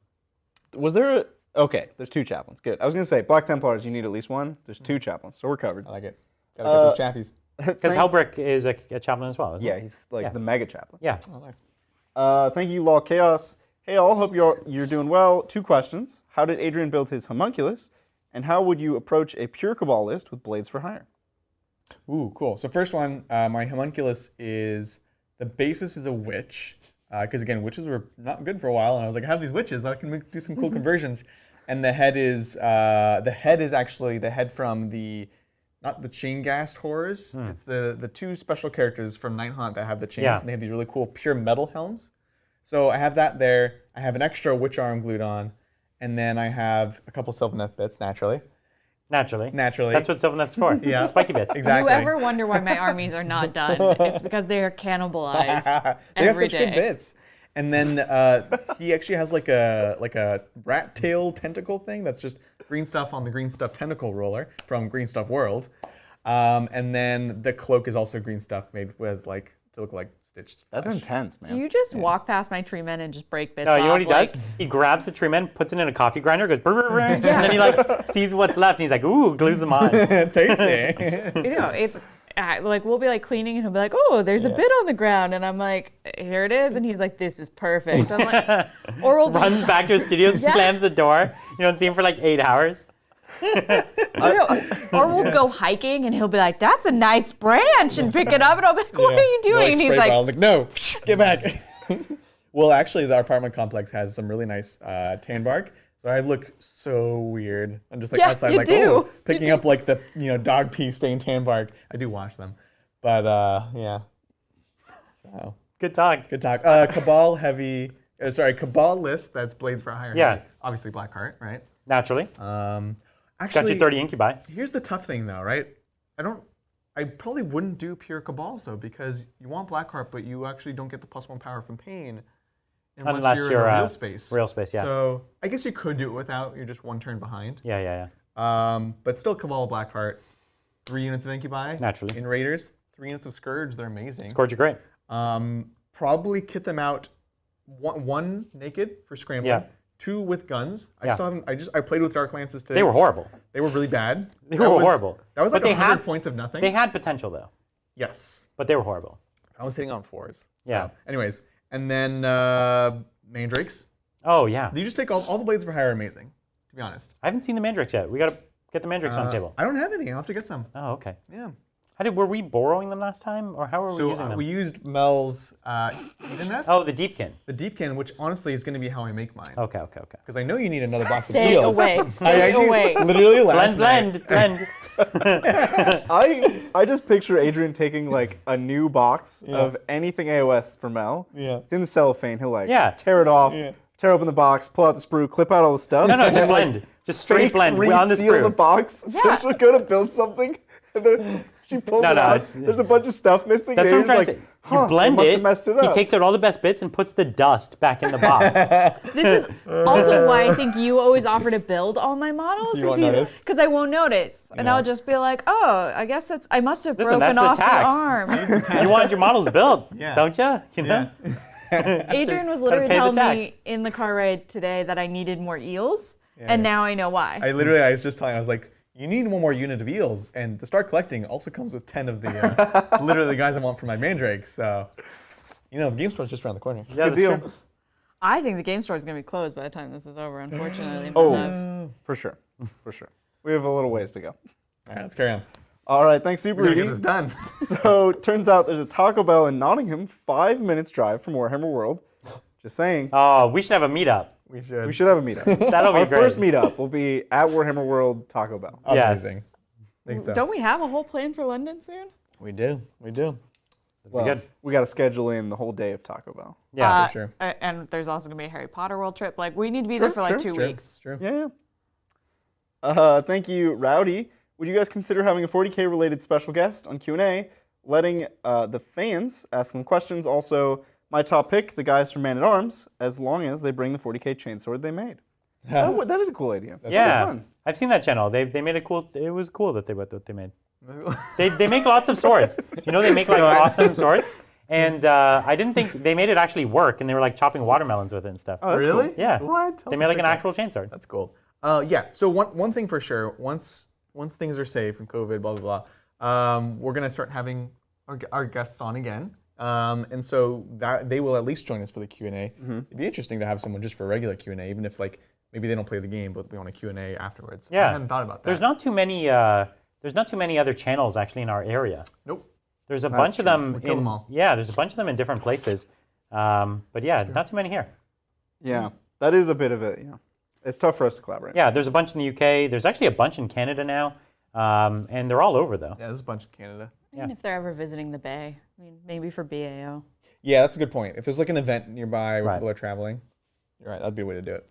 Was there a... Okay, there's 2 chaplains. Good. I was going to say, Black Templars, you need at least 1. There's 2 chaplains, so we're covered. I like it. Gotta get those chappies. Because Helbrick is a chaplain as well, isn't he? Yeah, he's the mega chaplain. Yeah. Oh, nice. Thank you, Law Chaos. Hey all, hope you're doing well. 2 questions. How did Adrian build his homunculus? And how would you approach a pure Cabal list with Blades for Hire? Ooh, cool. So first one, my homunculus is, the basis is a witch. Because again, witches were not good for a while, and I was like, I have these witches, I can do some cool conversions. And the head is actually the head from not the chain-gassed horrors. It's the 2 special characters from Night Haunt that have the chains, and they have these really cool pure metal helms. So I have that there. I have an extra witch arm glued on, and then I have a couple Sylvaneth bits, naturally. Naturally. Naturally. That's what Sylvaneth's for. Yeah. Spiky bits. Exactly. You ever wonder why my armies are not done? It's because they are cannibalized They have every such day. good bits. And then he actually has like a rat tail tentacle thing that's just green stuff on the green stuff tentacle roller from Green Stuff World. And then the cloak is also green stuff made with to look like stitched. That's flesh. intense, man. Do you just walk past my tree men and just break bits No, you know what he off, does? He grabs the tree men, puts it in a coffee grinder, goes brr, brr, brr, and then he sees what's left, and he's like, ooh, glues them on. Tasty. It's we'll be cleaning and he'll be like, oh, there's a bit on the ground, and I'm like, here it is, and he's like, this is perfect. I'm like, or we'll Runs back to his studio, Yeah. slams the door. You don't see him for 8 hours. Or we'll go hiking and he'll be like, "That's a nice branch," and pick it up, and I'll be like, "What are you doing?" And he's like, I'm like, "No, get back." Well, actually, our apartment complex has some really nice tan bark. So I look so weird. I'm just like outside, like picking up like the dog pee stained tan bark. I do wash them, but yeah. So good talk. Good talk. Cabal heavy. Cabal list. That's Blades for Hire. Yeah. Heavy. Obviously Blackheart, right? Naturally. Actually, got you 30 incubi. Here's the tough thing, though, right? I probably wouldn't do pure Cabals though, because you want Blackheart, but you actually don't get the +1 power from Pain. Unless you're in real space. Real space, yeah. So I guess you could do it without. You're just one turn behind. Yeah. But still, Cabal Blackheart, 3 units of Incubi. Naturally. In Raiders, 3 units of Scourge. They're amazing. Scourge are great. Probably kit them out. One naked for scrambling. Yeah. 2 with guns. I still haven't. I played with Dark Lances today. They were horrible. They were really bad. They were horrible. That was like 100 points of nothing. They had potential though. Yes. But they were horrible. I was hitting on 4s. Yeah. So, anyways, and then Mandrakes. Oh yeah. You just take all the Blades for Hire are amazing, to be honest. I haven't seen the Mandrakes yet. We gotta get the Mandrakes on the table. I don't have any. I'll have to get some. Oh, okay. Yeah. Were we borrowing them last time, or how were we using them? We used Mel's Eden. Oh, the Deepkin. The Deepkin, which honestly is going to be how I make mine. Okay. Because I know you need another box Stay of wheels. away. Stay away. Literally last blend. I just picture Adrian taking like a new box of anything AOS for Mel. Yeah. It's in the cellophane. He'll tear it off, Yeah. tear open the box, pull out the sprue, clip out all the stuff. No, and just then, blend. Just straight blend on the reseal sprue. the box. Yeah. So she'll go to build something, and then she pulls it out. There's a bunch of stuff missing. That's what I'm trying to say. You blend must it. have messed it up. He takes out all the best bits and puts the dust back in the box. This is also why I think you always offer to build all my models. So you won't notice? Because I won't notice. And I'll just be like, oh, I guess I must have broken off the arm. You want your models built, don't you? You know? Adrian was literally telling me in the car ride today that I needed more eels. And now I know why. I was just telling, I was like, you need one more unit of eels, and to start collecting also comes with 10 of the literally the guys I want for my Mandrake. So, the game store's just around the corner. Yeah, Good deal. true. I think the game store is going to be closed by the time this is over, unfortunately. For sure. We have a little ways to go. All right, let's carry on. All right, thanks, Super We're gonna Rudy. get this done. So, turns out there's a Taco Bell in Nottingham, 5 minutes drive from Warhammer World. Just saying. Oh, we should have a meetup. We should. We should have a meetup. That'll be Our great. first meetup will be at Warhammer World Taco Bell. Yes. Amazing. I think so. Don't we have a whole plan for London soon? We do. Well, good. we got to schedule in the whole day of Taco Bell. Yeah, for sure. And there's also going to be a Harry Potter World trip. Like, we need to be there for like 2 weeks. It's true. Yeah. Thank you, Rowdy. Would you guys consider having a 40K related special guest on Q&A, letting the fans ask them questions? Also, my top pick, the guys from Man at Arms, as long as they bring the 40K chainsword they made. That is a cool idea. That's yeah. fun. I've seen that channel. They made it cool. It was cool that what they made. They make lots of swords. They make like awesome swords. And I didn't think they made it actually work. And they were like chopping watermelons with it and stuff. Oh, that's Really? cool. Yeah. What? They made like an actual chainsword. That's cool. Yeah. So one thing for sure, once things are safe from COVID, blah blah blah, we're gonna start having our guests on again. And so that they will at least join us for the Q&A. It'd be interesting to have someone just for a regular Q&A, even if like maybe they don't play the game, but we want a Q&A afterwards. Yeah. I hadn't thought about that. There's not too many other channels actually in our area. Nope. There's a bunch of them. We'll kill them all. Yeah, there's a bunch of them in different places. But yeah, not too many here. Yeah, that is a bit of it. Yeah, it's tough for us to collaborate. Yeah, there's a bunch in the UK. There's actually a bunch in Canada now, and they're all over though. Yeah, there's a bunch in Canada. Even if they're ever visiting the Bay. I mean, maybe for BAO. Yeah, that's a good point. If there's like an event nearby where Right. people are traveling, you're right. That'd be a way to do it.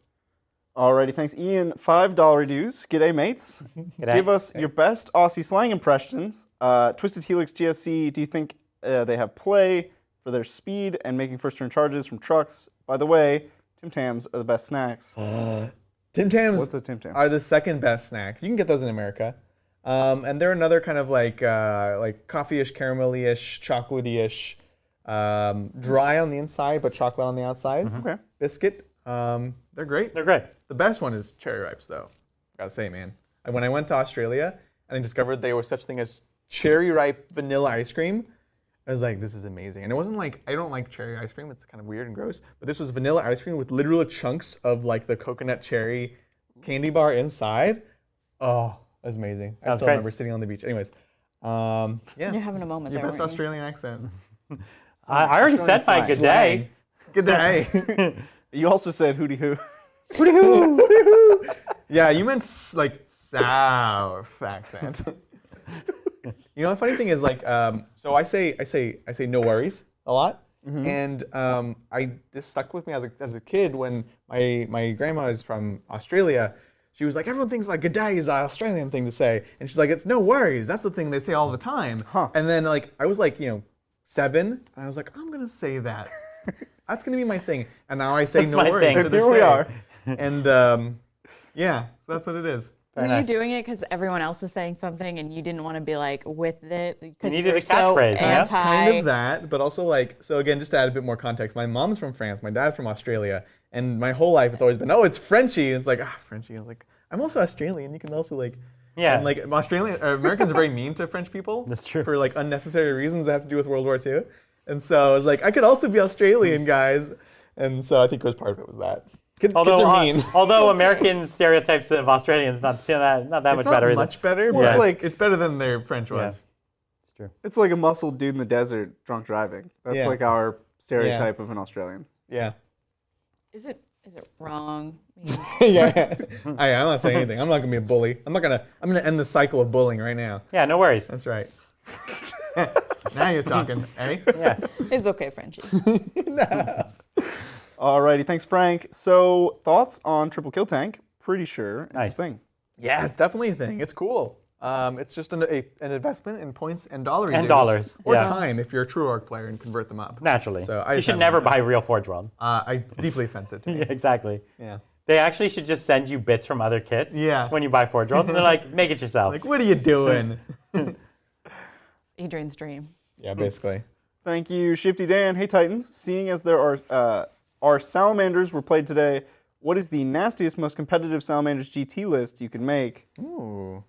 Alrighty, thanks, Ian. $5 dues. G'day, mates. G'day. Give us your best Aussie slang impressions. Twisted Helix GSC, do you think they have play for their speed and making first-turn charges from trucks? By the way, Tim Tams are the best snacks. Tim Tams What's a Tim Tam? are the second best snacks. You can get those in America. And they're another kind of like coffee-ish, caramelly-ish, chocolatey-ish, dry on the inside but chocolate on the outside. Okay. Biscuit. They're great. They're great. The best one is cherry ripes, though. Gotta say, man. And when I went to Australia and I discovered there was such thing as cherry ripe vanilla ice cream, I was like, this is amazing. And it wasn't like, I don't like cherry ice cream. It's kind of weird and gross. But this was vanilla ice cream with literal chunks of like the coconut cherry candy bar inside. Oh, that's amazing. I Sounds still great. remember sitting on the beach. Anyways, yeah. You're having a moment Your there. best weren't you? Australian accent. I already said my good day. Good day. You also said hooty hoo. Hooty hoo. Yeah, you meant like South accent. You know, the funny thing is like, so I say no worries a lot, and this stuck with me as a kid when my grandma is from Australia. She was like, everyone thinks like good day is an Australian thing to say, and she's like, it's no worries. That's the thing they say all the time. Huh. And then like I was like 7, and I was like, I'm gonna say that. That's gonna be my thing. And now I say That's no my worries thing. to this Here we day. are. And yeah, so that's what it is. Were Very you nice. doing it because everyone else was saying something and you didn't want to be like with it? Because You needed you're a catchphrase, so yeah? anti. Kind of that, but also like, so again, just to add a bit more context, my mom's from France, my dad's from Australia, and my whole life it's always been, oh, it's Frenchy. And it's like, Frenchy. I was like, I'm also Australian. You can also like, Yeah. And like Americans are very mean to French people. That's true. For like unnecessary reasons that have to do with World War II. And so I was like, I could also be Australian, guys. And so I think it was part of it was that. Kids are mean. Although American stereotypes of Australians not that much It's not better either. much better, Well, but it's like- it's better than their French Yeah. ones. It's true. It's like a muscled dude in the desert drunk driving. That's Yeah. like our stereotype of an Australian. Yeah. Is it wrong? Yeah. I'm not saying anything. I'm not gonna be a bully. I'm gonna end the cycle of bullying right now. Yeah, no worries. That's right. Now you're talking, eh? Yeah. It's okay, Frenchie. Alrighty, thanks, Frank. So, thoughts on triple kill tank? Pretty sure it's Nice. a thing. Yeah, it's definitely a thing. It's cool. It's just an investment in points and dollars. And dollars, Or yeah. time if you're a true Arc player and convert them up. Naturally. So I you just should haven't never done buy real Forge World. It's deeply offensive to me. Yeah, exactly. Yeah. They actually should just send you bits from other kits Yeah. when you buy Forge World. And they're like, make it yourself. Like, what are you doing? Adrian's dream. Yeah, basically. Thank you, Shifty Dan. Hey, Titans. Seeing as there are Salamanders were played today, what is the nastiest, most competitive Salamanders GT list you can make? Ooh.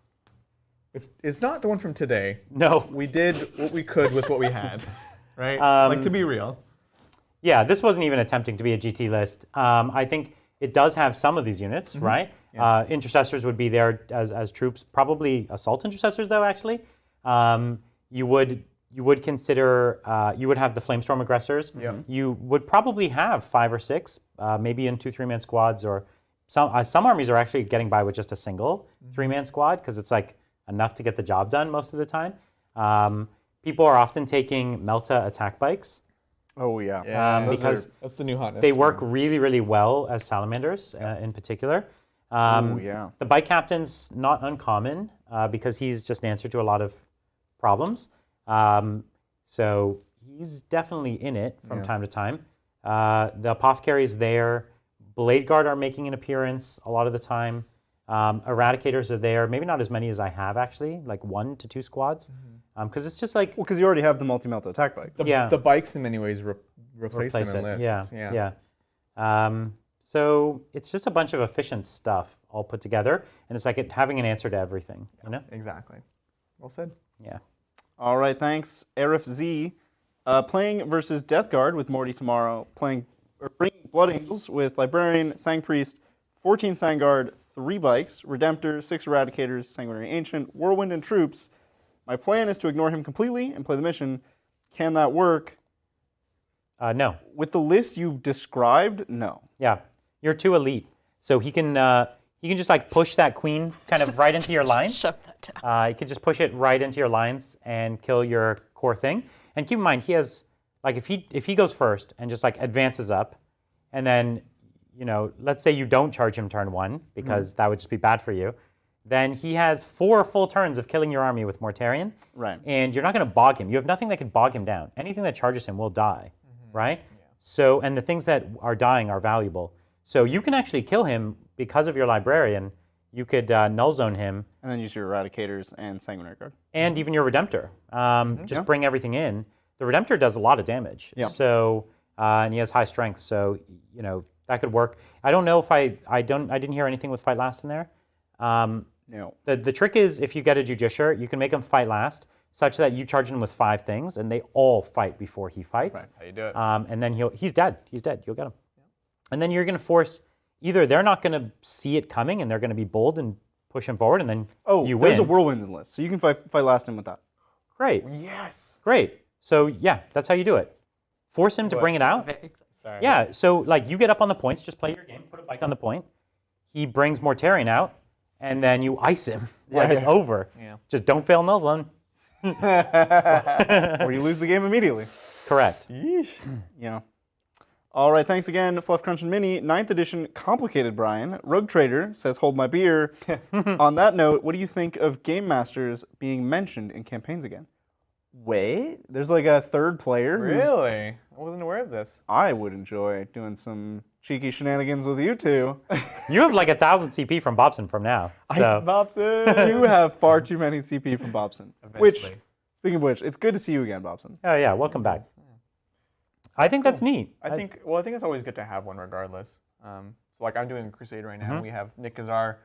It's not the one from today. No. We did what we could with what we had, right? Like, to be real. Yeah, this wasn't even attempting to be a GT list. I think it does have some of these units, right? Yeah. Intercessors would be there as troops. Probably Assault Intercessors, though, actually. You would consider, you would have the Flamestorm Aggressors. Yeah. You would probably have 5 or 6, maybe in 2 3-man squads, or some armies are actually getting by with just a single 3-man squad, because it's like enough to get the job done most of the time. People are often taking Melta attack bikes. Oh, yeah. Because that's the new hotness. they work really, really well as Salamanders in particular. Oh, yeah. The bike captain's not uncommon because he's just an answer to a lot of problems. So he's definitely in it from time to time. The Apothecary's there. Blade Guard are making an appearance a lot of the time. Eradicators are there. Maybe not as many as I have, actually, like 1 to 2 squads. Because it's just like... Well, because you already have the multi-melta attack bikes. The bikes, in many ways, replace them in it. lists. Yeah. So it's just a bunch of efficient stuff all put together, and it's like having an answer to everything, you know? Exactly. Well said. Yeah. All right, thanks. Arif Z. Playing versus Death Guard with Morty tomorrow. Bringing Blood Angels with Librarian, Sang Priest, 14 Sang Guard, 3 bikes, Redemptor, 6 Eradicators, Sanguinary Ancient, Whirlwind, and Troops. My plan is to ignore him completely and play the mission. Can that work? No. With the list you described, no. Yeah. You're too elite. So he can just like push that queen kind of right into your lines. Shove that down. You can just push it right into your lines and kill your core thing. And keep in mind, he has, like, if he goes first and just like advances up, and then, you know, let's say you don't charge him turn 1 because that would just be bad for you, then he has 4 full turns of killing your army with Mortarion. Right. And you're not going to bog him. You have nothing that can bog him down. Anything that charges him will die, right? Yeah. So, and the things that are dying are valuable. So you can actually kill him because of your Librarian. You could null zone him. And then use your Eradicators and Sanguinary Guard. And even your Redemptor. Just bring everything in. The Redemptor does a lot of damage. Yeah. So, and he has high strength. So, you know, that could work. I don't know if I didn't hear anything with Fight Last in there. No. The trick is if you get a Judiciary, you can make him fight last such that you charge him with 5 things and they all fight before he fights. Right. How you do it. And then he's dead. He's dead. You'll get him. And then you're going to force, either they're not going to see it coming and they're going to be bold and push him forward, and then you win. There's a whirlwind in the list, so you can fight last in with that. Great. Yes. Great. So yeah, that's how you do it. Force him to bring it out. Sorry. Yeah. So like you get up on the points, just play your game, put a bike on the point. He brings Mortarion out, and then you ice him. Like it's over. Yeah. Just don't fail mill zone. Or you lose the game immediately. Correct. Yeesh. Yeah. All right, thanks again, Fluff Crunch and Mini. 9th edition, complicated, Brian. Rogue Trader says, hold my beer. On that note, what do you think of Game Masters being mentioned in campaigns again? Wait, there's like a third player? Really? I wasn't aware of this. I would enjoy doing some cheeky shenanigans with you two. You have like 1,000 CP from Bobson from now. So. Bobson. I do have far too many CP from Bobson. Which, Eventually. speaking of which, it's good to see you again, Bobson. Oh yeah, welcome back. I think that's neat. I think it's always good to have one regardless. So like I'm doing a crusade right now. We have Nick as our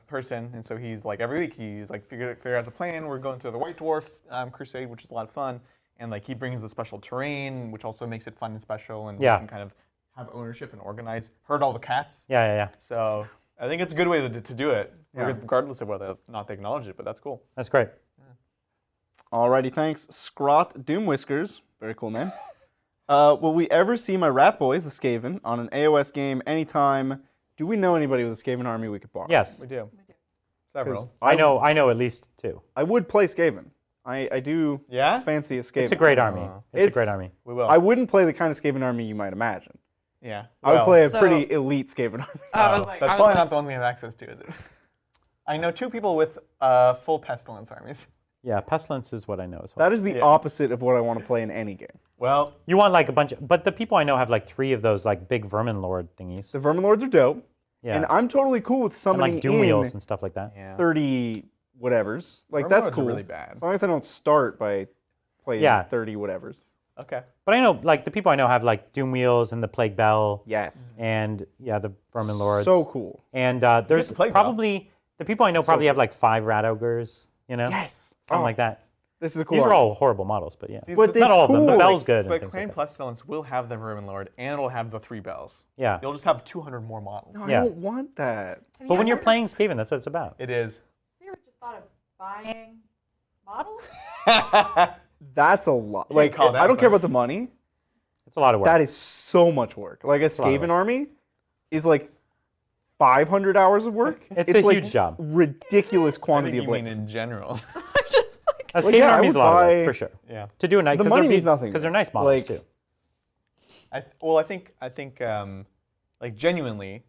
person, and so he's like every week he's like figure out the plan. We're going to the White Dwarf crusade, which is a lot of fun, and like he brings the special terrain, which also makes it fun and special, and we can kind of have ownership and organize. Herd all the cats. Yeah. So I think it's a good way to do it, regardless of whether or not they acknowledge it. But that's cool. That's great. Alrighty, thanks. Scrot Doom Whiskers, very cool name. Will we ever see my rat boys, the Skaven, on an AOS game anytime? Do we know anybody with a Skaven army we could borrow? Yes. We do. Several. I know at least 2. I would play Skaven. I do fancy a Skaven. It's a great army. It's a great army. We will. I wouldn't play the kind of Skaven army you might imagine. Yeah. I would play a pretty elite Skaven army. That's probably not the one we have access to, is it? I know 2 people with full Pestilence armies. Yeah, Pestilence is what I know as well. That is the opposite of what I want to play in any game. Well, you want like a bunch of, but the people I know have like 3 of those like big Vermin Lord thingies. The Vermin Lords are dope. Yeah. And I'm totally cool with summoning and like Doom Wheels and stuff like that. Yeah. 30 whatevers. Like Vermin that's Lords are cool. really bad. As long as I don't start by playing 30 whatevers. Okay. But I know like the people I know have like Doom Wheels and the Plague Bell. Yes. And the Vermin Lords. So cool. And there's probably the people I know probably have like 5 Rat Ogres, you know? Yes. Something like that. This is a cool. These are all horrible models, but yeah. But not all of them. The Bell's good. But Crane Pestilence will have the Vermin Lord, and it'll have the 3 bells. Yeah. You'll just have 200 more models. No, I don't want that. But when you're playing Skaven, that's what it's about. It is. Have you ever just thought of buying models? That's a lot. Like, I don't care about the money. It's a lot of work. That is so much work. Like, a Skaven army is like 500 hours of work. It's a like huge job. Ridiculous quantity I think of you mean in general. A Skaven army is a lot of work, for sure. Yeah. To do a nice, the money means nothing. Because they're nice models, too. I think like genuinely,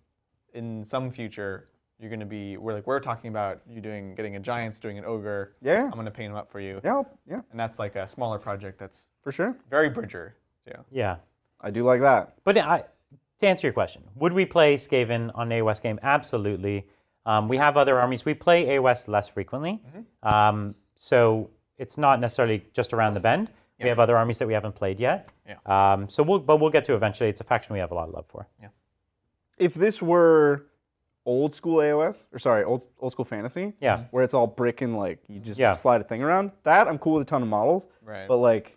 in some future, you're going to be, we're talking about you getting a Giants, doing an Ogre. Yeah. I'm going to paint them up for you. Yeah. And that's like a smaller project that's for sure very Bridger. Yeah. I do like that. But to answer your question, would we play Skaven on an AOS game? Absolutely. We have other armies. We play AOS less frequently. So it's not necessarily just around the bend. We have other armies that we haven't played yet. Yeah. But we'll get to eventually. It's a faction we have a lot of love for. Yeah. If this were old school AOS, or sorry, old school fantasy, where it's all brick and like you just slide a thing around, that I'm cool with a ton of models. Right. But like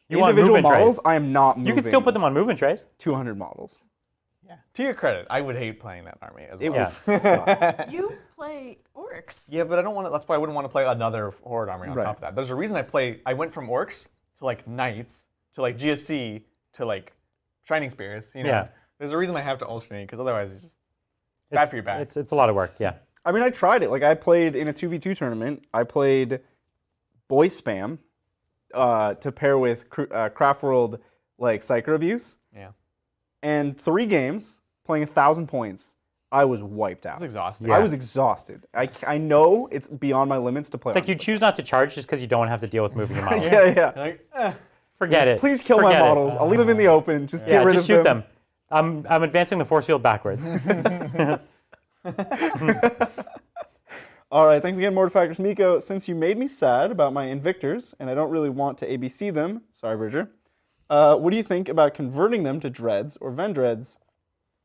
you want individual movement models, trays. I am not moving. You can still put them on movement trays. 200 models. Yeah. To your credit, I would hate playing that army as well. It would suck. You play orcs. Yeah, but I don't want to. That's why I wouldn't want to play another Horde army on top of that. There's a reason I went from orcs to like knights to like GSC to like Shining Spears. You know? Yeah. There's a reason I have to alternate because otherwise it's just bad for your back. It's a lot of work. Yeah. I mean, I tried it. Like I played in a 2v2 tournament. I played Boy Spam to pair with Craft World like Psycho Abuse. Yeah. And 3 games, playing 1,000 points, I was wiped out. It's exhausting. I was exhausted. I know it's beyond my limits to play. It's like you choose not to charge just because you don't have to deal with moving your models. yeah. Like, Forget it. Please kill my models. I'll leave them in the open. Just get rid just of shoot them. I'm advancing the force field backwards. All right, thanks again, Mortifactors Miko. Since you made me sad about my Invictors, and I don't really want to ABC them, sorry, Bridger, what do you think about converting them to Dreads or Vendreads?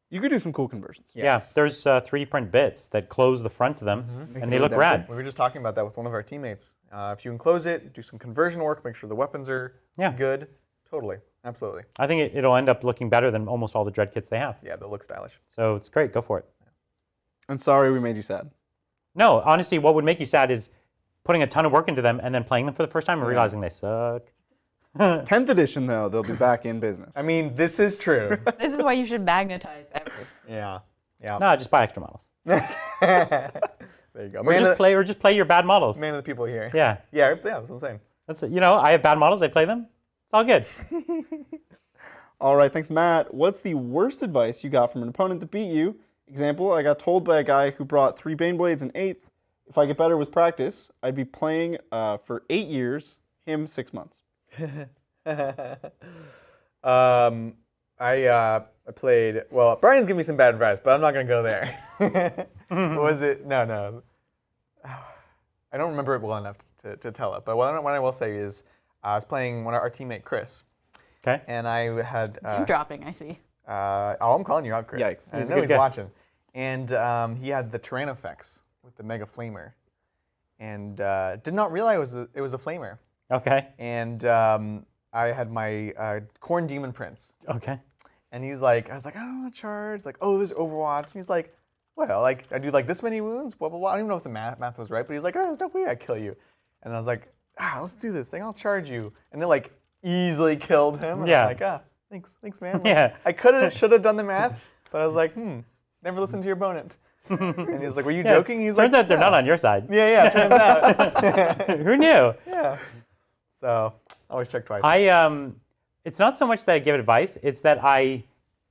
You could do some cool conversions. Yes. Yeah, there's 3D print bits that close the front of them, and they look rad. We were just talking about that with one of our teammates. If you enclose it, do some conversion work, make sure the weapons are good. Totally, absolutely. I think it'll end up looking better than almost all the Dread kits they have. Yeah, they'll look stylish. So it's great. Go for it. And sorry we made you sad. No, honestly, what would make you sad is putting a ton of work into them and then playing them for the first time and realizing they suck. 10th edition, though, they'll be back in business. I mean, this is true. This is why you should magnetize everything. Yeah. Yeah. No, just buy extra models. There you go. Or just play your bad models. Man of the people here. Yeah. Yeah, that's what I'm saying. That's it. I have bad models. I play them. It's all good. All right, thanks, Matt. What's the worst advice you got from an opponent that beat you? Example, I got told by a guy who brought 3 Baneblades in 8th. If I get better with practice, I'd be playing for 8 years, him 6 months. I played, well, Brian's giving me some bad advice, but I'm not going to go there. What was it? No. I don't remember it well enough to tell it, but what I will say is I was playing our teammate, Chris. Okay. And I had... Name dropping, I see. I'm calling you out, Chris. Yikes. I know he's watching. And he had the terrain effects with the Mega Flamer. And did not realize it was a Flamer. Okay. And I had my Corn Demon Prince. Okay. And I was like, I don't want to charge. Like, oh, there's Overwatch. And he's like, well, like, I do like this many wounds, blah, blah, blah. I don't even know if the math was right, but he's like, oh, there's no way I kill you. And I was like, let's do this thing. I'll charge you. And it like easily killed him. And I'm like, thanks, man. Like, I should have done the math, but I was like, never listen to your opponent. And he was like, were you joking? He's turns out they're not on your side. Yeah, turns out. Who knew? Yeah. So always check twice. It's not so much that I give advice, it's that I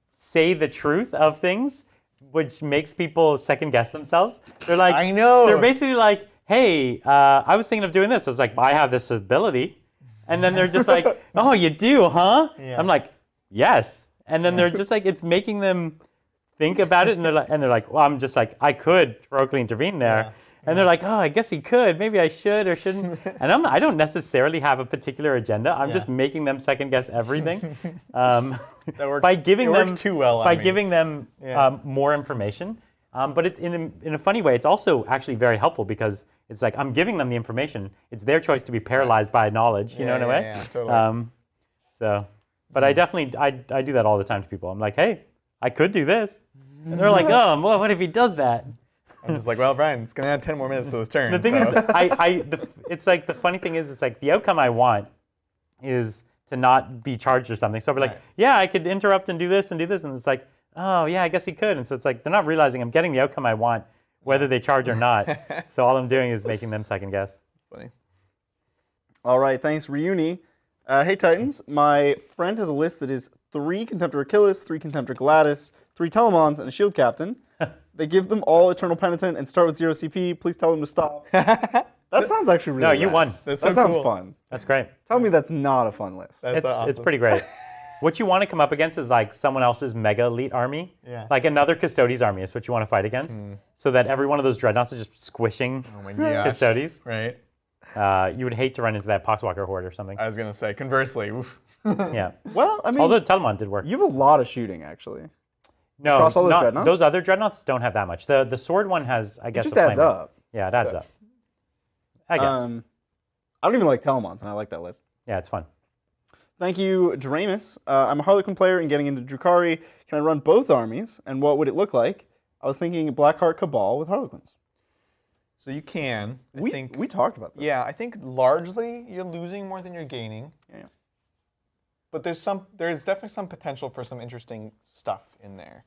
say the truth of things, which makes people second guess themselves. They're like, I know. They're basically like, hey, I was thinking of doing this. I was like, I have this ability. And then they're just like, oh, you do, huh? Yeah. I'm like, yes. And then they're just like, it's making them think about it. And they're like, well, I'm just like, I could heroically intervene there. Yeah. And they're like, oh, I guess he could. Maybe I should or shouldn't. And I don't necessarily have a particular agenda. I'm just making them second guess everything. That works, by giving them works too well. By giving them more information. But in a funny way, it's also actually very helpful because it's like I'm giving them the information. It's their choice to be paralyzed by knowledge. You know, in a way. Yeah, totally. But I definitely I do that all the time to people. I'm like, hey, I could do this, and they're like, oh, well, what if he does that? I'm just like, well, Brian, it's gonna add 10 more minutes to this turn. The thing is, it's like the funny thing is, it's like the outcome I want is to not be charged or something. So I'll be like, yeah, I could interrupt and do this, and it's like, oh yeah, I guess he could. And so it's like they're not realizing I'm getting the outcome I want, whether they charge or not. So all I'm doing is making them second guess. That's funny. All right, thanks, Reuni. Hey Titans, my friend has a list that is 3 Contemptor Achilles, 3 Contemptor Gladys, 3 Telemons, and a Shield Captain. They give them all Eternal Penitent and start with 0 CP. Please tell them to stop. That sounds actually really No, you rad. won. That sounds cool. fun. That's great. Tell me that's not a fun list. That's awesome. It's pretty great. What you want to come up against is like someone else's mega elite army. Yeah. Like another Custodes army is what you want to fight against. So that every one of those dreadnoughts is just squishing Oh my gosh. Custodes. Right. You would hate to run into that Poxwalker horde or something. I was gonna say, conversely. Oof. Yeah. Well, I mean, Although Telemon did work. you have a lot of shooting, actually. No, across all those dreadnoughts? those other dreadnoughts don't have that much. The sword one has, I It guess, just a adds flamer. up. Yeah, it adds up. I guess. I don't even like Telemons, and I like that list. Yeah, it's fun. Thank you, Dramus. I'm a Harlequin player and getting into Drukhari. Can I run both armies, and what would it look like? I was thinking Blackheart Cabal with Harlequins. So you can. We talked about this. Yeah, I think largely you're losing more than you're gaining. Yeah. But there's definitely some potential for some interesting stuff in there.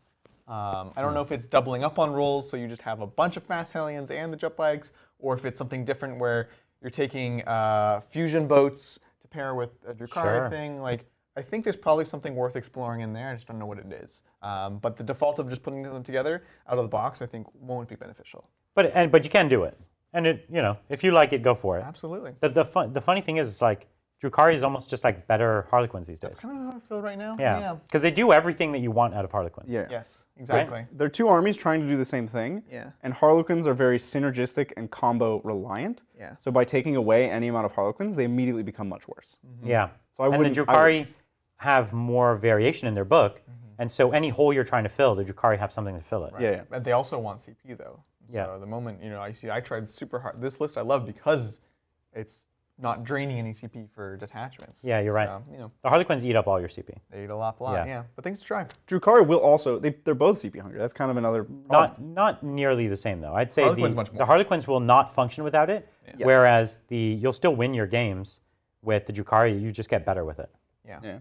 I don't know if it's doubling up on rolls, so you just have a bunch of fast Hellions and the jet bikes, or if it's something different where you're taking fusion boats to pair with a Drukhari thing. Like, I think there's probably something worth exploring in there. I just don't know what it is. But the default of just putting them together out of the box, I think, won't be beneficial. But you can do it, and if you like it, go for it. Absolutely. The funny thing is, it's like Drukhari is almost just like better Harlequins these days. That's kind of how I feel right now. Yeah, because they do everything that you want out of Harlequins. Yeah. Yes, exactly. They're 2 armies trying to do the same thing. Yeah. And Harlequins are very synergistic and combo reliant. Yeah. So by taking away any amount of Harlequins, they immediately become much worse. Yeah. So I and the wouldn't- Drukhari have more variation in their book, and so any hole you're trying to fill, the Drukhari have something to fill it. Right. Yeah. And they also want CP though. Yeah. So the moment I tried super hard. This list I love because it's not draining any CP for detachments. Yeah, you're right. So, you know, The Harlequins eat up all your CP. they eat a lot, yeah. But things to try. Drukhari will also, they're both CP hungry. That's kind of another problem. Not nearly the same though. I'd say Harlequins much more. the Harlequins will not function without it, whereas you'll still win your games with the Drukhari. You just get better with it. Yeah.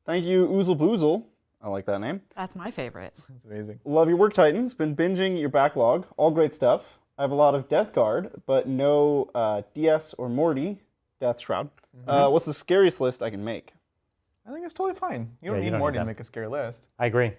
Thank you, Oozle Boozle. I like that name. That's my favorite. That's amazing. Love your work, Titans. Been binging your backlog. All great stuff. I have a lot of Death Guard, but no DS or Morty Death Shroud. What's the scariest list I can make? I think it's totally fine. You don't need Morty to make a scary list. I agree.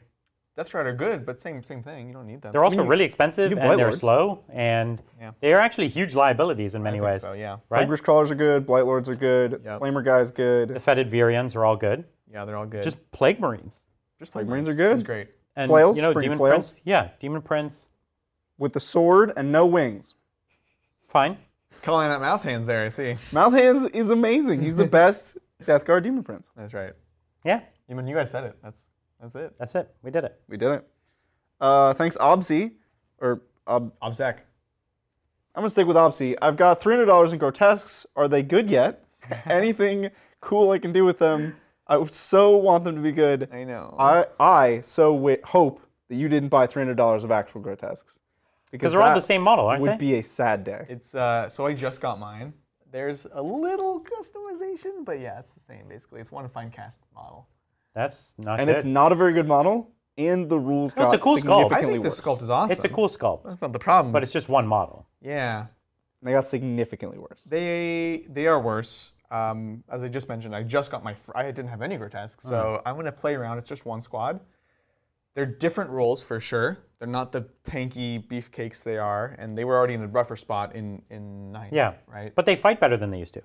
Death Shroud are good, but same thing. You don't need them. They're also really expensive and they're slow, and they are actually huge liabilities in many ways. So, yeah. Right? Tigris Crawlers are good. Blight Lords are good. Flamer Guy's good. The Fetid Virions are all good. Yeah, they're all good. Just Plague Marines. Just Plague Marines are good. That's great. And flails, Demon flails. Prince. Yeah, Demon Prince. With the sword and no wings. Fine. Calling out mouth hands there, I see. Mouth Hands is amazing. He's the best Death Guard Demon Prince. That's right. Yeah. I mean, you guys said it. That's it. That's it. We did it. We did it. Thanks, Obsy. Or Obsec. I'm going to stick with Obsy. I've got $300 in Grotesques. Are they good yet? Anything cool I can do with them? I would so want them to be good. I know. I so hope that you didn't buy $300 of actual Grotesques. Because they're all the same model, aren't they? Would be a sad day. It's so I just got mine. There's a little customization, but yeah, it's the same basically. It's one fine cast model. That's not and good. it's not a very good model, and the rules got it's a cool sculpt. I think worse. this sculpt is awesome. It's a cool sculpt. That's not the problem. But it's just one model. Yeah. They got significantly worse. They are worse. As I just mentioned, I just got I didn't have any Grotesques, so I'm going to play around. It's just one squad. They're different rules for sure. They're not the tanky beefcakes they are, and they were already in a rougher spot in 9th, Yeah. right? But they fight better than they used to.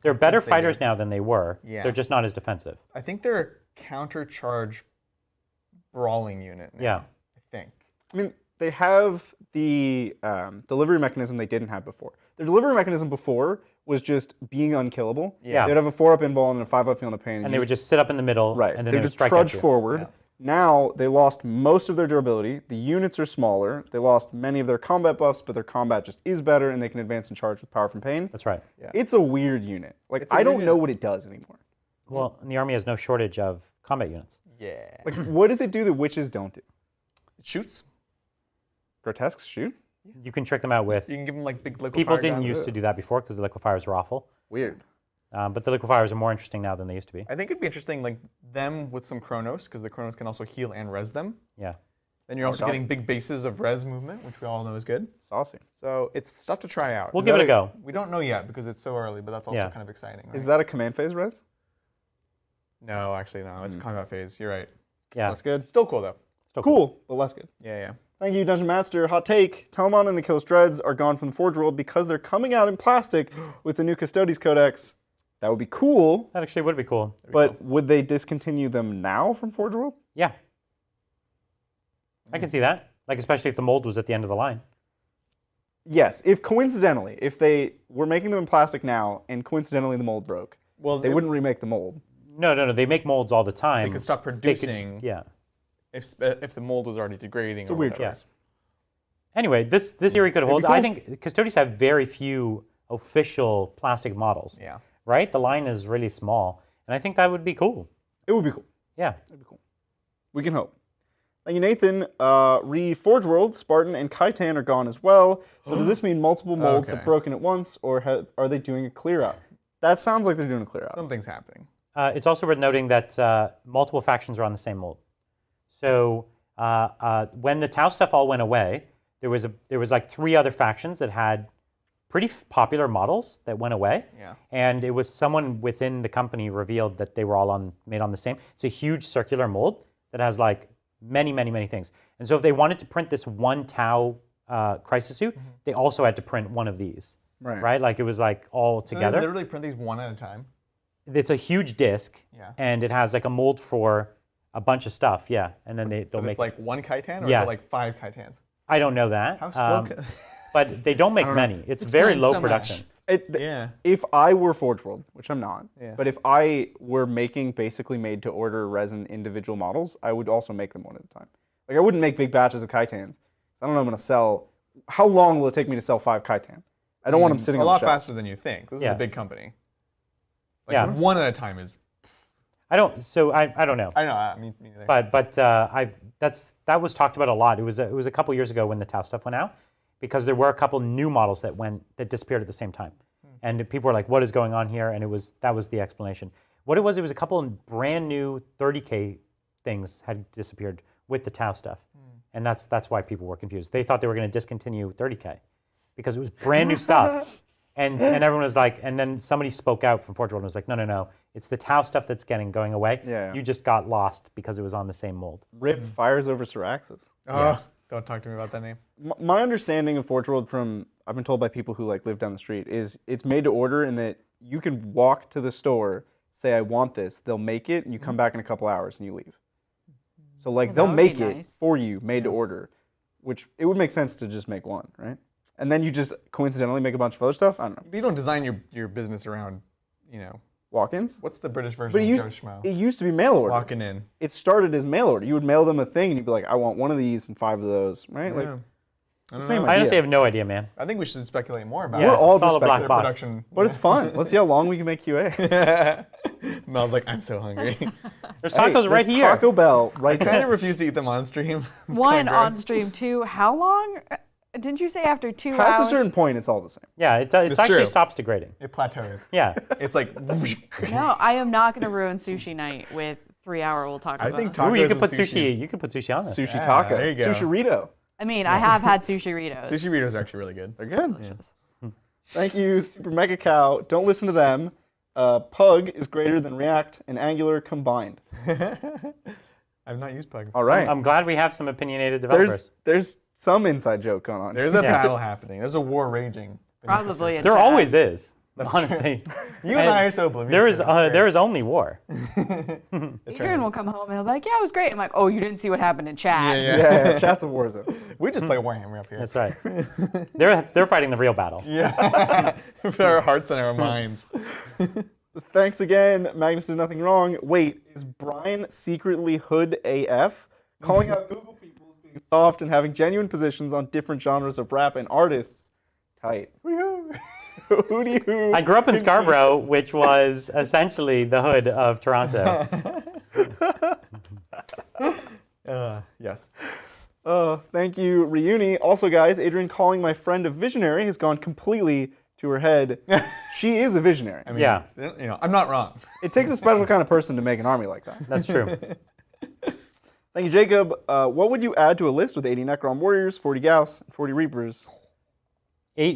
They're better fighters now than they were. Yeah. They're just not as defensive. I think they're a counter-charge brawling unit now, Yeah. I think. I mean, they have the delivery mechanism they didn't have before. Their delivery mechanism before was just being unkillable. Yeah. They'd have a 4-up invul and a 5-up feel no pain. And they would just sit up in the middle, right. and then they they would just strike trudge at you. forward. Yeah. Now they lost most of their durability. The units are smaller. They lost many of their combat buffs, but their combat just is better, and they can advance and charge with power from pain. That's right. Yeah. It's a weird unit. Like I don't know what it does anymore. Well, and the army has no shortage of combat units. Yeah. Like what does it do that witches don't do? It shoots. Grotesques shoot? You can trick them out with. You can give them like big liquefier People didn't guns. used to do that before because the liquefiers were awful. Weird. But the liquefiers are more interesting now than they used to be. I think it'd be interesting, like them with some Chronos, because the Chronos can also heal and res them. Yeah. Then you're also getting big bases of res movement, which we all know is good. Saucy. So it's stuff to try out. We'll give it a go. We don't know yet because it's so early, but that's also kind of exciting. Right? Is that a command phase res? No, actually no. It's combat phase. You're right. Yeah. That's good. Still cool though. Still Cool, but less good. Yeah. Thank you, Dungeon Master. Hot take. Telemon and Achilles Dreads are gone from the Forge World because they're coming out in plastic with the new Custodes Codex. That would be cool, That actually would be cool. but would they discontinue them now from Forge World? Yeah. I can see that. Like, especially if the mold was at the end of the line. Yes, if coincidentally, if they were making them in plastic now and coincidentally the mold broke, Well, they wouldn't remake the mold. No. They make molds all the time. They could stop producing Yeah. if the mold was already degrading. It's a weird Yeah. choice. Anyway, this theory could hold. cool. I think Custodes have very few official plastic models. Yeah. Right? The line is really small. And I think that would be cool. It would be cool. Yeah. It'd be cool. We can hope. Thank you, Nathan. Forge World, Spartan, and Khitan are gone as well. So does this mean multiple molds have broken at once, or are they doing a clear out? That sounds like they're doing a clear out. Something's happening. It's also worth noting that multiple factions are on the same mold. So when the Tau stuff all went away, there was like 3 other factions that had pretty popular models that went away. Yeah. And it was someone within the company revealed that they were all made on the same. It's a huge circular mold that has like many things. And so if they wanted to print this one Tau crisis suit, they also had to print one of these. Right? Like it was like all together. So they literally print these one at a time. It's a huge disc, Yeah. and it has like a mold for a bunch of stuff, yeah. And then they'll So make it's like one Khitan, or Yeah. is it like 5 Khitans? I don't know that. How slow? But they don't make many. It's very explains low so production. Yeah. If I were Forge World, which I'm not, Yeah. but if I were making basically made-to-order resin individual models, I would also make them one at a time. Like I wouldn't make big batches of Khitans. I don't know I'm going to sell. How long will it take me to sell 5 Khitan? I don't want them sitting a on the lot shelf. faster than you think. This is a big company. Like Yeah. one at a time is. I don't. So I don't know. I know. I mean, me neither. But that was talked about a lot. It was a couple years ago when the Tau stuff went out, because there were a couple new models that disappeared at the same time, and people were like, "What is going on here?" And that was the explanation. What it was a couple of brand new 30K things had disappeared with the Tau stuff, and that's why people were confused. They thought they were going to discontinue 30K because it was brand new stuff. And everyone was like, and then somebody spoke out from Forge World and was like, no, it's the Tau stuff that's going away. Yeah. You just got lost because it was on the same mold. Rip fires over Syraxis. Oh, don't talk to me about that name. My understanding of Forge World I've been told by people who like live down the street, is it's made to order, in that you can walk to the store, say I want this, they'll make it, and you come back in a couple hours and you leave. So like they'll make it for you, made to order, which it would make sense to just make one, right? And then you just coincidentally make a bunch of other stuff? I don't know. But you don't design your business around, Walk-ins? what's the British version But of Joe Schmo? it used to be mail order. Walking in. It started as mail order. You would mail them a thing and you'd be like, I want one of these and 5 of those, right? Yeah. Like, it's the same I idea. honestly have no idea, man. I think we should speculate more about We're it. all it's all just a black speculating. box. Production. But it's fun. Let's see how long we can make QA. Mel's like, I'm so hungry. There's tacos right there's here. Taco Bell right I kind there. of refuse to eat them on stream. It's One kinda on gross. stream, 2. How long? Didn't you say after 2 Past hours? a certain point, it's all the same. Yeah, it It's actually true. stops degrading. It plateaus. Yeah. It's like. No, I am not going to ruin sushi night with 3-hour-old Taco I Bell. think Ooh, you tacos could put and sushi. You could put sushi on this. Sushi Yeah, taco. there you go. Sushi-rito. I mean, I have had sushi Ritos. Sushi burritos are actually really good. They're good. Thank you, Super Mega Cow. Don't listen to them. Pug is greater than React and Angular combined. I've not used Pug. All right. I'm glad we have some opinionated developers. There's some inside joke going on. There's a battle happening. There's a war raging. Probably a There chat. always is. Honestly, You and I are so oblivious. there is only war. Adrian will come home and he'll be like, yeah, it was great. I'm like, oh, you didn't see what happened in chat. Yeah, chat's a war zone. We just play Warhammer up here. That's right. They're fighting the real battle. Yeah. For our hearts and our minds. Thanks again. Magnus did nothing wrong. Wait, is Brian secretly hood AF? Calling out Google people as being soft and having genuine positions on different genres of rap and artists. Tight. Hooty hoo. I grew up in Scarborough, which was essentially the hood of Toronto. Yes. Thank you, Reuni. Also, guys, Adrian calling my friend a visionary has gone completely to her head. She is a visionary. I mean, Yeah. I'm not wrong. It takes a special kind of person to make an army like that. That's true. Thank you, Jacob. What would you add to a list with 80 Necron Warriors, 40 Gauss, and 40 Reapers?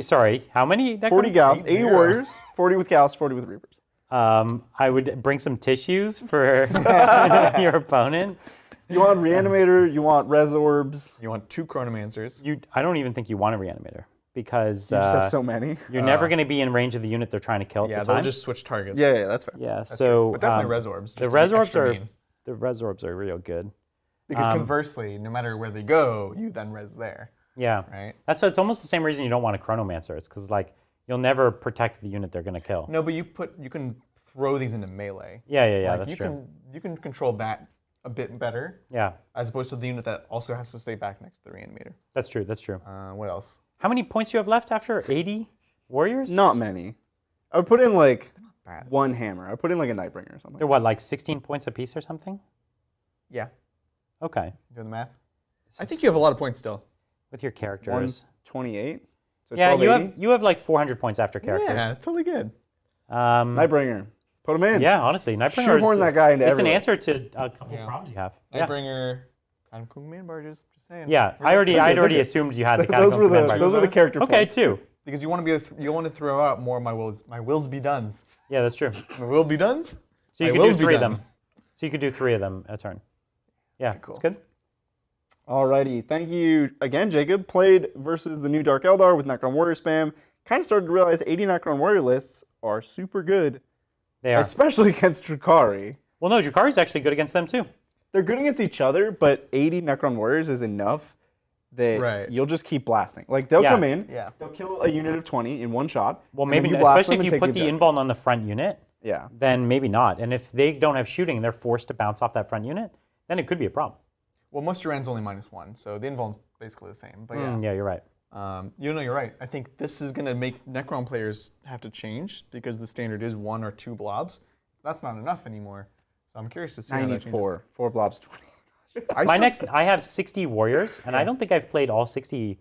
Sorry, how many? 40 Gauss, 80 Warriors, 40 with Gauss, 40 with Reapers. I would bring some tissues for your opponent. You want Reanimator, you want Res Orbs. You want 2 Chronomancers. I don't even think you want a Reanimator because You just have so many. you're never going to be in range of the unit they're trying to kill at Yeah, the they'll time. just switch targets. Yeah, that's fair. Yeah, so But definitely Res Orbs. the Res Orbs are real good. Because conversely, no matter where they go, you then res there. Yeah, Right? it's almost the same reason you don't want a Chronomancer. It's because like you'll never protect the unit they're going to kill. No, but you can throw these into melee. Yeah, Like, that's true. You can control that a bit better, Yeah, as opposed to the unit that also has to stay back next to the Reanimator. that's true. What else? How many points do you have left after 80 warriors? Not many. I would put in like bad. one hammer. I would put in like a Nightbringer or something. They're what, like 16 points apiece or something? Yeah. Okay. Do the math. I think you have a lot of points still. With your characters. 128. So Yeah, 1280. you have like 400 points after characters. Yeah, it's totally good. Nightbringer. Put him in. Yeah, honestly, Nightbringer Shoehorn that guy into It's an everyone. answer to a couple Yeah. problems you have. Yeah, Nightbringer, kind of cool man barges. Just saying. yeah. I'd already assumed you had the Those were Catacomb Command those were the Barge. character Okay, points. two. Because you want to throw out more of my wills be dones. Yeah, that's true. My will be dones. So you My could do wills be 3 of done. them. So you could do 3 of them a turn. Yeah, cool. it's good. Alrighty, thank you again, Jacob. Played versus the new Dark Eldar with Necron Warrior spam. Kind of started to realize 80 Necron Warrior lists are super good, They are. especially against Drukhari. Well, no, Drukhari's actually good against them too. They're good against each other, but 80 Necron Warriors is enough that Right. you'll just keep blasting. Like they'll Yeah. come in, Yeah. they'll kill a unit of 20 in one shot. Well, and then maybe you blast especially them if and you take put the your deck. invuln on the front unit, Yeah. then maybe not. And if they don't have shooting and they're forced to bounce off that front unit, then it could be a problem. Well, most Duran's only -1, so the invuln's basically the same. But yeah. Yeah, you're right. You're right. I think this is going to make Necron players have to change because the standard is 1 or 2 blobs. That's not enough anymore. So I'm curious to see how that changes. 4 blobs, 20. I have 60 warriors, and I don't think I've played all 60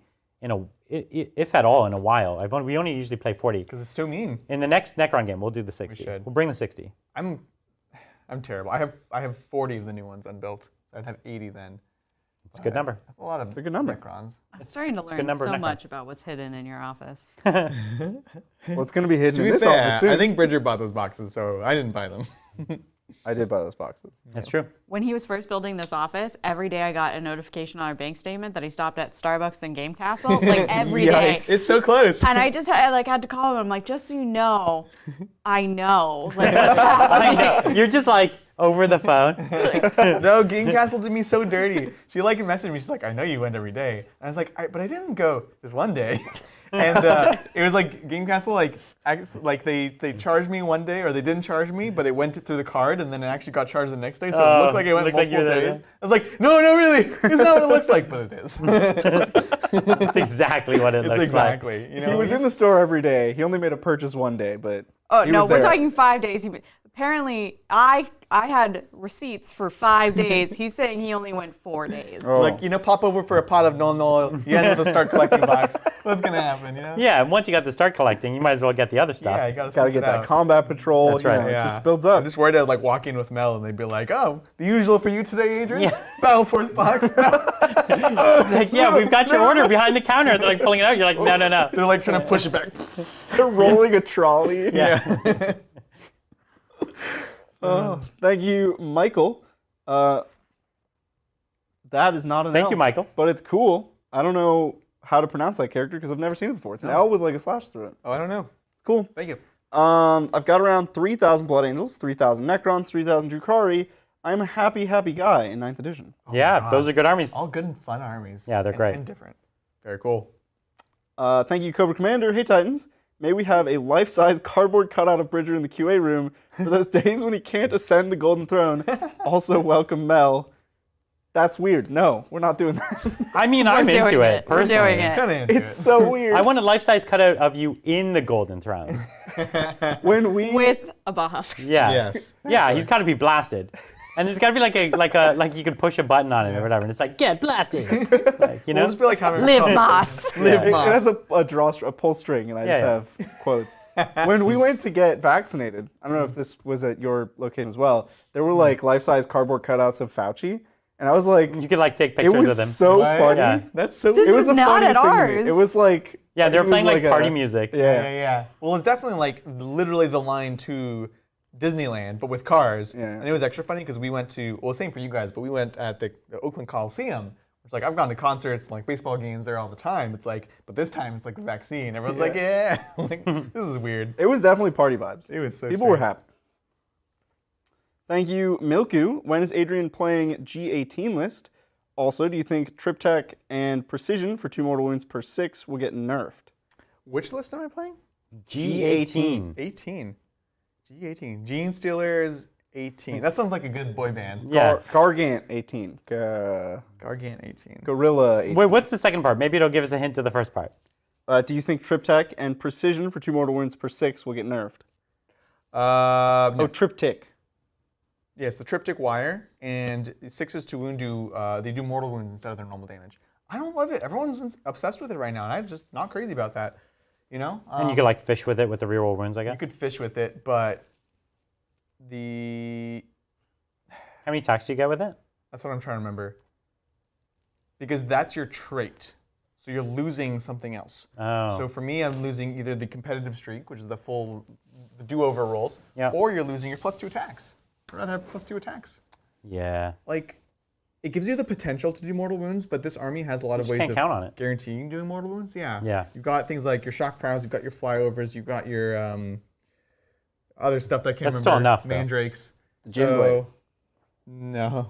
if at all, in a while. We only usually play 40. Because it's so mean. In the next Necron game, we'll do the 60. We'll bring the 60. I'm terrible. I have 40 of the new ones unbuilt. So I'd have 80 then. It's a good number. That's a lot of Necrons. I'm starting to learn so much about what's hidden in your office. What's going to be hidden in this office soon? I think Bridger bought those boxes, so I didn't buy them. I did buy those boxes. That's true. When he was first building this office, every day I got a notification on our bank statement that he stopped at Starbucks and Game Castle, like every day. It's so close. And I had to call him. I'm like, just so you know, I know. Like, what's happening? I know. You're just like over the phone. No, Game Castle did me so dirty. She messaged me. She's like, I know you went every day. And I was like, but I didn't go this one day. And it was like Game Castle, they charged me one day, or they didn't charge me, but it went through the card, and then it actually got charged the next day, so it looked like it went multiple days. I was like, no, really, it's not what it looks like, but it is. It's exactly what it looks like. Exactly. He was in the store every day. He only made a purchase one day, but we're talking 5 days. Apparently, I had receipts for 5 days. He's saying he only went 4 days. Oh. Like, pop over for a pot of no. You end with a start collecting box. What's gonna happen? Yeah, and once you got to start collecting, you might as well get the other stuff. Yeah, you gotta get that combat patrol. That's right. It just builds up. I'm just worried I'd walk in with Mel and they'd be like, "Oh, the usual for you today, Adrian? Yeah. Battle Force box." It's like, yeah, we've got your order behind the counter. They're like pulling it out. You're like, no. They're trying to push it back. They're rolling a trolley. Yeah. Thank you, Michael. That is not an L. Thank you, Michael. But it's cool. I don't know how to pronounce that character because I've never seen it before. It's an L with a slash through it. Oh, I don't know. It's cool. Thank you. I've got around 3,000 Blood Angels, 3,000 Necrons, 3,000 Drukhari. I'm a happy guy in 9th edition. Those are good armies. All good and fun armies. Yeah, they're great. And different. Very cool. Thank you, Cobra Commander. Hey, Titans. May we have a life-size cardboard cutout of Bridger in the QA room for those days when he can't ascend the Golden Throne. Also, welcome Mel. That's weird. No, we're not doing that. I mean, I'm into it, personally. We're doing it. Kind of into It's so weird. I want a life-size cutout of you in the Golden Throne. With a buff. Yeah. Yes. Yeah, he's got to be blasted. And there's got to be like you could push a button on it or whatever, and it's like, get blasted. We'll just be like having Live Moss. Live Moss. It has a pull string, and I just have quotes. When we went to get vaccinated, I don't know if this was at your location as well, there were life-size cardboard cutouts of Fauci. And I was like, you could take pictures of them. It was so funny. Yeah. That's so. This it was was the not at funniest thing to ours. me. It was like they were playing party music. Yeah. Well, it's definitely literally the line to Disneyland, but with cars. Yeah. And it was extra funny because we went to, same for you guys, but we went at the Oakland Coliseum. It's I've gone to concerts, baseball games there all the time. It's but this time it's the vaccine. Everyone's this is weird. It was definitely party vibes. It was so People were happy. Thank you, Milku. When is Adrian playing G18 list? Also, do you think Triptych and Precision for 2 mortal wounds per 6 will get nerfed? Which list am I playing? G18. 18. G18. Gene Stealers 18. That sounds like a good boy band. Yeah. Gargant 18. Gargant 18. Gorilla 18. Wait, what's the second part? Maybe it'll give us a hint to the first part. Do you think Triptych and Precision for 2 mortal wounds per 6 will get nerfed? No. Triptych. Yes, the Triptych wire, and 6s to wound they do mortal wounds instead of their normal damage. I don't love it. Everyone's obsessed with it right now, and I'm just not crazy about that. And you could fish with it with the reroll wounds, I guess. You could fish with it, but how many attacks do you get with it? That's what I'm trying to remember. Because that's your trait. So you're losing something else. Oh. So for me, I'm losing either the competitive streak, which is the do-over rolls, or you're losing your +2 attacks. I'd rather have +2 attacks. Yeah. It gives you the potential to do mortal wounds, but this army has a lot of ways can't count on it. Guaranteeing doing mortal wounds. Yeah. Yeah. You've got things like your shock prowls, you've got your flyovers, you've got your other stuff that I can't remember. That's still enough, though. Mandrakes. Jinwei. No.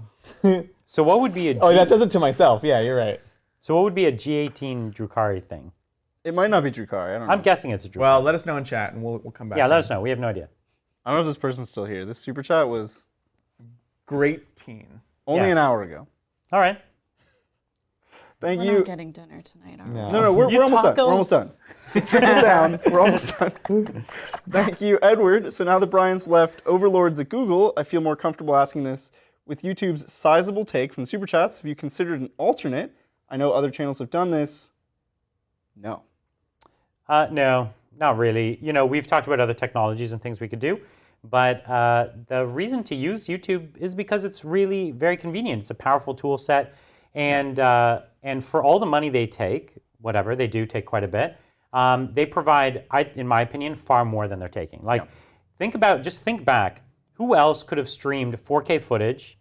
So what would be a that does it to myself. Yeah, you're right. So what would be a G18 Drukhari thing? It might not be Drukhari. I don't know. I'm guessing it's a Drukhari. Well, let us know in chat, and we'll come back. Yeah, let us know. We have no idea. I don't know if this person's still here. This super chat was great teen. Only an hour ago. All right. Thank We're you. not getting dinner tonight, are we? No, we're almost done. We're almost done. Trickle down. We're almost done. Thank you, Edward. So now that Brian's left overlords at Google, I feel more comfortable asking this. With YouTube's sizable take from the Super Chats, have you considered an alternate? I know other channels have done this. No. No, not really. You know, we've talked about other technologies and things we could do, but the reason to use YouTube is because it's really very convenient. It's a powerful tool set, and for all the money they take, whatever, they do take quite a bit, they provide, in my opinion, far more than they're taking. Like, just think back. Who else could have streamed 4K footage,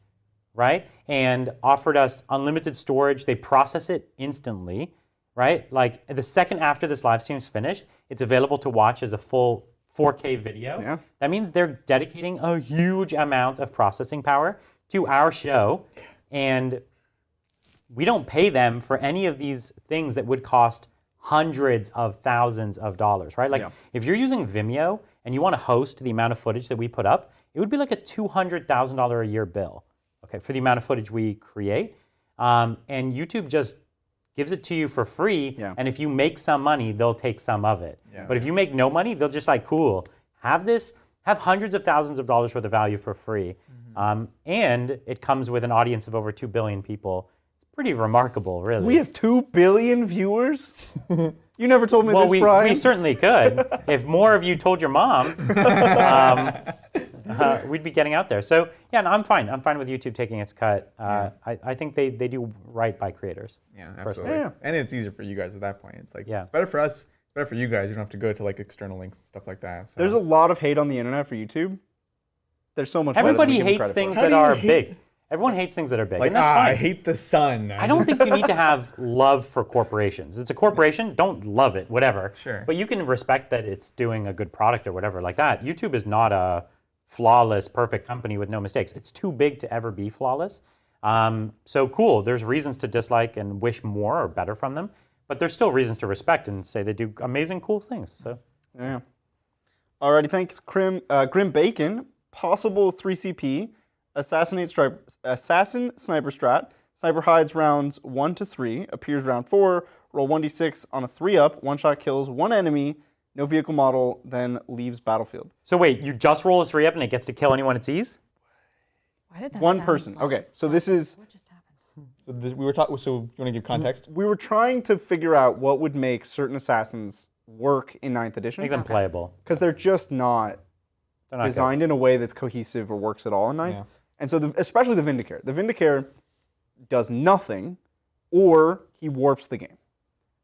right, and offered us unlimited storage? They process it instantly, right? Like, the second after this live stream is finished, it's available to watch as a full 4K video. Yeah. That means they're dedicating a huge amount of processing power to our show, and we don't pay them for any of these things that would cost hundreds of thousands of dollars, right? Like, if you're using Vimeo and you want to host the amount of footage that we put up, it would be like a $200,000 a year bill, okay, for the amount of footage we create. And YouTube just gives it to you for free, and if you make some money, they'll take some of it. But if you make no money, they'll just like, cool, have hundreds of thousands of dollars worth of value for free. And it comes with an audience of over 2 billion people. It's pretty remarkable, really. We have 2 billion viewers? You never told me this, Brian. Brian. We certainly could. If more of you told your mom, we'd be getting out there. So yeah, no, I'm fine. I'm fine with YouTube taking its cut. I think they do right by creators. Yeah, absolutely. Yeah. And it's easier for you guys at that point. It's like, Yeah. it's better for us, it's better for you guys. You don't have to go to like external links and stuff like that. So. There's a lot of hate on the internet for YouTube. There's so much. Everybody hates things that are big. Everyone hates things that are big, like, and that's fine. I hate the sun. I don't think you need to have love for corporations. It's a corporation, don't love it, whatever. Sure. But you can respect that it's doing a good product or whatever like that. YouTube is not a flawless, perfect company with no mistakes. It's too big to ever be flawless. So cool, there's reasons to dislike and wish more or better from them, but there's still reasons to respect and say they do amazing, cool things. So. Yeah. Alrighty, thanks, Grim Bacon. Possible 3CP. Assassin sniper strat. Sniper hides rounds 1 to 3. Appears round 4. Roll 1d6 on a 3-up. One-shot kills one enemy. No vehicle model. Then leaves battlefield. So wait, you just roll a 3-up and it gets to kill anyone it sees? Why did that One sound person. like- Okay, so this is. What just happened? So we were talking. So you want to give context? We were trying to figure out what would make certain assassins work in 9th edition. Make them playable. Because they're just not They're not designed in a way that's cohesive or works at all in 9th. Yeah. And so, especially the Vindicare. The Vindicare does nothing, or he warps the game.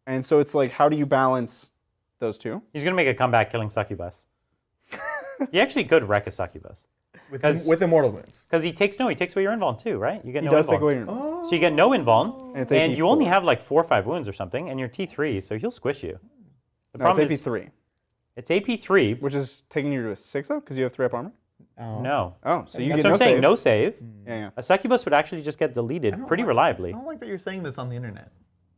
And so it's like, how do you balance those two? He's going to make a comeback killing Succubus. He actually could wreck a Succubus. With immortal wounds. Because he takes away your invuln too, right? You get He no does invuln. take away your. So you get no invuln, it's and AP you only 4. have like 4 or 5 wounds or something, and you're T3, so he'll squish you. The No, it's problem AP is 3, it's AP 3. which is taking you to a 6-up because you have 3-up armor. No. Oh, so you That's get what I'm saying. save. No save. Yeah. A Succubus would actually just get deleted pretty reliably. I don't like that you're saying this on the internet.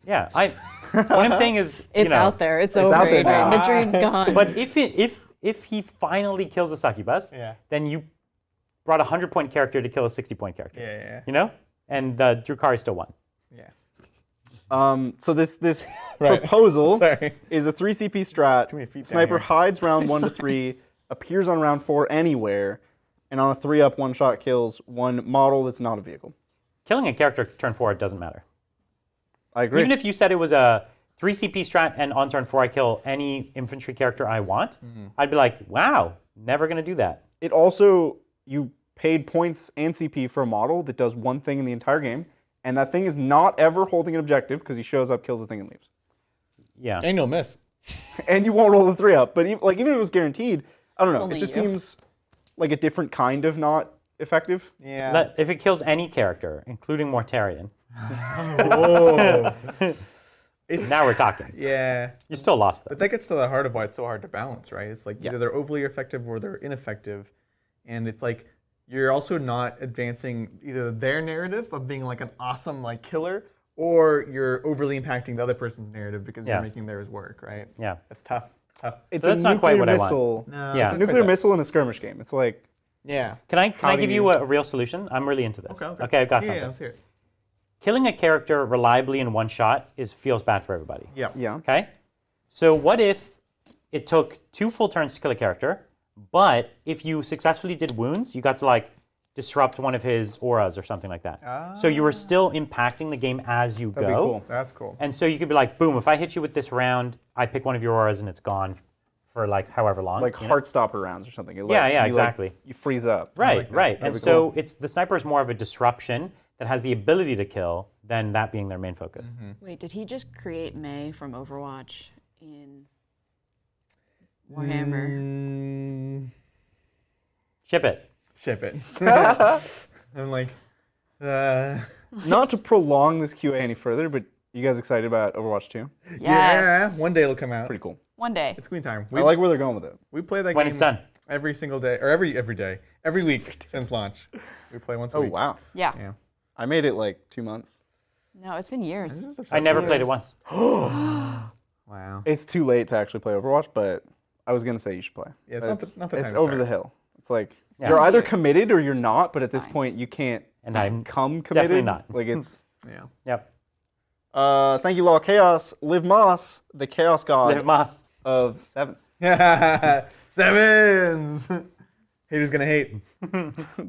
Yeah. What I'm saying is, It's out there. It's over. out there now. The dream's gone. But if he finally kills a Succubus, then you brought a 100-point character to kill a 60-point character. Yeah. You know? And the Drukhari still won. Yeah. So this Right. proposal Sorry. is a 3CP strat. many feet down Sniper here. hides round 1 to 3, appears on round 4 anywhere, and on a 3-up one-shot kills one model that's not a vehicle. Killing a character turn 4, it doesn't matter. I agree. Even if you said it was a 3 CP strat and on turn 4 I kill any infantry character I want, I'd be like, wow, never going to do that. It also, you paid points and CP for a model that does one thing in the entire game, and that thing is not ever holding an objective because he shows up, kills the thing, and leaves. Yeah. And you'll miss. And you won't roll the 3-up, but even if it was guaranteed, I don't know. only It just you. seems like a different kind of not effective. Yeah. If it kills any character, including Mortarion, Whoa. now we're talking. Yeah. You still lost But them. that gets to the heart of why it's so hard to balance, right? It's like either they're overly effective or they're ineffective. And it's like you're also not advancing either their narrative of being like an awesome like killer, or you're overly impacting the other person's narrative because you're making theirs work, right? Yeah. That's tough. It's tough. It's So that's not quite what I want. missile. No, Yeah. it's A not nuclear quite missile in a skirmish game. It's like, that. Yeah. Can I How do give you- you a real solution? I'm really into this. Okay. Okay, I've got Yeah, something. let's hear it. killing a character reliably in one shot feels bad for everybody. Yeah. Yeah. Okay? So what if it took 2 full turns to kill a character, but if you successfully did wounds, you got to like disrupt one of his auras or something like that. So you were still impacting the game as you That'd go. be cool. That's cool. And so you could be like, boom, if I hit you with this round, I pick one of your auras and it's gone for like however long. Like Heartstopper rounds or something. Yeah, exactly. You freeze up. Right, right. That'd And be so cool. the sniper is more of a disruption that has the ability to kill than that being their main focus. Wait, did he just create Mei from Overwatch in Warhammer? Ship it. Ship it. I'm like, Not to prolong this QA any further, but you guys excited about Overwatch 2? Yes. yeah, one day it'll come out. Pretty cool. One day. It's Queen time. I like where they're going with it. We play that When game it's done. every single day, or every day, every week since launch. We play once a Oh, week. wow. Yeah. Yeah. I made it like 2 months. No, it's been years. I never played it once. Wow. It's too late to actually play Overwatch, but I was going to say you should play. Yeah, it's But not the time it's to over start. the hill. It's like, Yeah. you're either committed or you're not, but at this point, you can't And I'm become committed. definitely not. Like, it's... Yeah. Yep. Thank you, Law Chaos. Liv Moss, the Chaos God Live Moss. of Sevens. Sevens. Haters gonna hate.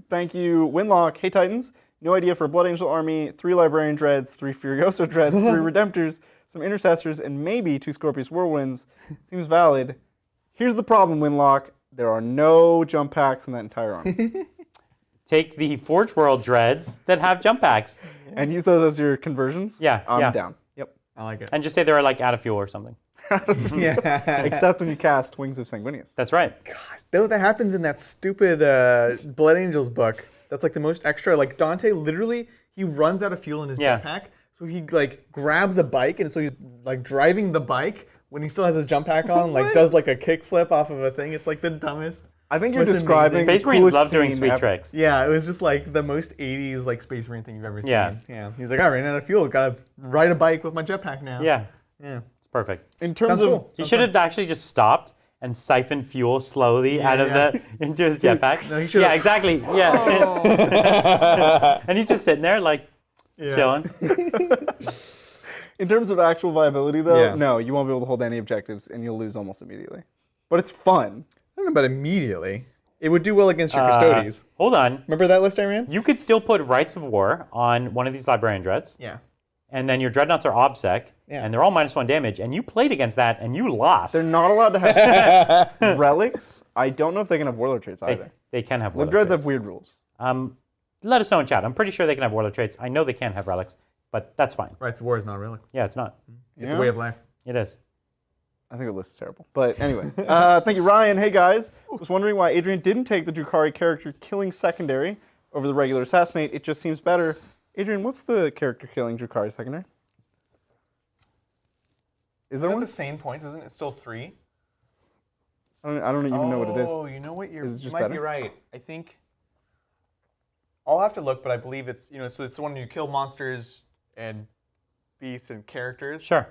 Thank you, Winlock. Hey, Titans. No idea for a Blood Angel army, 3 Librarian Dreads, 3 Furioso Dreads, 3 Redemptors, some Intercessors, and maybe 2 Scorpius Whirlwinds. Seems valid. Here's the problem, Winlock. There are no jump packs in that entire army. Take the Forge World dreads that have jump packs And use those as your conversions? Yeah, I'm yeah. down. Yep. I like it. and just say they're like out of fuel or something. Yeah. Except when you cast Wings of Sanguinius. That's right. Though that happens in that stupid Blood Angels book. That's like the most extra. Like Dante literally, he runs out of fuel in his Yeah. jetpack. So he like grabs a bike and so he's like driving the bike when he still has his jump pack on, like does like a kickflip off of a thing. It's like the dumbest. I think you're Most describing Space the Marines coolest love doing scene sweet ever. tricks. Yeah, it was just like the most 80s like Space Marine thing you've ever seen. Yeah. Yeah. He's like, I ran out of fuel. Gotta ride a bike with my jetpack now. Yeah, Yeah. it's perfect. In terms Sounds of cool. He should have actually just stopped and siphoned fuel slowly out of yeah. the into his jetpack. No, he should've- Yeah, exactly. Yeah, Oh. and he's just sitting there like chilling. In terms of actual viability, though, Yeah. no, you won't be able to hold any objectives, and you'll lose almost immediately. But it's fun. I don't know about immediately. It would do well against your Custodes. Hold on. Remember that list I ran? You could still put Rites of War on one of these Librarian Dreads, Yeah. and then your Dreadnoughts are OBSEC, Yeah. and they're all -1 damage, and you played against that, and you lost. They're not allowed to have relics. I don't know if they can have warlord traits either. They can have Liv Warlord Dreads traits. have weird rules. Let us know in chat. I'm pretty sure they can have Warlord traits. I know they can have relics, but that's fine. Rights of War is not a relic. Yeah, it's not. It's a way of life. It is. I think the list is terrible. But anyway, thank you, Ryan. Hey, guys. Was wondering why Adrian didn't take the Drukhari character killing secondary over the regular assassinate. It just seems better. Adrian, what's the character killing Drukhari secondary? Is there Isn't it one? the same points? Isn't it still 3? I don't even know what it is. Oh, you know what? Is it You just might be better? right. I think I'll have to look, but I believe it's so it's the one you kill monsters and beasts and characters. Sure.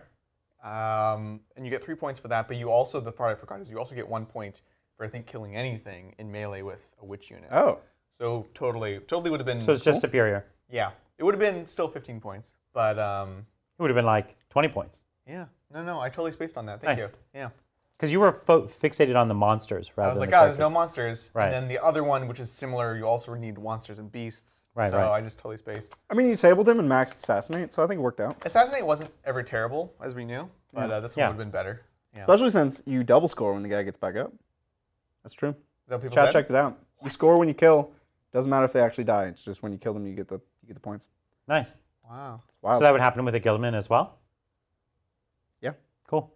And you get 3 points for that, but you also the part I forgot is you also get 1 point for I think killing anything in melee with a witch unit. Oh. So totally would have been. So it's just superior. Yeah, it would have been still 15 points, but It would have been like 20 points. yeah, no, I totally spaced on that. Thank Nice. you. Yeah. Because you were fixated on the monsters rather I was than like, the oh, there's no characters. monsters. Right. And then the other one, which is similar, you also need monsters and beasts. Right, so right. I just totally spaced. I mean, you tabled him and maxed assassinate, so I think it worked out. Assassinate wasn't ever terrible, as we knew, but this one Yeah. would have been better. Yeah. Especially since you double score when the guy gets back up. That's true. Is that what people Chat said? checked it out. You score when you kill. Doesn't matter if they actually die. It's just when you kill them, you get the points. Nice. Wow. Wow. So that would happen with a Guildman as well? Yeah. Cool.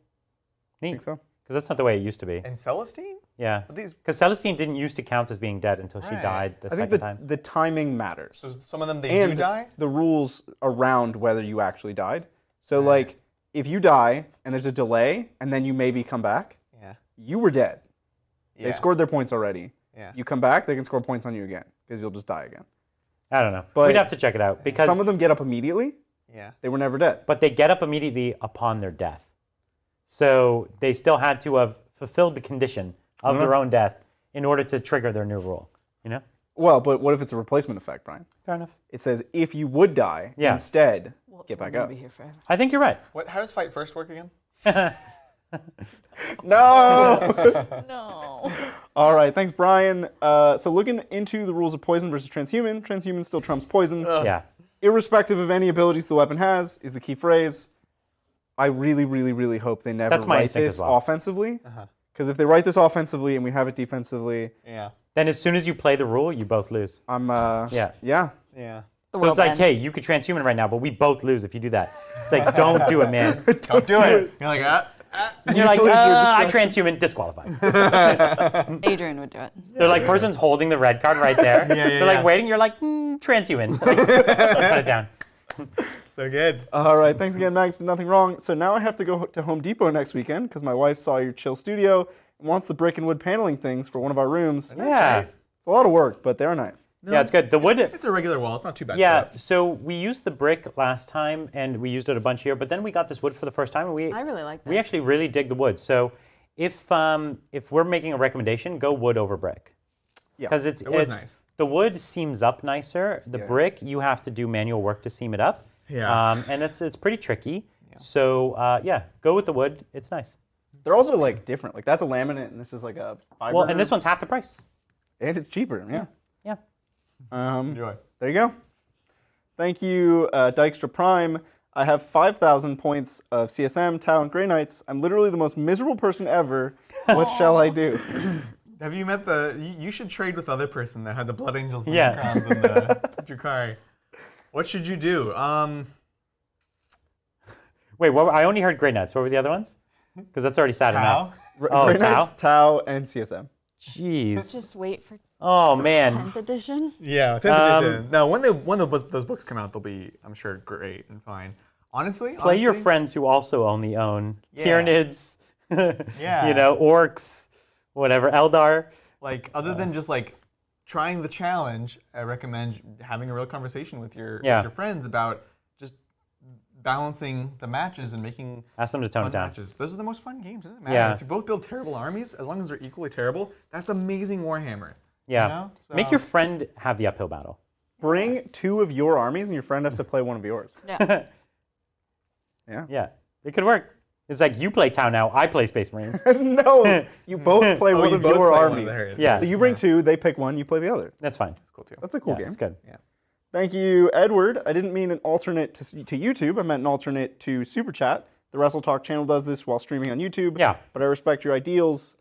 I Neat. think so. Because that's not the way it used to be. And Celestine? Yeah. But these, Because Celestine didn't used to count as being dead until she Right. died the I think second time. the timing matters. so some of them, they do And die? the rules around whether you actually died. So, like, if you die and there's a delay and then you maybe come back, Yeah. you were dead. Yeah. They scored their points already. Yeah. You come back, they can score points on you again because you'll just die again. I don't know. But We'd have to check it out. Because Some of them get up immediately. Yeah. They were never dead. But they get up immediately upon their death. So they still had to have fulfilled the condition of their own death in order to trigger their new rule. You know? Well, but what if it's a replacement effect, Brian? Fair enough. It says if you would die, instead, get back up. Be here forever. I think you're right. How does fight first work again? No! No. All right, thanks, Brian. So looking into the rules of poison versus transhuman, transhuman still trumps poison. Yeah. Irrespective of any abilities the weapon has, is the key phrase. I really, really, really hope they never write this offensively. Because if they write this offensively and we have it defensively, then as soon as you play the rule, you both lose. yeah. So it's like, hey, you could transhuman right now, but we both lose if you do that. It's like, don't do it, man. Don't do it. You're like, You're like, I transhuman, disqualified. Adrian would do it. They're like, person's holding the red card right there. They're like waiting. You're like, transhuman. Like, put it down. So good. All right, thanks again, Max. Did nothing wrong. So now I have to go to Home Depot next weekend because my wife saw your chill studio and wants the brick and wood paneling things for one of our rooms. Yeah. It's a lot of work, but they're nice. No, yeah, it's good. The wood. If it's a regular wall, it's not too bad. Yeah, so we used the brick last time, and we used it a bunch here. But then we got this wood for the first time, and I really like this. We actually really dig the wood. So if we're making a recommendation, go wood over brick. Yeah, because it was nice. The wood seams up nicer. The brick, you have to do manual work to seam it up. Yeah. And it's pretty tricky. Yeah. So yeah, go with the wood. It's nice. They're also like different. Like that's a laminate, and this is like a fiber. Well, and this one's half the price. And it's cheaper. Yeah. Yeah. Enjoy. There you go. Thank you, Dykstra Prime. I have 5,000 points of CSM, Tau, and Grey Knights. I'm literally the most miserable person ever. What shall I do? Have you met you should trade with the other person that had the Blood Angels and the Crowns and the Drukhari. What should you do? Wait, I only heard Grey Knights. What were the other ones? Because that's already sad enough. Grey Knights, Tau, and CSM. Jeez. Just wait for 10th edition. Yeah, 10th edition. No, when those books come out, they'll be, I'm sure, great and fine. Honestly, play your friends who also only own Tyranids, yeah, orcs, whatever, Eldar. Like, other than just like trying the challenge, I recommend having a real conversation with your friends about just balancing the matches and making ask them to tone it down. Matches. Those are the most fun games, doesn't it matter? Yeah. If you both build terrible armies, as long as they're equally terrible, that's amazing Warhammer. Yeah. You know? So, make your friend have the uphill battle. Bring 2 of your armies, and your friend has to play one of yours. Yeah. Yeah. It could work. It's like you play Tau now, I play Space Marines. No, you both play one of your armies. Yeah. So you bring 2, they pick one, you play the other. That's fine. That's cool too. That's a cool game. That's good. Yeah. Thank you, Edward. I didn't mean an alternate to YouTube. I meant an alternate to Super Chat. The Wrestle Talk channel does this while streaming on YouTube. Yeah. But I respect your ideals.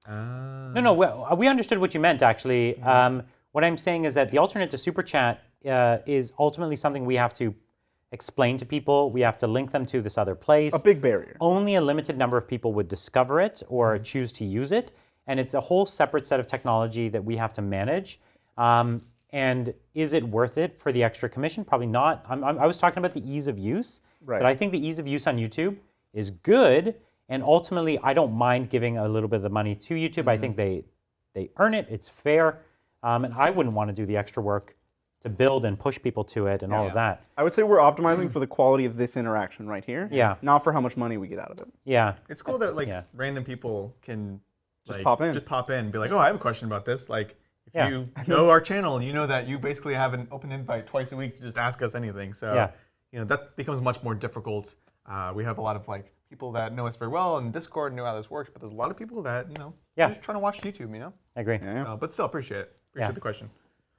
No, we understood what you meant, actually. What I'm saying is that the alternate to Super Chat is ultimately something we have to explain to people. We have to link them to this other place. A big barrier. Only a limited number of people would discover it or choose to use it. And it's a whole separate set of technology that we have to manage. And is it worth it for the extra commission? Probably not. I was talking about the ease of use. Right. But I think the ease of use on YouTube is good. And ultimately, I don't mind giving a little bit of the money to YouTube. I think they earn it. It's fair. And I wouldn't want to do the extra work to build and push people to it and all of that. I would say we're optimizing for the quality of this interaction right here. Yeah. Not for how much money we get out of it. Yeah. It's cool that random people can just pop in and be like, oh, I have a question about this. Like, if you know our channel, you know that you basically have an open invite twice a week to just ask us anything. So that becomes much more difficult. We have a lot of people that know us very well in Discord and know how this works, but there's a lot of people that are just trying to watch YouTube. I agree. Yeah. But still appreciate it. Appreciate the question.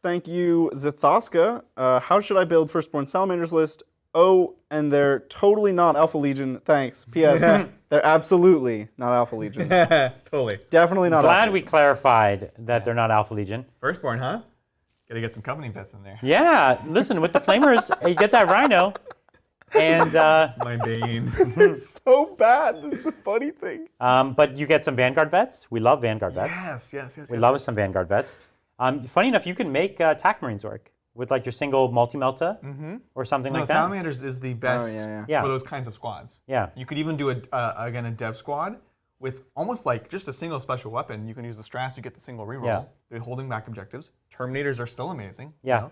Thank you, Zathoska. How should I build Firstborn Salamanders list? Oh, and they're totally not Alpha Legion. Thanks. P.S. They're absolutely not Alpha Legion. Totally. Definitely not. Glad we clarified that they're not Alpha Legion. Firstborn, huh? Gotta get some company bets in there. Yeah. Listen, with the Flamers, you get that Rhino. And my bane. It's so bad. That's the funny thing. But you get some Vanguard vets. We love Vanguard vets. Yes. We love some Vanguard vets. Funny enough, you can make TAC Marines work with your single multi-melta or something like that. Salamanders is the best Yeah. for those kinds of squads. Yeah. You could even do a dev squad with almost just a single special weapon. You can use the strats, you get the single reroll. Yeah. They're holding back objectives. Terminators are still amazing. Yeah.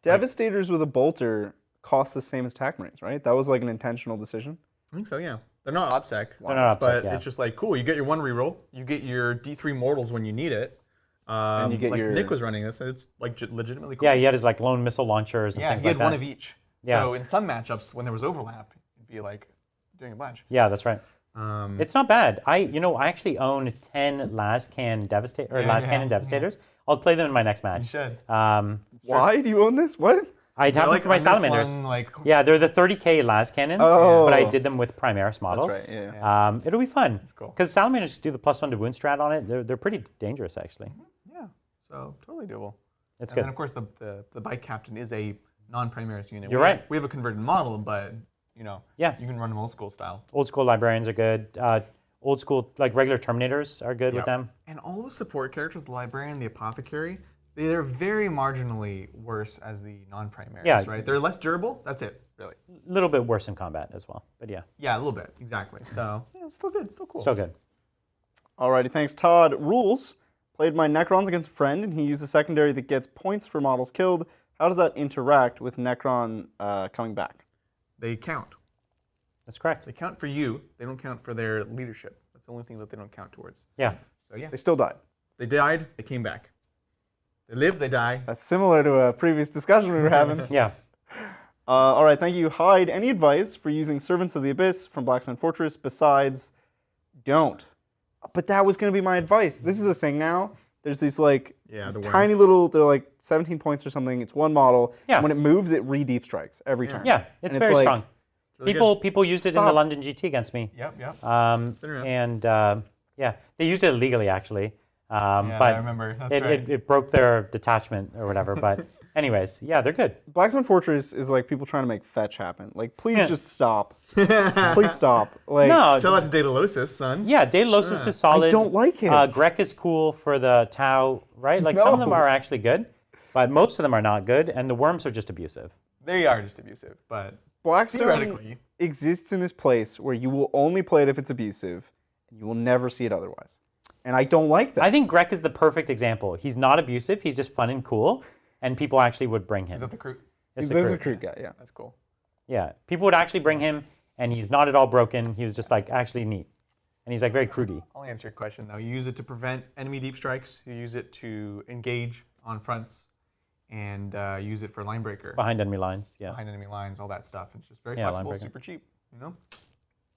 Devastators with a bolter cost the same as TAC Marines, right? That was an intentional decision. I think so, yeah. They're not OPSEC. They're not OPSEC, but it's just cool. You get your one reroll. You get your D3 mortals when you need it. And you get like your... Nick was running this, and it's like legitimately cool. Yeah, he had his like lone missile launchers and things he like had that. one of each. Yeah. So in some matchups, when there was overlap, it'd be like doing a bunch. Yeah, that's right. It's not bad. I actually own 10 Lascan Devastators. I'll play them in my next match. You should. Why do you own this? What? I have them for my Salamanders. Yeah, they're the 30k Las Cannons, but I did them with Primaris models. That's right, yeah. It'll be fun. That's cool. Because Salamanders do the +1 to wound strat on it. They're pretty dangerous, actually. Yeah, so totally doable. It's and good. then, of course, the bike captain is a non-Primaris unit. You're right. We have a converted model, but, you can run them old school style. Old school Librarians are good. Old school, like regular Terminators are good with them. And all the support characters, the Librarian, the Apothecary, they're very marginally worse as the non-Primaris, right? They're less durable. That's it, really. A little bit worse in combat as well, but yeah. Yeah, a little bit, exactly. So, it's still good, still cool. Still good. Alrighty, thanks, Todd. Rules. Played my Necrons against a friend, and he used a secondary that gets points for models killed. How does that interact with Necron coming back? They count. That's correct. They count for you. They don't count for their leadership. That's the only thing that they don't count towards. Yeah. So, yeah. They still died. They died, they came back. They live, they die. That's similar to a previous discussion we were having. Yeah. All right, thank you. Hyde, any advice for using Servants of the Abyss from Blackstone Fortress besides don't? But that was going to be my advice. This is the thing now. There's these like these tiny little, they're like 17 points or something. It's one model. Yeah. And when it moves, it re-deep strikes every turn. Yeah, it's and very like, strong. Really people used it in the London GT against me. Yep. Yeah, they used it illegally actually. But I remember. That's right. It broke their detachment or whatever. But anyways, yeah, they're good. Blackstone Fortress is like people trying to make fetch happen. Like, please just stop. Please stop. Like, No, tell that to Daedalosus, son. yeah, Daedalosus is solid. I don't like him. Grek is cool for the Tau, right? Like some of them are actually good, but most of them are not good, and the worms are just abusive. They are just abusive, but Blackstone theoretically exists in this place where you will only play it if it's abusive, and you will never see it otherwise. And I don't like that. I think Grek is the perfect example. He's not abusive. He's just fun and cool, and people actually would bring him. Is that the crew? He's a Kroot guy, yeah. That's cool. Yeah, people would actually bring him, and he's not at all broken. He was just like actually neat, and he's like very Krooty. I'll answer your question though. You use it to prevent enemy deep strikes. You use it to engage on fronts, and use it for line breaker. Behind enemy lines, yeah. Behind enemy lines, all that stuff. It's just very flexible, super cheap.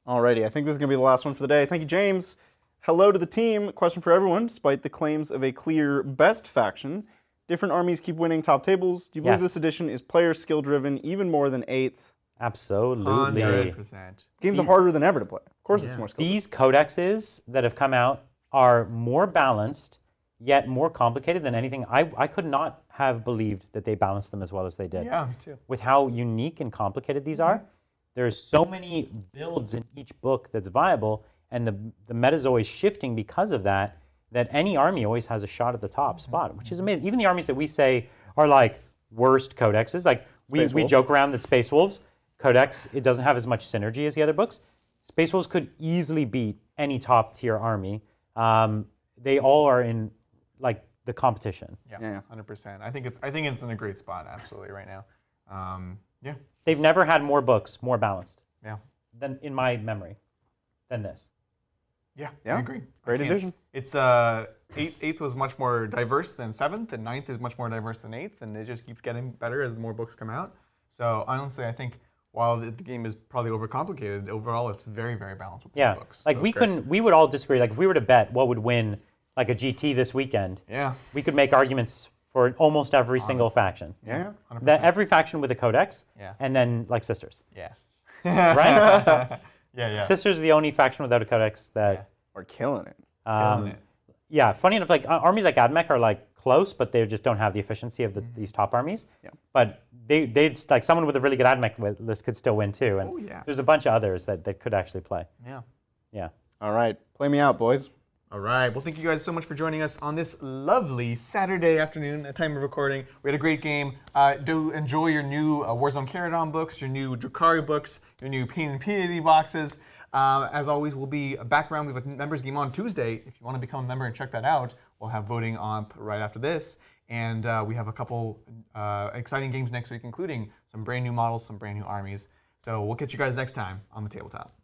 Alrighty, I think this is going to be the last one for the day. Thank you, James. Hello to the team. Question for everyone. Despite the claims of a clear best faction, different armies keep winning top tables. Do you believe this edition is player skill driven even more than 8th? Absolutely. 100%. Games are harder than ever to play. Of course it's more skill driven. These codexes that have come out are more balanced, yet more complicated than anything. I could not have believed that they balanced them as well as they did. Yeah, me too. With how unique and complicated these are. There's so many builds in each book that's viable, and the meta is always shifting because of that, that any army always has a shot at the top spot, which is amazing. Even the armies that we say are like worst codexes, like we joke around that Space Wolves codex, it doesn't have as much synergy as the other books. Space Wolves could easily beat any top tier army. They all are in like the competition. Yeah, 100%. I think it's in a great spot, absolutely, right now. Yeah. They've never had more books more balanced. Yeah. Than in my memory, than this. Yeah, I agree. Great edition. It's eighth was much more diverse than 7th, and 9th is much more diverse than 8th, and it just keeps getting better as more books come out. So honestly, I think while the game is probably overcomplicated, overall it's very, very balanced with the books. Like we would all disagree. Like if we were to bet what would win like a GT this weekend, we could make arguments for almost every single faction. Yeah, 100%. Every faction with a codex, and then like Sisters. Yeah. Right? Yeah. Sisters are the only faction without a codex that are killing it. Yeah, funny enough, like armies like Admech are like close, but they just don't have the efficiency of these top armies. Yeah. But they'd like someone with a really good Admech list could still win too, and there's a bunch of others that could actually play. Yeah. All right, play me out, boys. All right. Well, thank you guys so much for joining us on this lovely Saturday afternoon at time of recording. We had a great game. Do enjoy your new Warzone Caradon books, your new Drukhari books, your new Pain and Piety boxes. As always, we'll be back around. We have a members game on Tuesday. If you want to become a member and check that out, we'll have voting on right after this. And we have a couple exciting games next week, including some brand new models, some brand new armies. So we'll catch you guys next time on the tabletop.